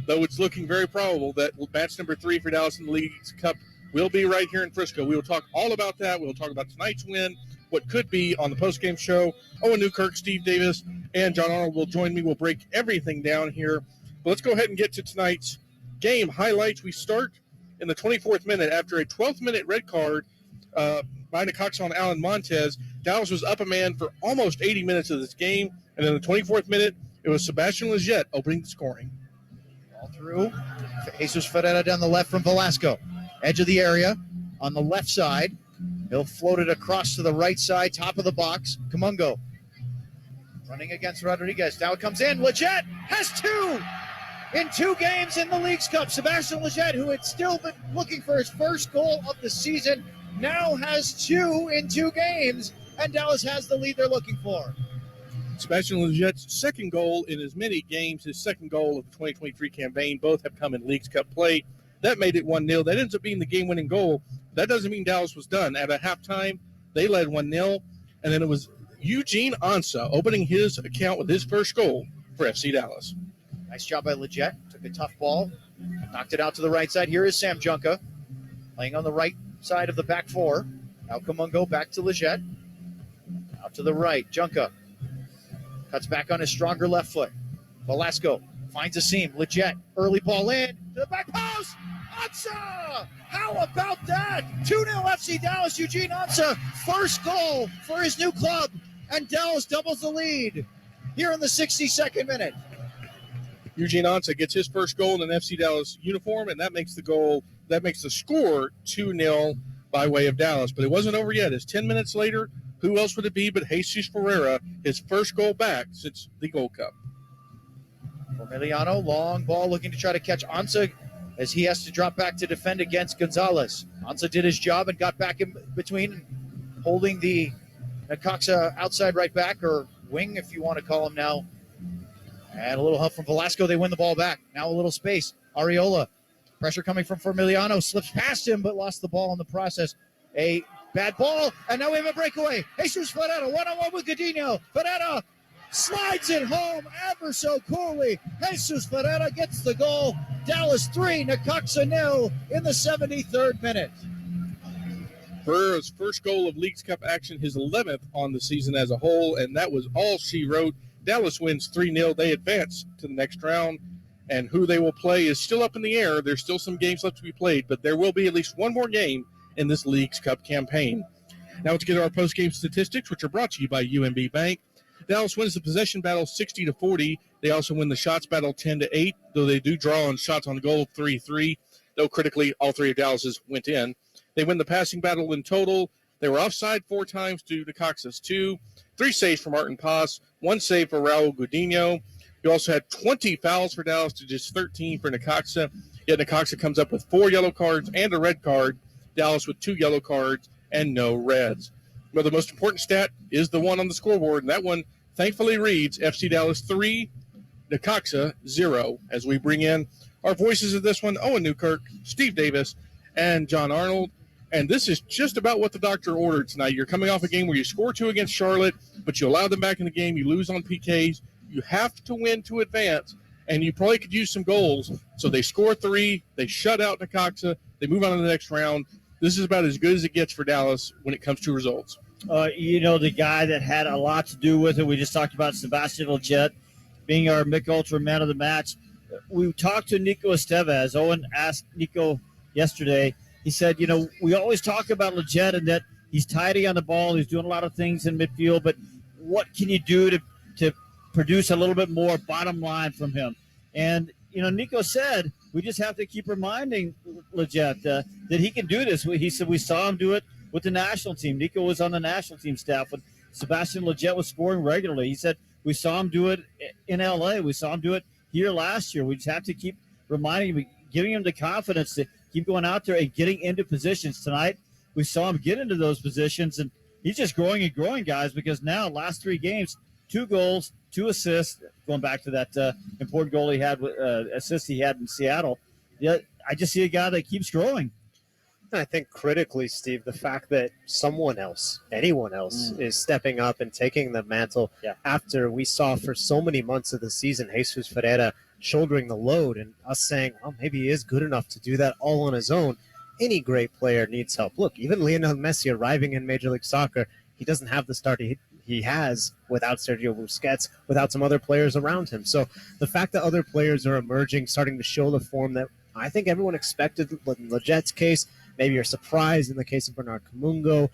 though it's looking very probable that match number 3 for Dallas in the Ligas Cup will be right here in Frisco. We will talk all about that. We'll talk about tonight's win, what could be on the postgame show. Owen Newkirk, Steve Davis, and John Arnold will join me. We'll break everything down here. But let's go ahead and get to tonight's game highlights. We start in the 24th minute after a 12th-minute red card by Necaxa on Alan Montez. Dallas was up a man for almost 80 minutes of this game, and in the 24th minute, it was Sebastian Leggett opening the scoring. Ball through. Jesus Ferreira down the left from Velasco. Edge of the area on the left side. He'll float it across to the right side, top of the box. Kamungo running against Rodriguez. Now it comes in. Leggett has 2 in 2 games in the Leagues Cup. Sebastian Leggett, who had still been looking for his first goal of the season, now has 2 in 2 games, and Dallas has the lead they're looking for. Sebastian Leggett's second goal in as many games, his second goal of the 2023 campaign. Both have come in Leagues Cup play. That made it 1-0. That ends up being the game-winning goal. That doesn't mean Dallas was done. At a halftime, they led 1-0, and then it was Eugene Ansa opening his account with his first goal for FC Dallas. Nice job by Leggett. Took a tough ball, knocked it out to the right side. Here is Sam Junka playing on the right side of the back four. Now Kamungo back to Leggett. Out to the right. Junka cuts back on his stronger left foot. Velasco finds a seam. Leggett, early ball in to the back post. Ansa! How about that? 2-0 FC Dallas. Eugene Ansa, first goal for his new club. And Dallas doubles the lead here in the 62nd minute. Eugene Ansa gets his first goal in an FC Dallas uniform, and that makes the score 2-0 by way of Dallas. But it wasn't over yet. It's 10 minutes later. Who else would it be but Jesus Ferreira, his first goal back since the Gold Cup. Formiliano, long ball looking to try to catch Ansa as he has to drop back to defend against Gonzalez. Ansa did his job and got back in between, holding the Necaxa outside right back, or wing if you want to call him now. And a little help from Velasco. They win the ball back. Now a little space. Ariola. Pressure coming from Formiliano. Slips past him, but lost the ball in the process. A bad ball. And now we have a breakaway. Jesus Ferreira, one-on-one with Godinho. Ferreira slides it home ever so coolly. Jesus Ferreira gets the goal. Dallas 3, Necaxa 0 in the 73rd minute. Ferreira's first goal of Leagues Cup action, his 11th on the season as a whole, and that was all she wrote. Dallas wins 3-0. They advance to the next round, and who they will play is still up in the air. There's still some games left to be played, but there will be at least one more game in this Leagues Cup campaign. Now let's get our post-game statistics, which are brought to you by UMB Bank. Dallas wins the possession battle 60-40. They also win the shots battle 10-8, though they do draw on shots on goal 3-3, though critically all 3 of Dallas's went in. They win the passing battle in total. They were offside 4 times to Necaxa's 2. 3 saves for Martin Paz, 1 save for Raul Godinho. You also had 20 fouls for Dallas to just 13 for Necaxa. Yet Necaxa comes up with 4 yellow cards and a red card. Dallas with 2 yellow cards and no reds. But the most important stat is the one on the scoreboard, and that one thankfully reads FC Dallas 3, Necaxa 0. As we bring in our voices of this one, Owen Newkirk, Steve Davis, and John Arnold. And this is just about what the doctor ordered tonight. You're coming off a game where you score 2 against Charlotte, but you allow them back in the game. You lose on PKs. You have to win to advance, and you probably could use some goals. So they score 3. They shut out Necaxa. They move on to the next round. This is about as good as it gets for Dallas when it comes to results. The guy that had a lot to do with it, we just talked about Sebastian Leggett being our Mick Ultra man of the match. We talked to Nico Estevez. Owen asked Nico yesterday. He said, we always talk about Leggett and that he's tidy on the ball. He's doing a lot of things in midfield, but what can you do to produce a little bit more bottom line from him? And, Nico said, we just have to keep reminding Leggett that he can do this. He said we saw him do it with the national team. Nico was on the national team staff Sebastian Lletget was scoring regularly. He said we saw him do it in L.A. We saw him do it here last year. We just have to keep reminding him, giving him the confidence to keep going out there and getting into positions. Tonight, we saw him get into those positions, and he's just growing and growing, guys, because now last 3 games, 2 goals, 2 assists, going back to that important goal he had, assist he had in Seattle. Yeah, I just see a guy that keeps growing. I think critically, Steve, the fact that someone else, anyone else, is stepping up and taking the mantle after we saw for so many months of the season Jesus Ferreira shouldering the load and us saying, well, maybe he is good enough to do that all on his own. Any great player needs help. Look, even Lionel Messi arriving in Major League Soccer, he doesn't have the start he has without Sergio Busquets, without some other players around him. So the fact that other players are emerging, starting to show the form that I think everyone expected in Lletget's case, maybe you're surprised in the case of Bernard Kamungo,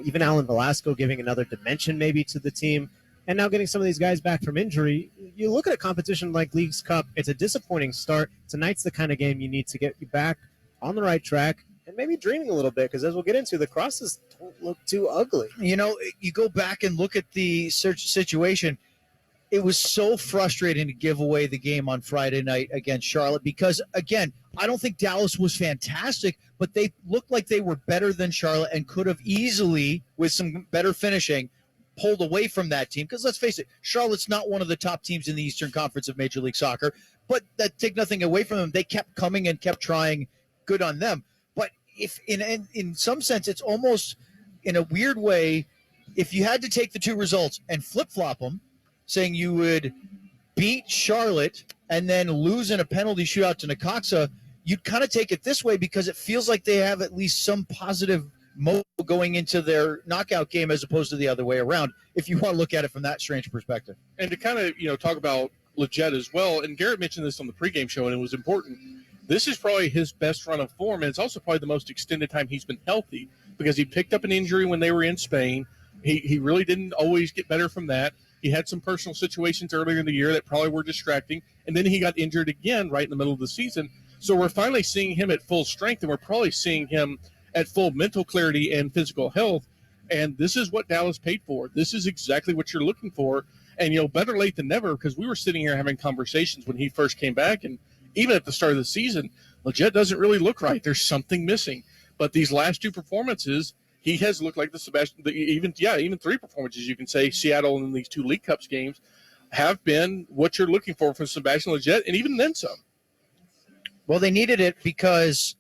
even Alan Velasco giving another dimension maybe to the team, and now getting some of these guys back from injury. You look at a competition like Leagues Cup, it's a disappointing start. Tonight's the kind of game you need to get you back on the right track and maybe dreaming a little bit, because as we'll get into, the crosses don't look too ugly. You go back and look at the situation. It was so frustrating to give away the game on Friday night against Charlotte because, again, I don't think Dallas was fantastic, but they looked like they were better than Charlotte and could have easily, with some better finishing, pulled away from that team. Because let's face it, Charlotte's not one of the top teams in the Eastern Conference of Major League Soccer, but that take nothing away from them. They kept coming and kept trying. Good on them. But if in some sense, it's almost in a weird way, if you had to take the 2 results and flip-flop them, saying you would beat Charlotte and then lose in a penalty shootout to Necaxa, you'd kind of take it this way because it feels like they have at least some positive mode going into their knockout game as opposed to the other way around, if you want to look at it from that strange perspective. And to kind of, talk about Lletget as well, and Garrett mentioned this on the pregame show, and it was important. This is probably his best run of form, and it's also probably the most extended time he's been healthy because he picked up an injury when they were in Spain. He really didn't always get better from that. He had some personal situations earlier in the year that probably were distracting, and then he got injured again right in the middle of the season. So we're finally seeing him at full strength, and we're probably seeing him at full mental clarity and physical health, and this is what Dallas paid for. This is exactly what you're looking for, and, better late than never, because we were sitting here having conversations when he first came back, and even at the start of the season, Lletget doesn't really look right. There's something missing. But these last 2 performances, he has looked like even 3 performances, you can say, Seattle and these 2 League Cups games have been what you're looking for from Sebastian Lletget, and even then some. Well, they needed it because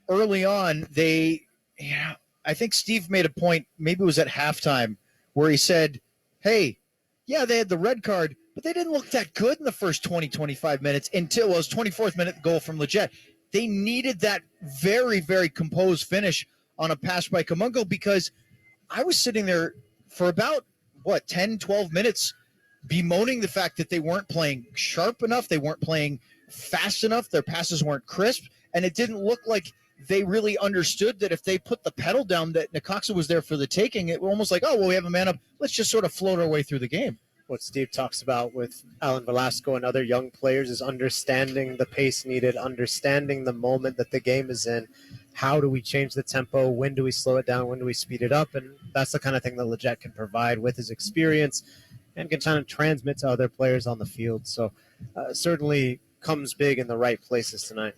early on I think Steve made a point, maybe it was at halftime, where he said, hey, yeah, they had the red card, but they didn't look that good in the first 20, 25 minutes until it was 24th minute goal from Lletget. They needed that very, very composed finish on a pass by Kamungo because I was sitting there for about, 10, 12 minutes bemoaning the fact that they weren't playing sharp enough. They weren't playing fast enough. Their passes weren't crisp, and it didn't look like they really understood that if they put the pedal down, that Necaxa was there for the taking. It was almost like, we have a man up. Let's just sort of float our way through the game. What Steve talks about with Alan Velasco and other young players is understanding the pace needed, understanding the moment that the game is in. How do we change the tempo? When do we slow it down? When do we speed it up? And that's the kind of thing that Lletget can provide with his experience and can kind of transmit to other players on the field. So certainly comes big in the right places tonight.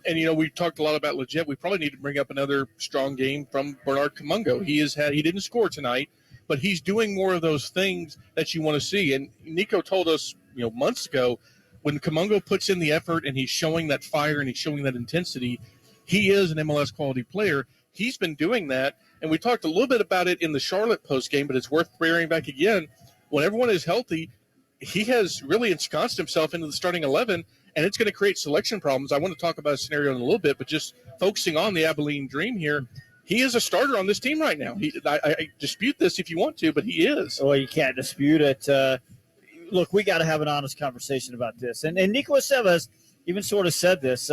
And, we talked a lot about Lletget. We probably need to bring up another strong game from Bernard Kamungo. He didn't score tonight, but he's doing more of those things that you want to see. And Nico told us, months ago, when Kamungo puts in the effort and he's showing that fire and he's showing that intensity, he is an MLS quality player. He's been doing that. And we talked a little bit about it in the Charlotte post game, but it's worth bringing back again. When everyone is healthy, he has really ensconced himself into the starting 11, and it's going to create selection problems. I want to talk about a scenario in a little bit, but just focusing on the Abilene Dream here, he is a starter on this team right now. I dispute this if you want to, but he is. Well, you can't dispute it. Look, we got to have an honest conversation about this. And Nico Estevez even sort of said this.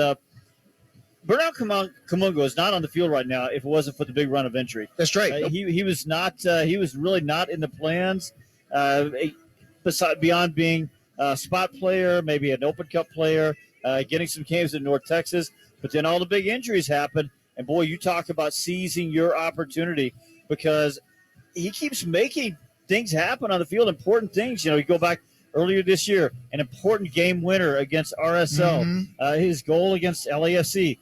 Bernard Kamungo is not on the field right now if it wasn't for the big run of injury. That's right. He was not. He was really not in the plans. Beyond being a spot player, maybe an Open Cup player, getting some games in North Texas, but then all the big injuries happened. And boy, you talk about seizing your opportunity, because he keeps making things happen on the field, important things. You go back earlier this year, an important game winner against RSL, his goal against LAFC,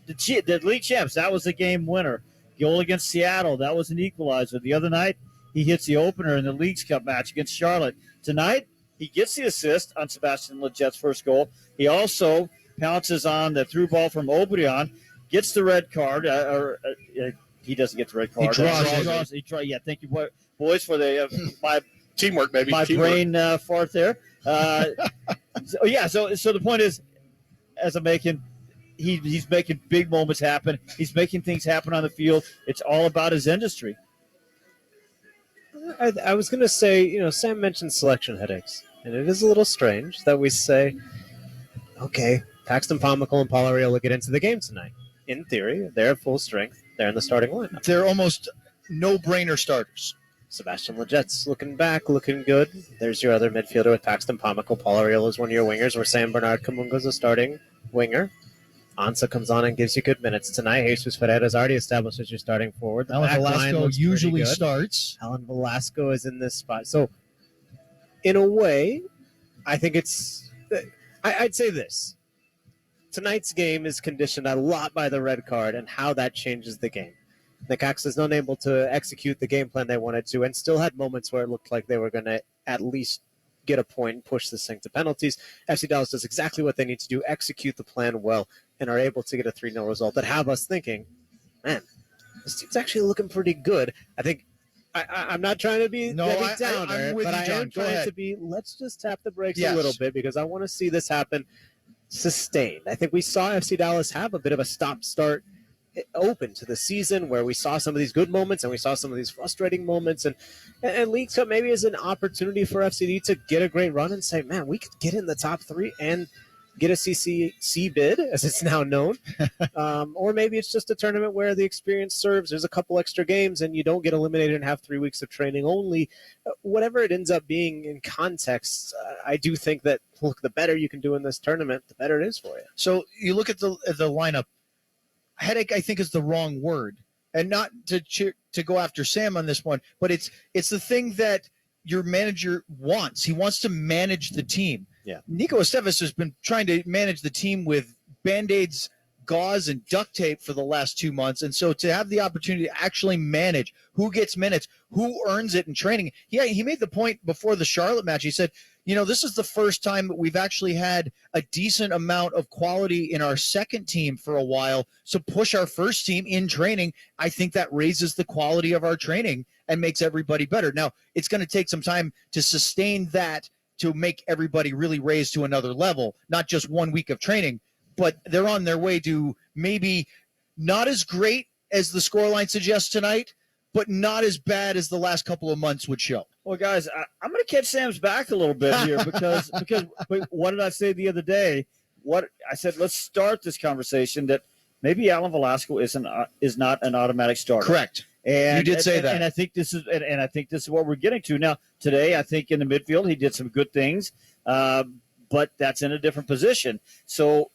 the league champs, that was a game winner. Goal against Seattle, that was an equalizer. The other night, he hits the opener in the Leagues Cup match against Charlotte. Tonight, he gets the assist on Sebastian Leget's first goal. He also pounces on the through ball from Obrian, gets the red card, he doesn't get the red card. He draws. Yeah, thank you, boys, for the my teamwork, baby. My Teamwork. brain fart there. So the point is, as I'm making, he's making big moments happen. He's making things happen on the field. It's all about his industry. I was going to say, Sam mentioned selection headaches, and it is a little strange that we say, okay, Paxton Pomykal and Paul Arriola get into the game tonight. In theory, they're at full strength. They're in the starting lineup. They're almost no-brainer starters. Sebastian Leget's looking back, looking good. There's your other midfielder with Paxton Pomykal. Paul Arriola is one of your wingers, where Sam Bernard Kamunga's a starting winger. Ansa comes on and gives you good minutes tonight. Jesus Ferreira's already established as your starting forward. The Alan back line Velasco looks usually pretty good. starts. Alan Velasco is in this spot. So, in a way, I think it's... I'd say this. Tonight's game is conditioned a lot by the red card and how that changes the game. Necaxa is not able to execute the game plan they wanted to, and still had moments where it looked like they were going to at least get a point and push this thing to penalties. FC Dallas does exactly what they need to do, execute the plan well, and are able to get a 3-0 result that have us thinking, man, this team's actually looking pretty good. I think I'm not trying to be Debbie Downer, but I am trying to be, let's just tap the brakes a little bit, because I want to see this happen sustained. I think we saw FC Dallas have a bit of a stop-start open to the season, where we saw some of these good moments and we saw some of these frustrating moments, and League Cup maybe is an opportunity for FCD to get a great run and say, man, we could get in the top 3 and get a CCC bid, as it's now known. Or maybe it's just a tournament where the experience serves. There's a couple extra games and you don't get eliminated and have 3 weeks of training only. Whatever it ends up being in context, I do think that, look, the better you can do in this tournament, the better it is for you. So you look at the lineup. Headache, I think, is the wrong word, and not to go after Sam on this one, but it's the thing that your manager wants. He wants to manage the team. Yeah. Nico Esteves has been trying to manage the team with Band-Aids, gauze, and duct tape for the last 2 months, and so to have the opportunity to actually manage who gets minutes, who earns it in training. He made the point before the Charlotte match. He said, this is the first time that we've actually had a decent amount of quality in our second team for a while. So push our first team in training. I think that raises the quality of our training and makes everybody better. Now, it's going to take some time to sustain that, to make everybody really raise to another level, not just 1 week of training, but they're on their way to maybe not as great as the scoreline suggests tonight, but not as bad as the last couple of months would show. Well, guys, I'm going to catch Sam's back a little bit here because what did I say the other day? What I said, let's start this conversation that maybe Alan Velasco is not an automatic starter. Correct. And you did say that, and I think this is what we're getting to now. Today, I think in the midfield he did some good things, but that's in a different position. So,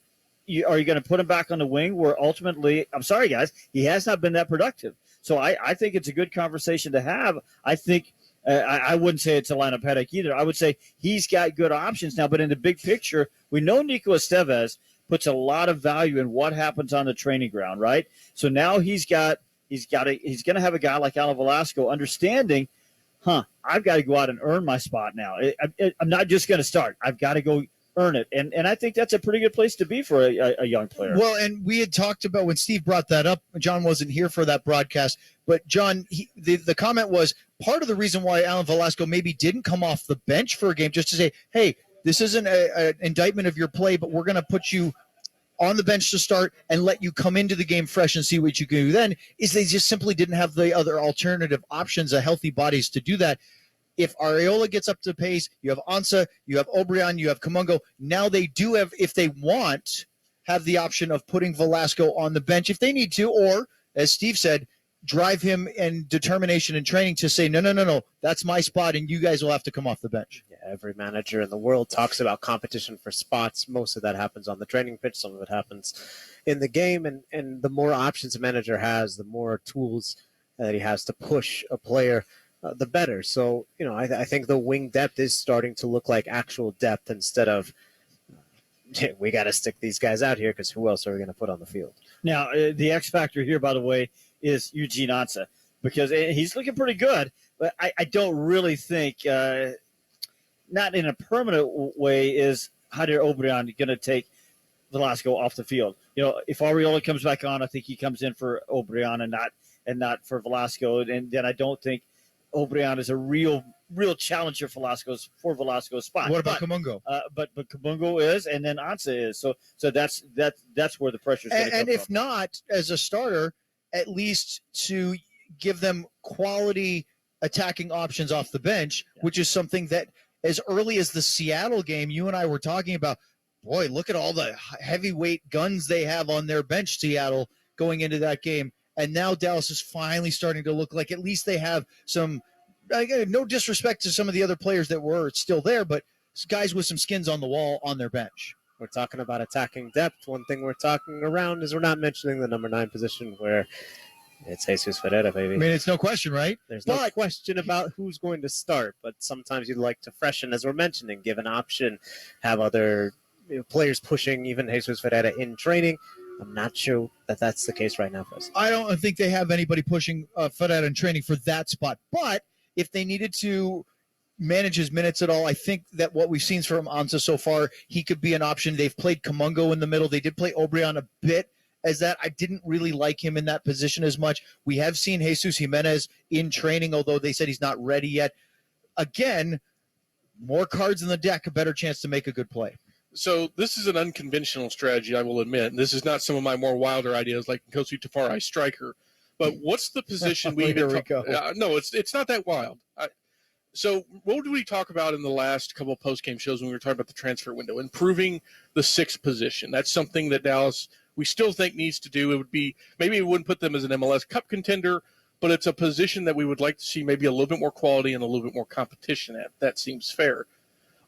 are you going to put him back on the wing? Where ultimately, I'm sorry, guys, he has not been that productive. So I think it's a good conversation to have. I think I wouldn't say it's a lineup headache either. I would say he's got good options now. But in the big picture, we know Nico Esteves puts a lot of value in what happens on the training ground, right? So now he's going to have a guy like Alan Velasco understanding, I've got to go out and earn my spot now. I'm not just going to start. I've got to go earn it. And I think that's a pretty good place to be for a young player. Well, and we had talked about, when Steve brought that up, John wasn't here for that broadcast, but John, the comment was part of the reason why Alan Velasco maybe didn't come off the bench for a game, just to say, hey, this isn't an indictment of your play, but we're going to put you on the bench to start and let you come into the game fresh and see what you can do then, is they just simply didn't have the other alternative options, healthy bodies to do that. If Arriola gets up to pace, you have Ansa, you have Obrian, you have Kamungo. Now they do have, if they want, have the option of putting Velasco on the bench if they need to, or, as Steve said, drive him in determination and training to say, no, that's my spot, and you guys will have to come off the bench. Yeah, every manager in the world talks about competition for spots. Most of that happens on the training pitch. Some of it happens in the game, and the more options a manager has, the more tools that he has to push a player, the better. So, I think the wing depth is starting to look like actual depth instead of we got to stick these guys out here because who else are we going to put on the field? Now, the X factor here, by the way, is Eugene Ansa, because he's looking pretty good, but I don't really think, not in a permanent way, is Javier Obreon going to take Velasco off the field. If Arriola comes back on, I think he comes in for Obreon and not for Velasco. And then I don't think Obreon is a real challenger for Velasco's spot. What about Kamungo? But Kamungo is, and then Ansa is. So that's where the pressure is going to come and if from. not as a starter, at least to give them quality attacking options off the bench, which is something that as early as the Seattle game, you and I were talking about. Boy, look at all the heavyweight guns they have on their bench, Seattle, going into that game. And now Dallas is finally starting to look like at least they have some, no disrespect to some of the other players that were still there, but guys with some skins on the wall on their bench. We're talking about attacking depth. One thing we're talking around is we're not mentioning the number 9 position where it's Jesus Ferreira, baby. I mean, it's no question, right? There's no question about who's going to start, but sometimes you'd like to freshen, as we're mentioning, give an option, have other players pushing even Jesus Ferreira in training. I'm not sure that that's the case right now for us. I don't think they have anybody pushing Ferreira in training for that spot. But if they needed to manage his minutes at all, I think that what we've seen from Ansa so far, he could be an option. They've played Kamungo in the middle. They did play Obreon a bit as that. I didn't really like him in that position as much. We have seen Jesus Jimenez in training, although they said he's not ready yet. Again, more cards in the deck, a better chance to make a good play. So this is an unconventional strategy, I will admit. And this is not some of my more wilder ideas like Nkosi Tafari striker. But what's the position we even go. No, it's not that wild. So what did we talk about in the last couple of post-game shows when we were talking about the transfer window? Improving the 6th position. That's something that Dallas, we still think needs to do. It would be, maybe we wouldn't put them as an MLS Cup contender, but it's a position that we would like to see maybe a little bit more quality and a little bit more competition at. That seems fair.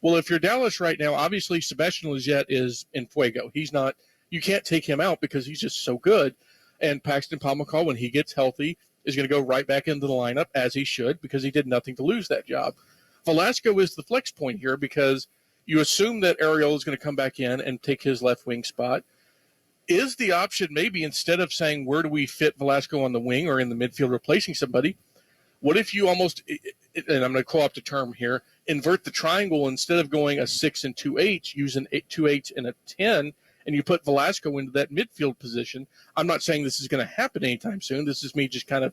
Well, if you're Dallas right now, obviously Sebastian Lletget is in fuego. He's not, you can't take him out because he's just so good. And Paxton Pomykal, when he gets healthy, is going to go right back into the lineup as he should because he did nothing to lose that job. Velasco is the flex point here because you assume that Arriola is going to come back in and take his left wing spot. Is the option maybe instead of saying where do we fit Velasco on the wing or in the midfield replacing somebody, what if you almost, and I'm going to co-opt the term here, invert the triangle instead of going a 6 and 2-8, use an 2-8 and a 10, and you put Velasco into that midfield position. I'm not saying this is going to happen anytime soon. This is me just kind of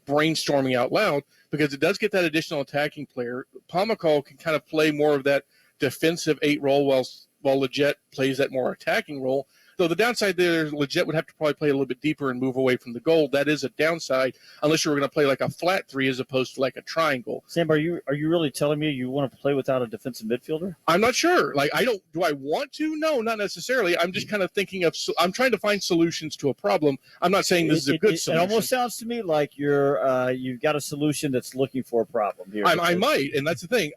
brainstorming out loud because it does get that additional attacking player. Pomykal can kind of play more of that defensive 8 role while Lletget plays that more attacking role. So the downside there, Lletget would have to probably play a little bit deeper and move away from the goal. That is a downside, unless you were going to play like a flat 3 as opposed to like a triangle. Sam, are you really telling me you want to play without a defensive midfielder? I'm not sure. Do I want to? No, not necessarily. I'm just kind of thinking of, I'm trying to find solutions to a problem. I'm not saying this is a good solution. It almost sounds to me like you've got a solution that's looking for a problem here. I might, and that's the thing.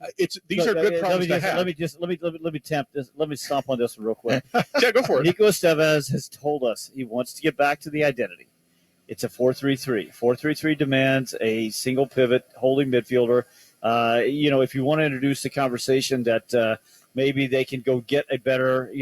These are good problems to have. Let me tempt this. Let me stomp on this real quick. Yeah, go for it. Nico Estevez has told us he wants to get back to the identity. It's a 4-3-3. 4-3-3 demands a single pivot holding midfielder. If you want to introduce the conversation that maybe they can go get a better,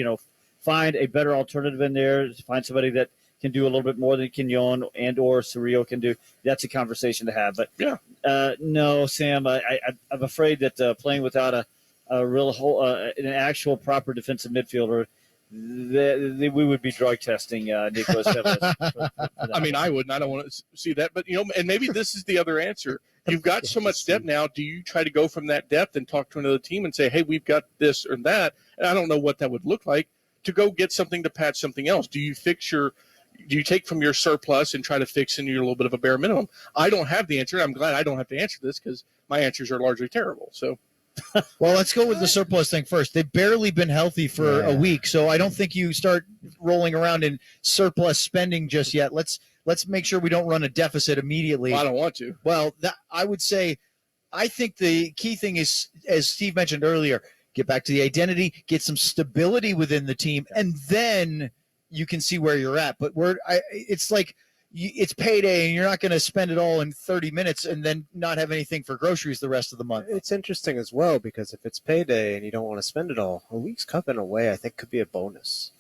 find a better alternative in there, find somebody that can do a little bit more than Quignon and or Cirillo can do. That's a conversation to have. But yeah, no, Sam, I'm afraid that playing without a real an actual proper defensive midfielder, we would be drug testing Nico Estevez. I mean, I wouldn't. I don't want to see that. But, and maybe this is the other answer. You've got so much depth now. Do you try to go from that depth and talk to another team and say, hey, we've got this or that? And I don't know what that would look like to go get something to patch something else. Do you take from your surplus and try to fix in your little bit of a bare minimum? I don't have the answer. I'm glad I don't have to answer this because my answers are largely terrible. So. Well, let's go with the surplus thing first. They've barely been healthy for a week, so I don't think you start rolling around in surplus spending just yet. Let's make sure we don't run a deficit immediately. Well, I don't want to. Well, I would say I think the key thing is, as Steve mentioned earlier, get back to the identity, get some stability within the team, and then you can see where you're at. But it's like it's payday and you're not going to spend it all in 30 minutes and then not have anything for groceries the rest of the month. It's interesting as well because if it's payday and you don't want to spend it all, a Leagues Cup in a way I think could be a bonus.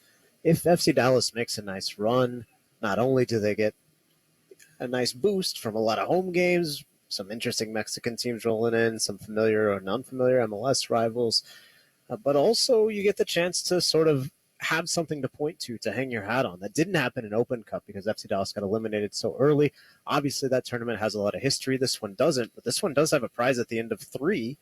If FC Dallas makes a nice run, not only do they get a nice boost from a lot of home games, some interesting Mexican teams rolling in, some familiar or non-familiar MLS rivals, but also you get the chance to sort of have something to point to hang your hat on. That didn't happen in Open Cup because FC Dallas got eliminated so early. Obviously, that tournament has a lot of history. This one doesn't, but this one does have a prize at the end of 3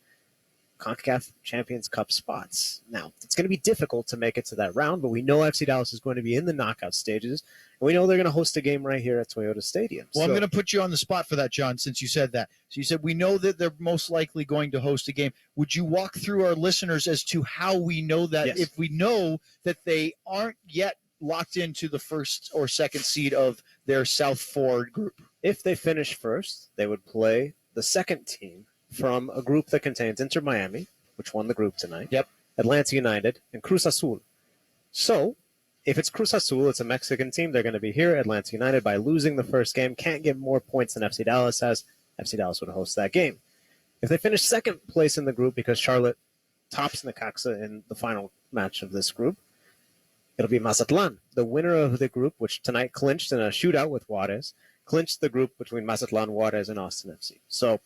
CONCACAF Champions Cup spots. Now, it's going to be difficult to make it to that round, but we know FC Dallas is going to be in the knockout stages, and we know they're going to host a game right here at Toyota Stadium. Well, I'm going to put you on the spot for that, John, since you said that. So you said we know that they're most likely going to host a game. Would you walk through our listeners as to how we know that? Yes. If we know that they aren't yet locked into the first or second seed of their South 4 group? If they finish first, they would play the second team from a group that contains Inter Miami, which won the group tonight, yep, Atlanta United, and Cruz Azul. So, if it's Cruz Azul, it's a Mexican team. They're going to be here. Atlanta United, by losing the first game, can't get more points than FC Dallas has. FC Dallas would host that game. If they finish second place in the group because Charlotte tops Necaxa in the final match of this group, it'll be Mazatlan. The winner of the group, which tonight clinched in a shootout with Juarez, clinched the group between Mazatlan, Juarez, and Austin FC. So,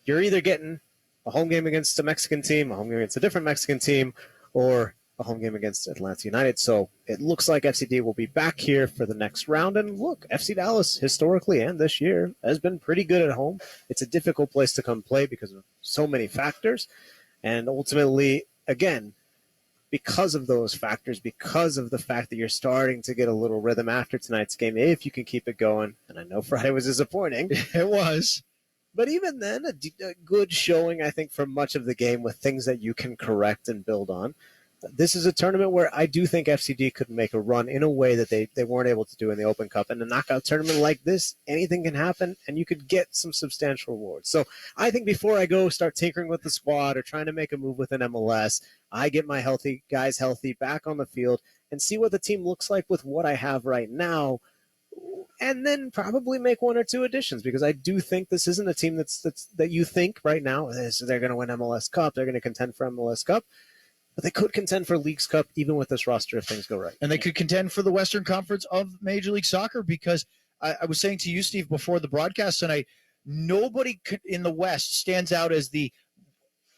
you're either getting a home game against a Mexican team, a home game against a different Mexican team, or a home game against Atlanta United. So it looks like FCD will be back here for the next round. And look, FC Dallas historically and this year has been pretty good at home. It's a difficult place to come play because of so many factors. And ultimately, again, because of those factors, because of the fact that you're starting to get a little rhythm after tonight's game, if you can keep it going, and I know Friday was disappointing. It was. But even then, a good showing, I think, for much of the game with things that you can correct and build on. This is a tournament where I do think FCD could make a run in a way that they weren't able to do in the Open Cup. And a knockout tournament like this, anything can happen, and you could get some substantial rewards. So I think before I go start tinkering with the squad or trying to make a move with an MLS, I get my guys healthy, back on the field, and see what the team looks like with what I have right now, and then probably make 1 or 2 additions, because I do think this isn't a team that you think right now they're going to win MLS Cup, they're going to contend for MLS Cup, but they could contend for Leagues Cup even with this roster if things go right. And they could contend for the Western Conference of Major League Soccer, because I was saying to you, Steve, before the broadcast tonight, nobody in the West stands out as the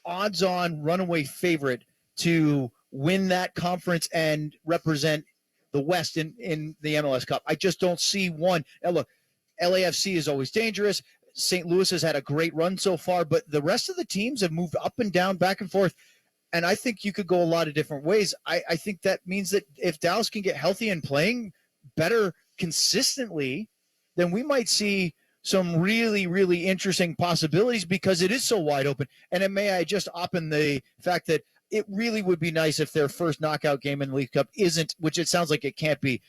odds-on runaway favorite to win that conference and represent the West in the MLS Cup. I just don't see one. Now, look, LAFC is always dangerous. St. Louis has had a great run so far, but the rest of the teams have moved up and down, back and forth, and I think you could go a lot of different ways. I think that means that if Dallas can get healthy and playing better consistently, then we might see some really, really interesting possibilities, because it is so wide open. And may I just op in the fact that it really would be nice if their first knockout game in the League Cup isn't, which it sounds like it can't be,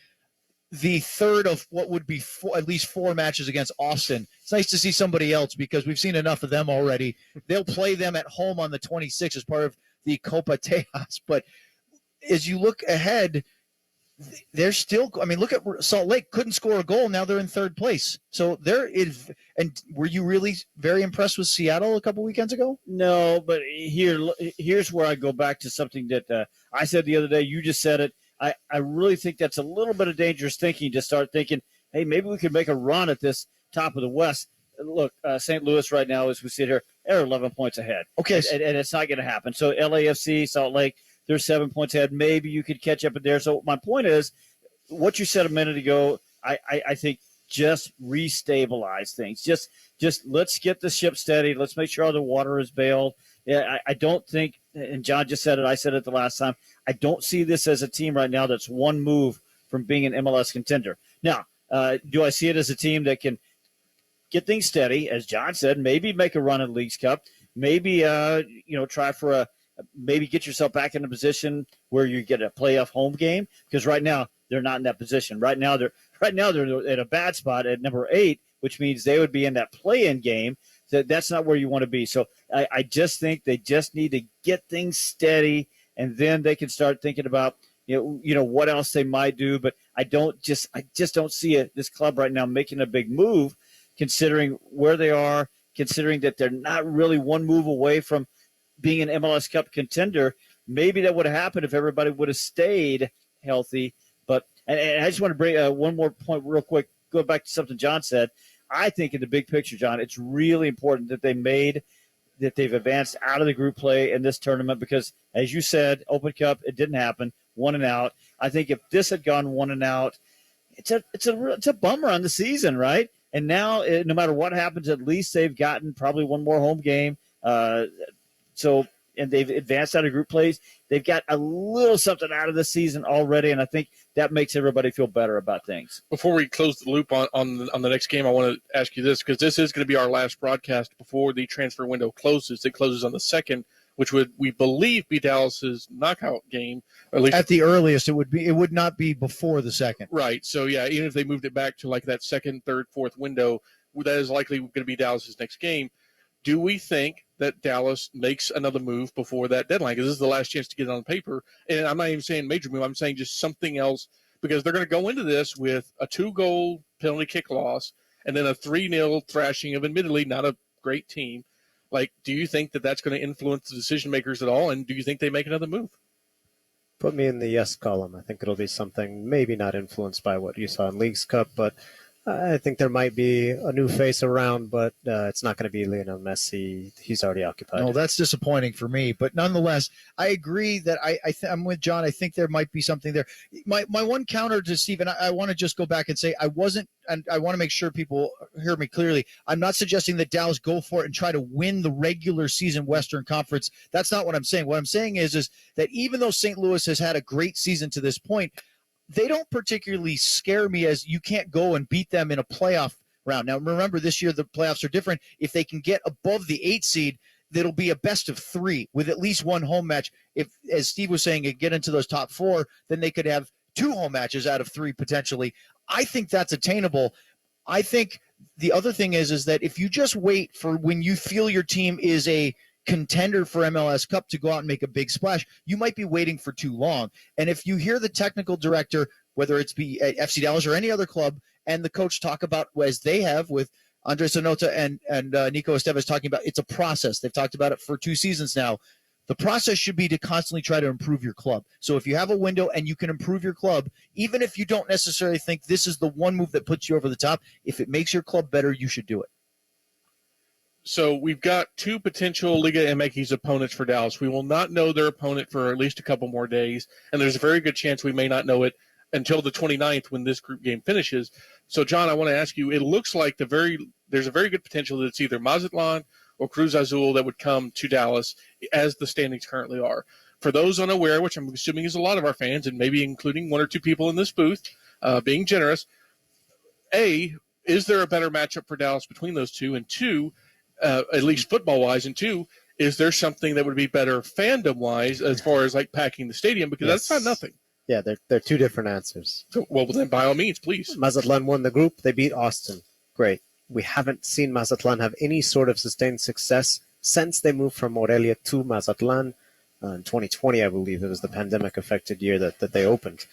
the third of what would be at least 4 matches against Austin. It's nice to see somebody else, because we've seen enough of them already. They'll play them at home on the 26th as part of the Copa Tejas. But as you look ahead, they're still, I mean, look at Salt Lake, couldn't score a goal. Now they're in 3rd place. So there is, and were you really very impressed with Seattle a couple weekends ago? No, but here's where I go back to something that I said the other day. You just said it. I really think that's a little bit of dangerous thinking to start thinking, hey, maybe we could make a run at this top of the West. Look, St. Louis right now, as we sit here, they're 11 points ahead. Okay. And it's not going to happen. So LAFC, Salt Lake, they're 7 points ahead. Maybe you could catch up in there. So my point is, what you said a minute ago, I think just restabilize things. Just let's get the ship steady. Let's make sure all the water is bailed. Yeah, I don't think, and John just said it, I said it the last time, I don't see this as a team right now that's one move from being an MLS contender. Now, do I see it as a team that can get things steady, as John said, maybe make a run at Leagues Cup, maybe try for maybe get yourself back in a position where you get a playoff home game, because right now they're not in that position. Right now they're at a bad spot at number 8, which means they would be in that play-in game. That's not where you want to be. So I just think they just need to get things steady, and then they can start thinking about, what else they might do. But I just don't see this club right now making a big move, considering where they are, considering that they're not really one move away from being an MLS Cup contender. Maybe that would have happened if everybody would have stayed healthy. But and I just want to bring one more point real quick, go back to something John said. I think in the big picture, John, it's really important that they've advanced out of the group play in this tournament because, as you said, Open Cup, it didn't happen, 1 and out. I think if this had gone 1 and out, it's a bummer on the season, right? And now, no matter what happens, at least they've gotten probably one more home game. And they've advanced out of group plays. They've got a little something out of the season already, and I think that makes everybody feel better about things. Before we close the loop on the next game, I want to ask you this, because this is going to be our last broadcast before the transfer window closes. It closes on the 2nd, which would, we believe, be Dallas's knockout game. Or at least at the earliest, it would not be before the 2nd. Right. So, yeah, even if they moved it back to like that 2nd, 3rd, 4th window, that is likely going to be Dallas's next game. Do we think that Dallas makes another move before that deadline? Because this is the last chance to get it on paper. And I'm not even saying major move. I'm saying just something else, because they're going to go into this with a 2-goal penalty kick loss and then a 3-0 thrashing of admittedly not a great team. Like, do you think that that's going to influence the decision makers at all? And do you think they make another move? Put me in the yes column. I think it'll be something maybe not influenced by what you saw in Leagues Cup, but I think there might be a new face around, but it's not going to be Lionel Messi. He's already occupied. No, that's disappointing for me. But nonetheless, I agree that I'm with John. I think there might be something there. My one counter to Steve, and I want to just go back and say I want to make sure people hear me clearly. I'm not suggesting that Dallas go for it and try to win the regular season Western Conference. That's not what I'm saying. What I'm saying is that even though St. Louis has had a great season to this point, they don't particularly scare me as you can't go and beat them in a playoff round. Now, remember, this year the playoffs are different. If they can get above the 8 seed, that'll be a best of 3 with at least one home match. If, as Steve was saying, get into those top 4, then they could have 2 home matches out of 3 potentially. I think that's attainable. I think the other thing is that if you just wait for when you feel your team is a contender for MLS Cup to go out and make a big splash, you might be waiting for too long. And if you hear the technical director, whether it's be at FC Dallas or any other club, and the coach talk about, as they have with Andres Zanota and Nico Estevez talking about, it's a process. They've talked about it for 2 seasons now. The process should be to constantly try to improve your club. So if you have a window and you can improve your club, even if you don't necessarily think this is the one move that puts you over the top, if it makes your club better, you should do it. So we've got 2 potential Liga MX opponents for Dallas. We will not know their opponent for at least a couple more days, and there's a very good chance we may not know it until the 29th when this group game finishes. So, John, I want to ask you, it looks like there's a very good potential that it's either Mazatlan or Cruz Azul that would come to Dallas as the standings currently are. For those unaware, which I'm assuming is a lot of our fans, and maybe including 1 or 2 people in this booth, being generous, A, is there a better matchup for Dallas between those 2? And 2, at least football-wise, and 2, is there something that would be better fandom-wise as far as like packing the stadium? Because that's not nothing. Yeah, they're 2 different answers. Well, then by all means, please. Mazatlan won the group. They beat Austin. Great. We haven't seen Mazatlan have any sort of sustained success since they moved from Morelia to Mazatlan in 2020, I believe. It was the pandemic-affected year that they opened.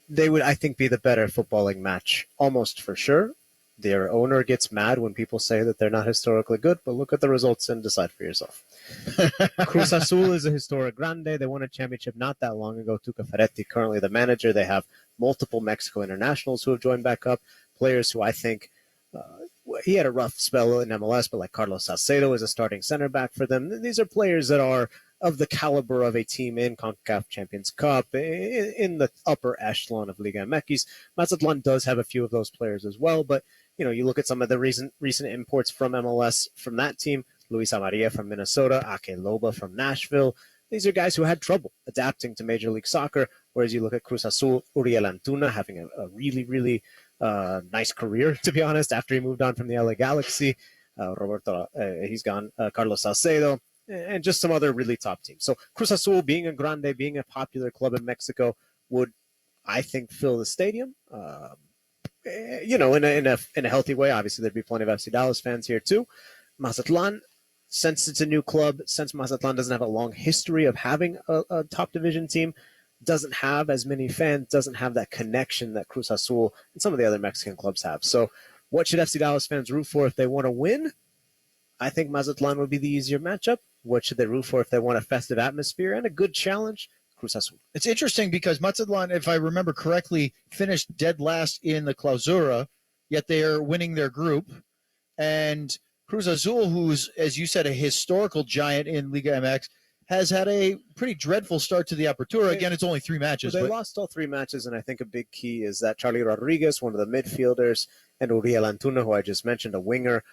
They would, I think, be the better footballing match, almost for sure. Their owner gets mad when people say that they're not historically good, but look at the results and decide for yourself. Cruz Azul is a historic grande. They won a championship not that long ago. Tuca Ferretti, currently the manager. They have multiple Mexico internationals who have joined back up, players who I think he had a rough spell in MLS, but like Carlos Salcedo is a starting center back for them. These are players that are of the caliber of a team in CONCACAF Champions Cup, in the upper echelon of Liga MX. Mazatlan does have a few of those players as well, but you look at some of the recent imports from MLS from that team, Luis Amaria from Minnesota, Ake Loba from Nashville. These are guys who had trouble adapting to Major League Soccer, whereas you look at Cruz Azul, Uriel Antuna having a really, really nice career, to be honest, after he moved on from the LA Galaxy. Roberto, he's gone. Carlos Salcedo, and just some other really top teams. So Cruz Azul, being a grande, being a popular club in Mexico, would, I think, fill the stadium. In a healthy way. Obviously, there'd be plenty of FC Dallas fans here too. Mazatlan, since it's a new club, since Mazatlan doesn't have a long history of having a top division team, doesn't have as many fans, doesn't have that connection that Cruz Azul and some of the other Mexican clubs have. So what should FC Dallas fans root for if they want to win? I think Mazatlan would be the easier matchup. What should they root for if they want a festive atmosphere and a good challenge? Cruz Azul. It's interesting because Mazatlan, if I remember correctly, finished dead last in the Clausura, yet they are winning their group. And Cruz Azul, who's, as you said, a historical giant in Liga MX, has had a pretty dreadful start to the Apertura. Again, it's only 3 matches. Well, they lost all 3 matches, and I think a big key is that Charlie Rodriguez, one of the midfielders, and Uriel Antuna, who I just mentioned, a winger,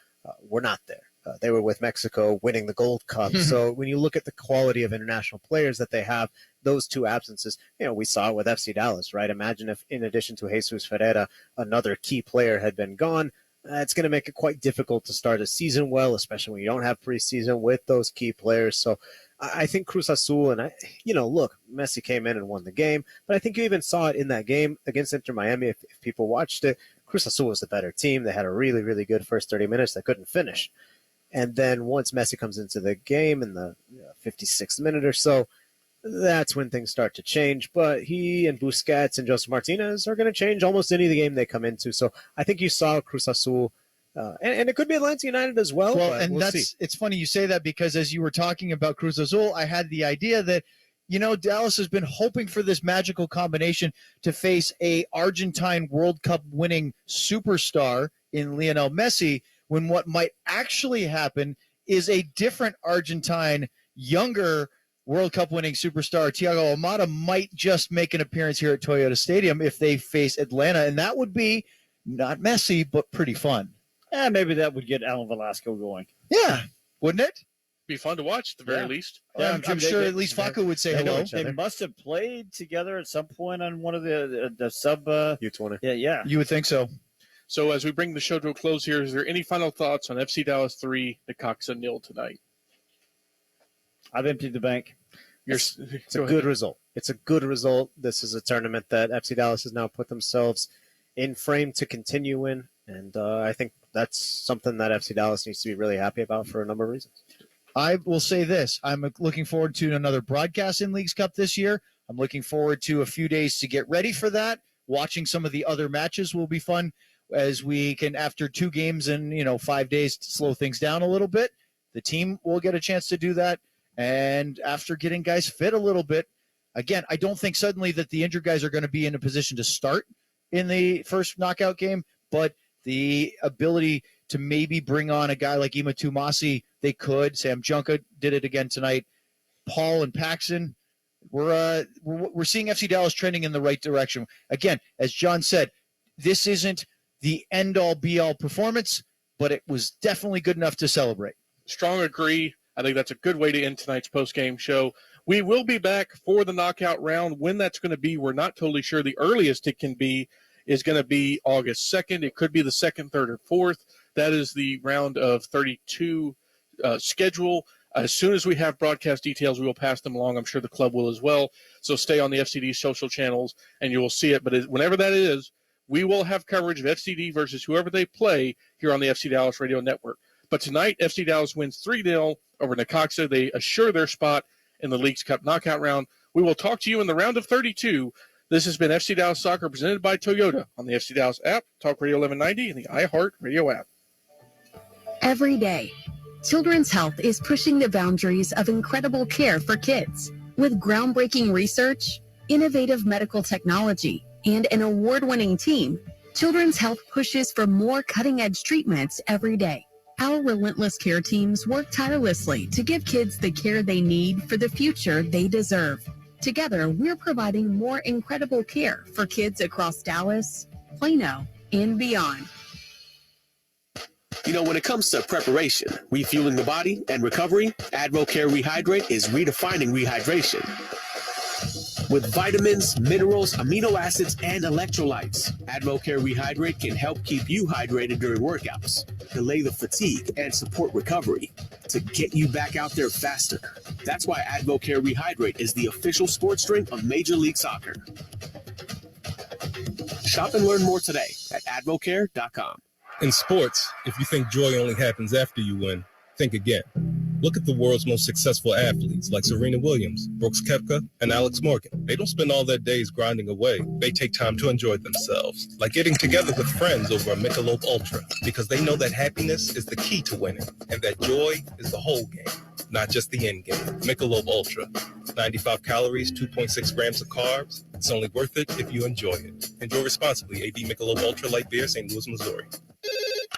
were not there. They were with Mexico winning the Gold Cup. So when you look at the quality of international players that they have, those 2 absences, we saw it with FC Dallas, right? Imagine if, in addition to Jesus Ferreira, another key player had been gone. It's going to make it quite difficult to start a season well, especially when you don't have preseason with those key players. So I think Cruz Azul, and look, Messi came in and won the game, but I think you even saw it in that game against Inter Miami. If people watched it, Cruz Azul was the better team. They had a really, really good first 30 minutes. They couldn't finish. And then once Messi comes into the game in the 56th minute or so, that's when things start to change. But he and Busquets and José Martinez are going to change almost any of the game they come into. So I think you saw Cruz Azul, and it could be Atlanta United as well. Well, and we'll see. It's funny you say that because as you were talking about Cruz Azul, I had the idea that, Dallas has been hoping for this magical combination to face a Argentine World Cup winning superstar in Lionel Messi, when what might actually happen is a different Argentine, younger World Cup winning superstar, Thiago Almada, might just make an appearance here at Toyota Stadium if they face Atlanta, and that would be not Messi, but pretty fun. Maybe that would get Alan Velasco going. Yeah, wouldn't it? Be fun to watch at the very least. Yeah, I'm sure at least Facu would say hello. They must have played together at some point on one of the sub U20. Yeah. You would think so. So as we bring the show to a close here, is there any final thoughts on FC Dallas 3, Necaxa 0 tonight? I've emptied the bank. It's a good result. It's a good result. This is a tournament that FC Dallas has now put themselves in frame to continue in, and I think that's something that FC Dallas needs to be really happy about for a number of reasons. I will say this. I'm looking forward to another broadcast in Leagues Cup this year. I'm looking forward to a few days to get ready for that. Watching some of the other matches will be fun as we can, after 2 games and 5 days, to slow things down a little bit. The team will get a chance to do that. And after getting guys fit a little bit, again, I don't think suddenly that the injured guys are going to be in a position to start in the first knockout game, but the ability to maybe bring on a guy like Ima Tumasi, they could. Sam Junka did it again tonight. Paul and Paxson, we're seeing FC Dallas trending in the right direction. Again, as John said, this isn't the end-all, be-all performance, but it was definitely good enough to celebrate. Strong agree. I think that's a good way to end tonight's post-game show. We will be back for the knockout round. When that's going to be, we're not totally sure. The earliest it can be is going to be August 2nd. It could be the 2nd, 3rd, or 4th. That is the round of 32 schedule. As soon as we have broadcast details, we will pass them along. I'm sure the club will as well. So stay on the FCD social channels, and you will see it. But whenever that is, we will have coverage of FCD versus whoever they play here on the FC Dallas Radio Network. But tonight, FC Dallas wins 3-0 over Necaxa. They assure their spot in the Leagues Cup knockout round. We will talk to you in the round of 32. This has been FC Dallas Soccer presented by Toyota on the FC Dallas app, Talk Radio 1190, and the iHeart Radio app. Every day, Children's Health is pushing the boundaries of incredible care for kids. With groundbreaking research, innovative medical technology, and an award-winning team, Children's Health pushes for more cutting-edge treatments every day. Our relentless care teams work tirelessly to give kids the care they need for the future they deserve. Together, we're providing more incredible care for kids across Dallas, Plano, and beyond. When it comes to preparation, refueling the body, and recovery, AdvoCare Rehydrate is redefining rehydration. With vitamins, minerals, amino acids, and electrolytes, AdvoCare Rehydrate can help keep you hydrated during workouts, delay the fatigue, and support recovery to get you back out there faster. That's why AdvoCare Rehydrate is the official sports drink of Major League Soccer. Shop and learn more today at advocare.com. In sports, if you think joy only happens after you win, think again. Look at the world's most successful athletes like Serena Williams, Brooks Koepka, and Alex Morgan. They don't spend all their days grinding away. They take time to enjoy themselves, like getting together with friends over a Michelob Ultra, because they know that happiness is the key to winning, and that joy is the whole game, not just the end game. Michelob Ultra, 95 calories, 2.6 grams of carbs. It's only worth it if you enjoy it. Enjoy responsibly. AB Michelob Ultra Light Beer, St. Louis, Missouri.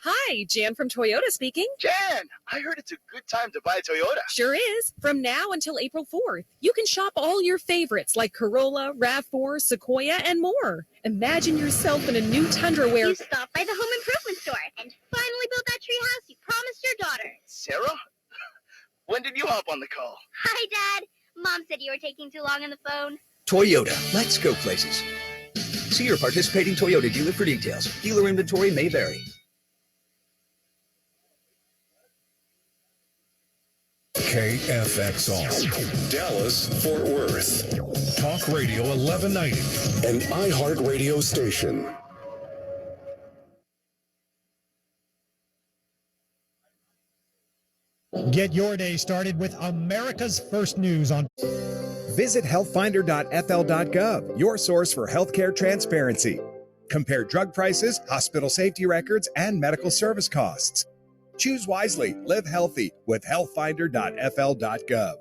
Hi, Jan from Toyota speaking. Jan, I heard it's a good time to buy a Toyota. Sure is. From now until April 4th, you can shop all your favorites like Corolla, RAV4, Sequoia, and more. Imagine yourself in a new Tundra where You stopped by the home improvement store and finally built that tree house you promised your daughter. Sarah? When did you hop on the call? Hi, Dad. Mom said you were taking too long on the phone. Toyota, let's go places. See your participating Toyota dealer for details. Dealer inventory may vary. KFXR, Dallas, Fort Worth. Talk Radio 1190, an iHeartRadio station. Get your day started with America's First News on. Visit healthfinder.fl.gov, your source for healthcare transparency. Compare drug prices, hospital safety records, and medical service costs. Choose wisely, live healthy with healthfinder.fl.gov.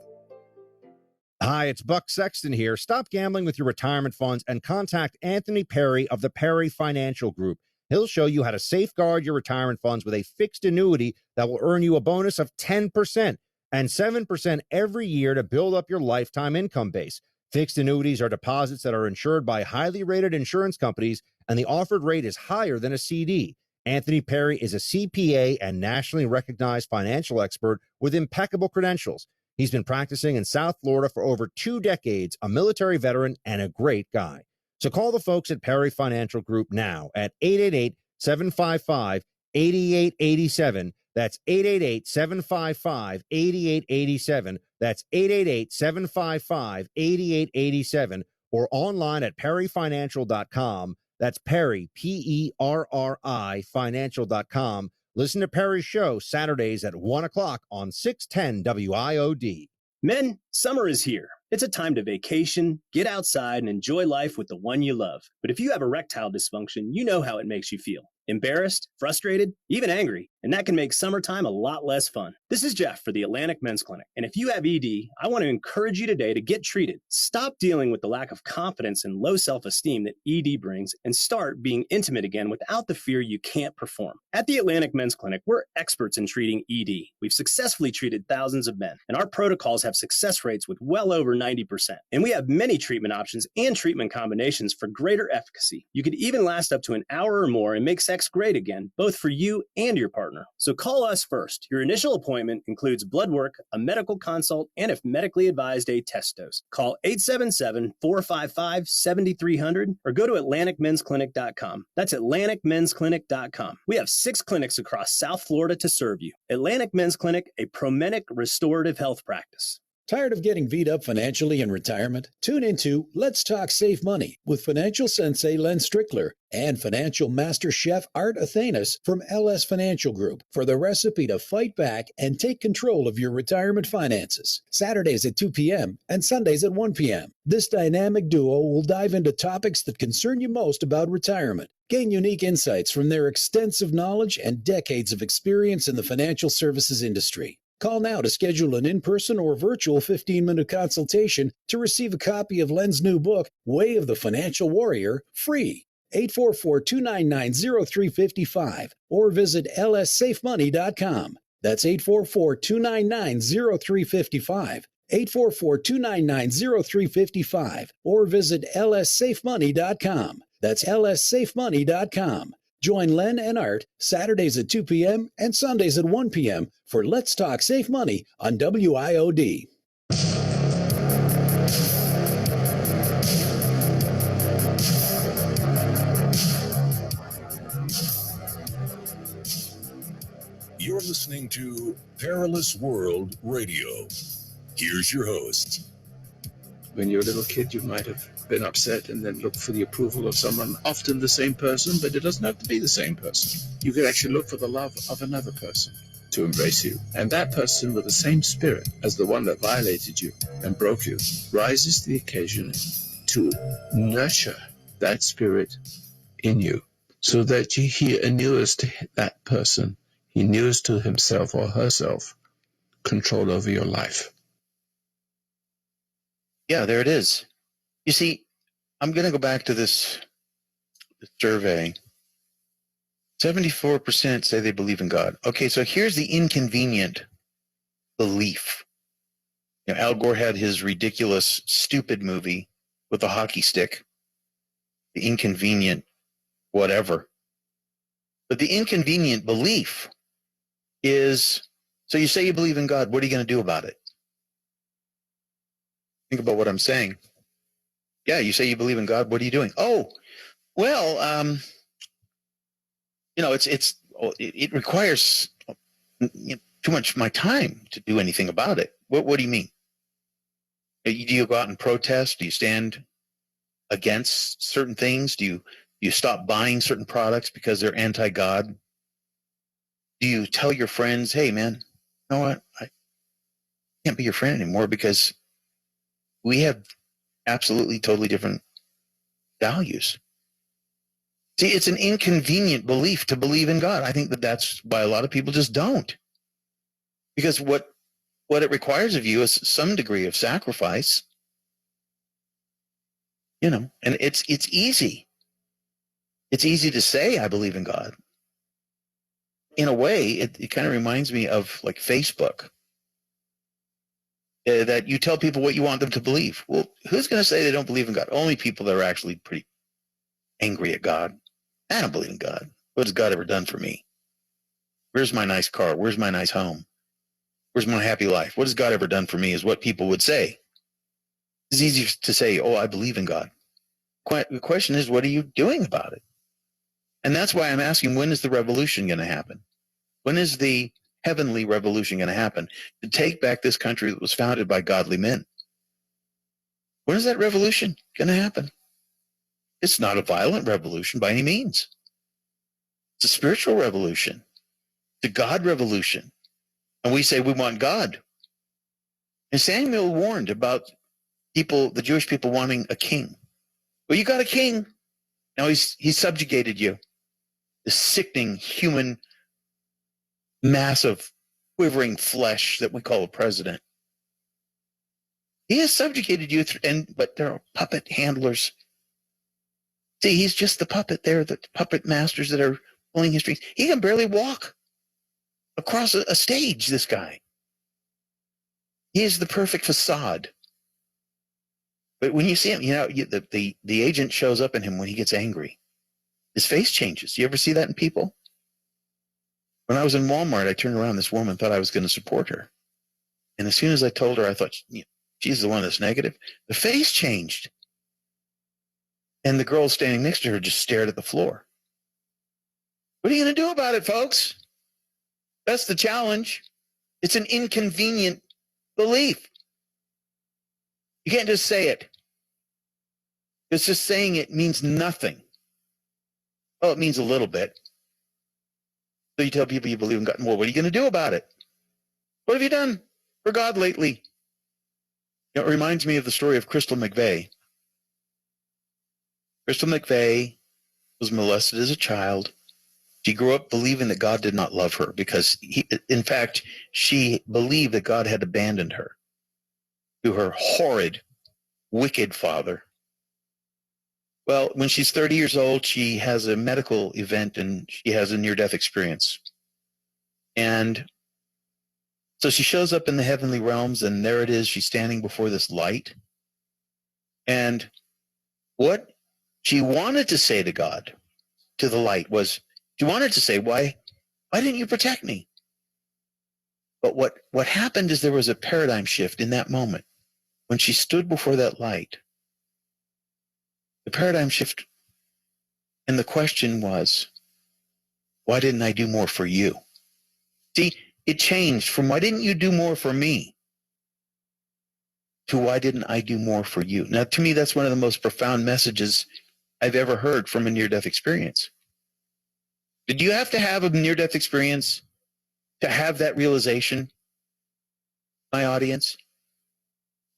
Hi, it's Buck Sexton here. Stop gambling with your retirement funds and contact Anthony Perry of the Perry Financial Group. He'll show you how to safeguard your retirement funds with a fixed annuity that will earn you a bonus of 10% and 7% every year to build up your lifetime income base. Fixed annuities are deposits that are insured by highly rated insurance companies, and the offered rate is higher than a CD. Anthony Perry is a CPA and nationally recognized financial expert with impeccable credentials. He's been practicing in South Florida for over 2 decades, a military veteran, and a great guy. So call the folks at Perry Financial Group now at 888-755-8887. That's 888-755-8887. That's 888-755-8887. Or online at perryfinancial.com. That's Perry, P-E-R-R-I, financial.com. Listen to Perry's show Saturdays at 1 o'clock on 610 WIOD. Men, summer is here. It's a time to vacation, get outside, and enjoy life with the one you love. But if you have erectile dysfunction, you know how it makes you feel. Embarrassed, frustrated, even angry. And that can make summertime a lot less fun. This is Jeff for the Atlantic Men's Clinic. And if you have ED, I want to encourage you today to get treated. Stop dealing with the lack of confidence and low self-esteem that ED brings and start being intimate again without the fear you can't perform. At the Atlantic Men's Clinic, we're experts in treating ED. We've successfully treated thousands of men, and our protocols have success rates with well over 90%. And we have many treatment options and treatment combinations for greater efficacy. You could even last up to an hour or more and make sex great again, both for you and your partner. So call us first. Your initial appointment includes blood work, a medical consult, and if medically advised, a test dose. Call 877-455-7300 or go to AtlanticMen'sClinic.com. That's AtlanticMen'sClinic.com. We have 6 clinics across South Florida to serve you. Atlantic Men's Clinic, a Promenic restorative health practice. Tired of getting beat up financially in retirement? Tune into Let's Talk Save Money with financial sensei Len Strickler and financial master chef Art Athanas from LS Financial Group for the recipe to fight back and take control of your retirement finances. Saturdays at 2 p.m. and Sundays at 1 p.m. This dynamic duo will dive into topics that concern you most about retirement. Gain unique insights from their extensive knowledge and decades of experience in the financial services industry. Call now to schedule an in-person or virtual 15-minute consultation to receive a copy of Len's new book, Way of the Financial Warrior, free. 844-299-0355 or visit lssafemoney.com. That's 844-299-0355. 844-299-0355 or visit lssafemoney.com. That's lssafemoney.com. Join Len and Art Saturdays at 2 p.m. and Sundays at 1 p.m. for Let's Talk Save Money on WIOD. You're listening to Perilous World Radio. Here's your host. When you're a little kid, you might have been upset and then looked for the approval of someone, often the same person, but it doesn't have to be the same person. You could actually look for the love of another person. to embrace you. And that person with the same spirit as the one that violated you and broke you rises to the occasion to nurture that spirit in you so that he inures to that person. He inures to himself or herself control over your life. Yeah, there it is. You see, I'm going to go back to this survey. 74% say they believe in God. Okay, so here's the inconvenient belief. You know, Al Gore had his ridiculous, stupid movie with a hockey stick. The inconvenient whatever. But the inconvenient belief is, so you say you believe in God, what are you going to do about it? Think about what I'm saying. Yeah, you say you believe in God, what are you doing? Oh, well, you know, it requires too much of my time to do anything about it. What do you mean? Do you go out and protest? Do you stand against certain things? Do you stop buying certain products because they're anti-God? Do you tell your friends, hey, man, you know what? I can't be your friend anymore because we have absolutely, totally different values. See, it's an inconvenient belief to believe in God. I think that's why a lot of people just don't. Because what it requires of you is some degree of sacrifice. You know, and it's easy. It's easy to say I believe in God. In a way, it kind of reminds me of like Facebook. That you tell people what you want them to believe. Well, who's going to say they don't believe in God? Only people that are actually pretty angry at God. I don't believe in God. What has God ever done for me? Where's my nice car? Where's my nice home? Where's my happy life? What has God ever done for me is what people would say. It's easy to say, oh, I believe in God. The question is, what are you doing about it? And that's why I'm asking, when is the revolution going to happen? When is the heavenly revolution going to happen to take back this country that was founded by godly men? When is that revolution going to happen? It's not a violent revolution by any means. It's a spiritual revolution. It's a God revolution. And we say we want God. And Samuel warned about people, the Jewish people wanting a king. Well, you got a king. Now he's subjugated you. The sickening human mass of quivering flesh that we call a president. He has subjugated you, but there are puppet handlers. See, he's just the puppet there, the puppet masters that are pulling his strings. He can barely walk across a stage, this guy. He is the perfect facade. But when you see him, you know, the agent shows up in him when he gets angry. His face changes. You ever see that in people? When I was in Walmart, I turned around. This woman thought I was going to support her. And as soon as I told her, I thought, she's the one that's negative. The face changed. And the girl standing next to her just stared at the floor. What are you going to do about it, folks? That's the challenge. It's an inconvenient belief. You can't just say it. It's just saying it means nothing. Oh, it means a little bit. So you tell people you believe in God. Well, what are you going to do about it? What have you done for God lately? You know, it reminds me of the story of Crystal McVeigh. Crystal McVeigh was molested as a child. She grew up believing that God did not love her because, in fact, she believed that God had abandoned her to her horrid, wicked father. Well, when she's 30 years old, she has a medical event and she has a near-death experience. And so she shows up in the heavenly realms, and there it is. She's standing before this light. And what she wanted to say to God, to the light, was she wanted to say, why didn't you protect me? But what happened is there was a paradigm shift in that moment. When she stood before that light, the paradigm shift, and the question was, why didn't I do more for you? See, it changed from why didn't you do more for me to why didn't I do more for you? Now, to me, that's one of the most profound messages I've ever heard from a near-death experience. Did you have to have a near-death experience to have that realization, my audience?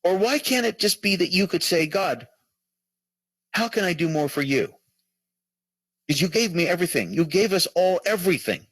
Or why can't it just be that you could say, God, how can I do more for you? Because you gave me everything. You gave us all everything.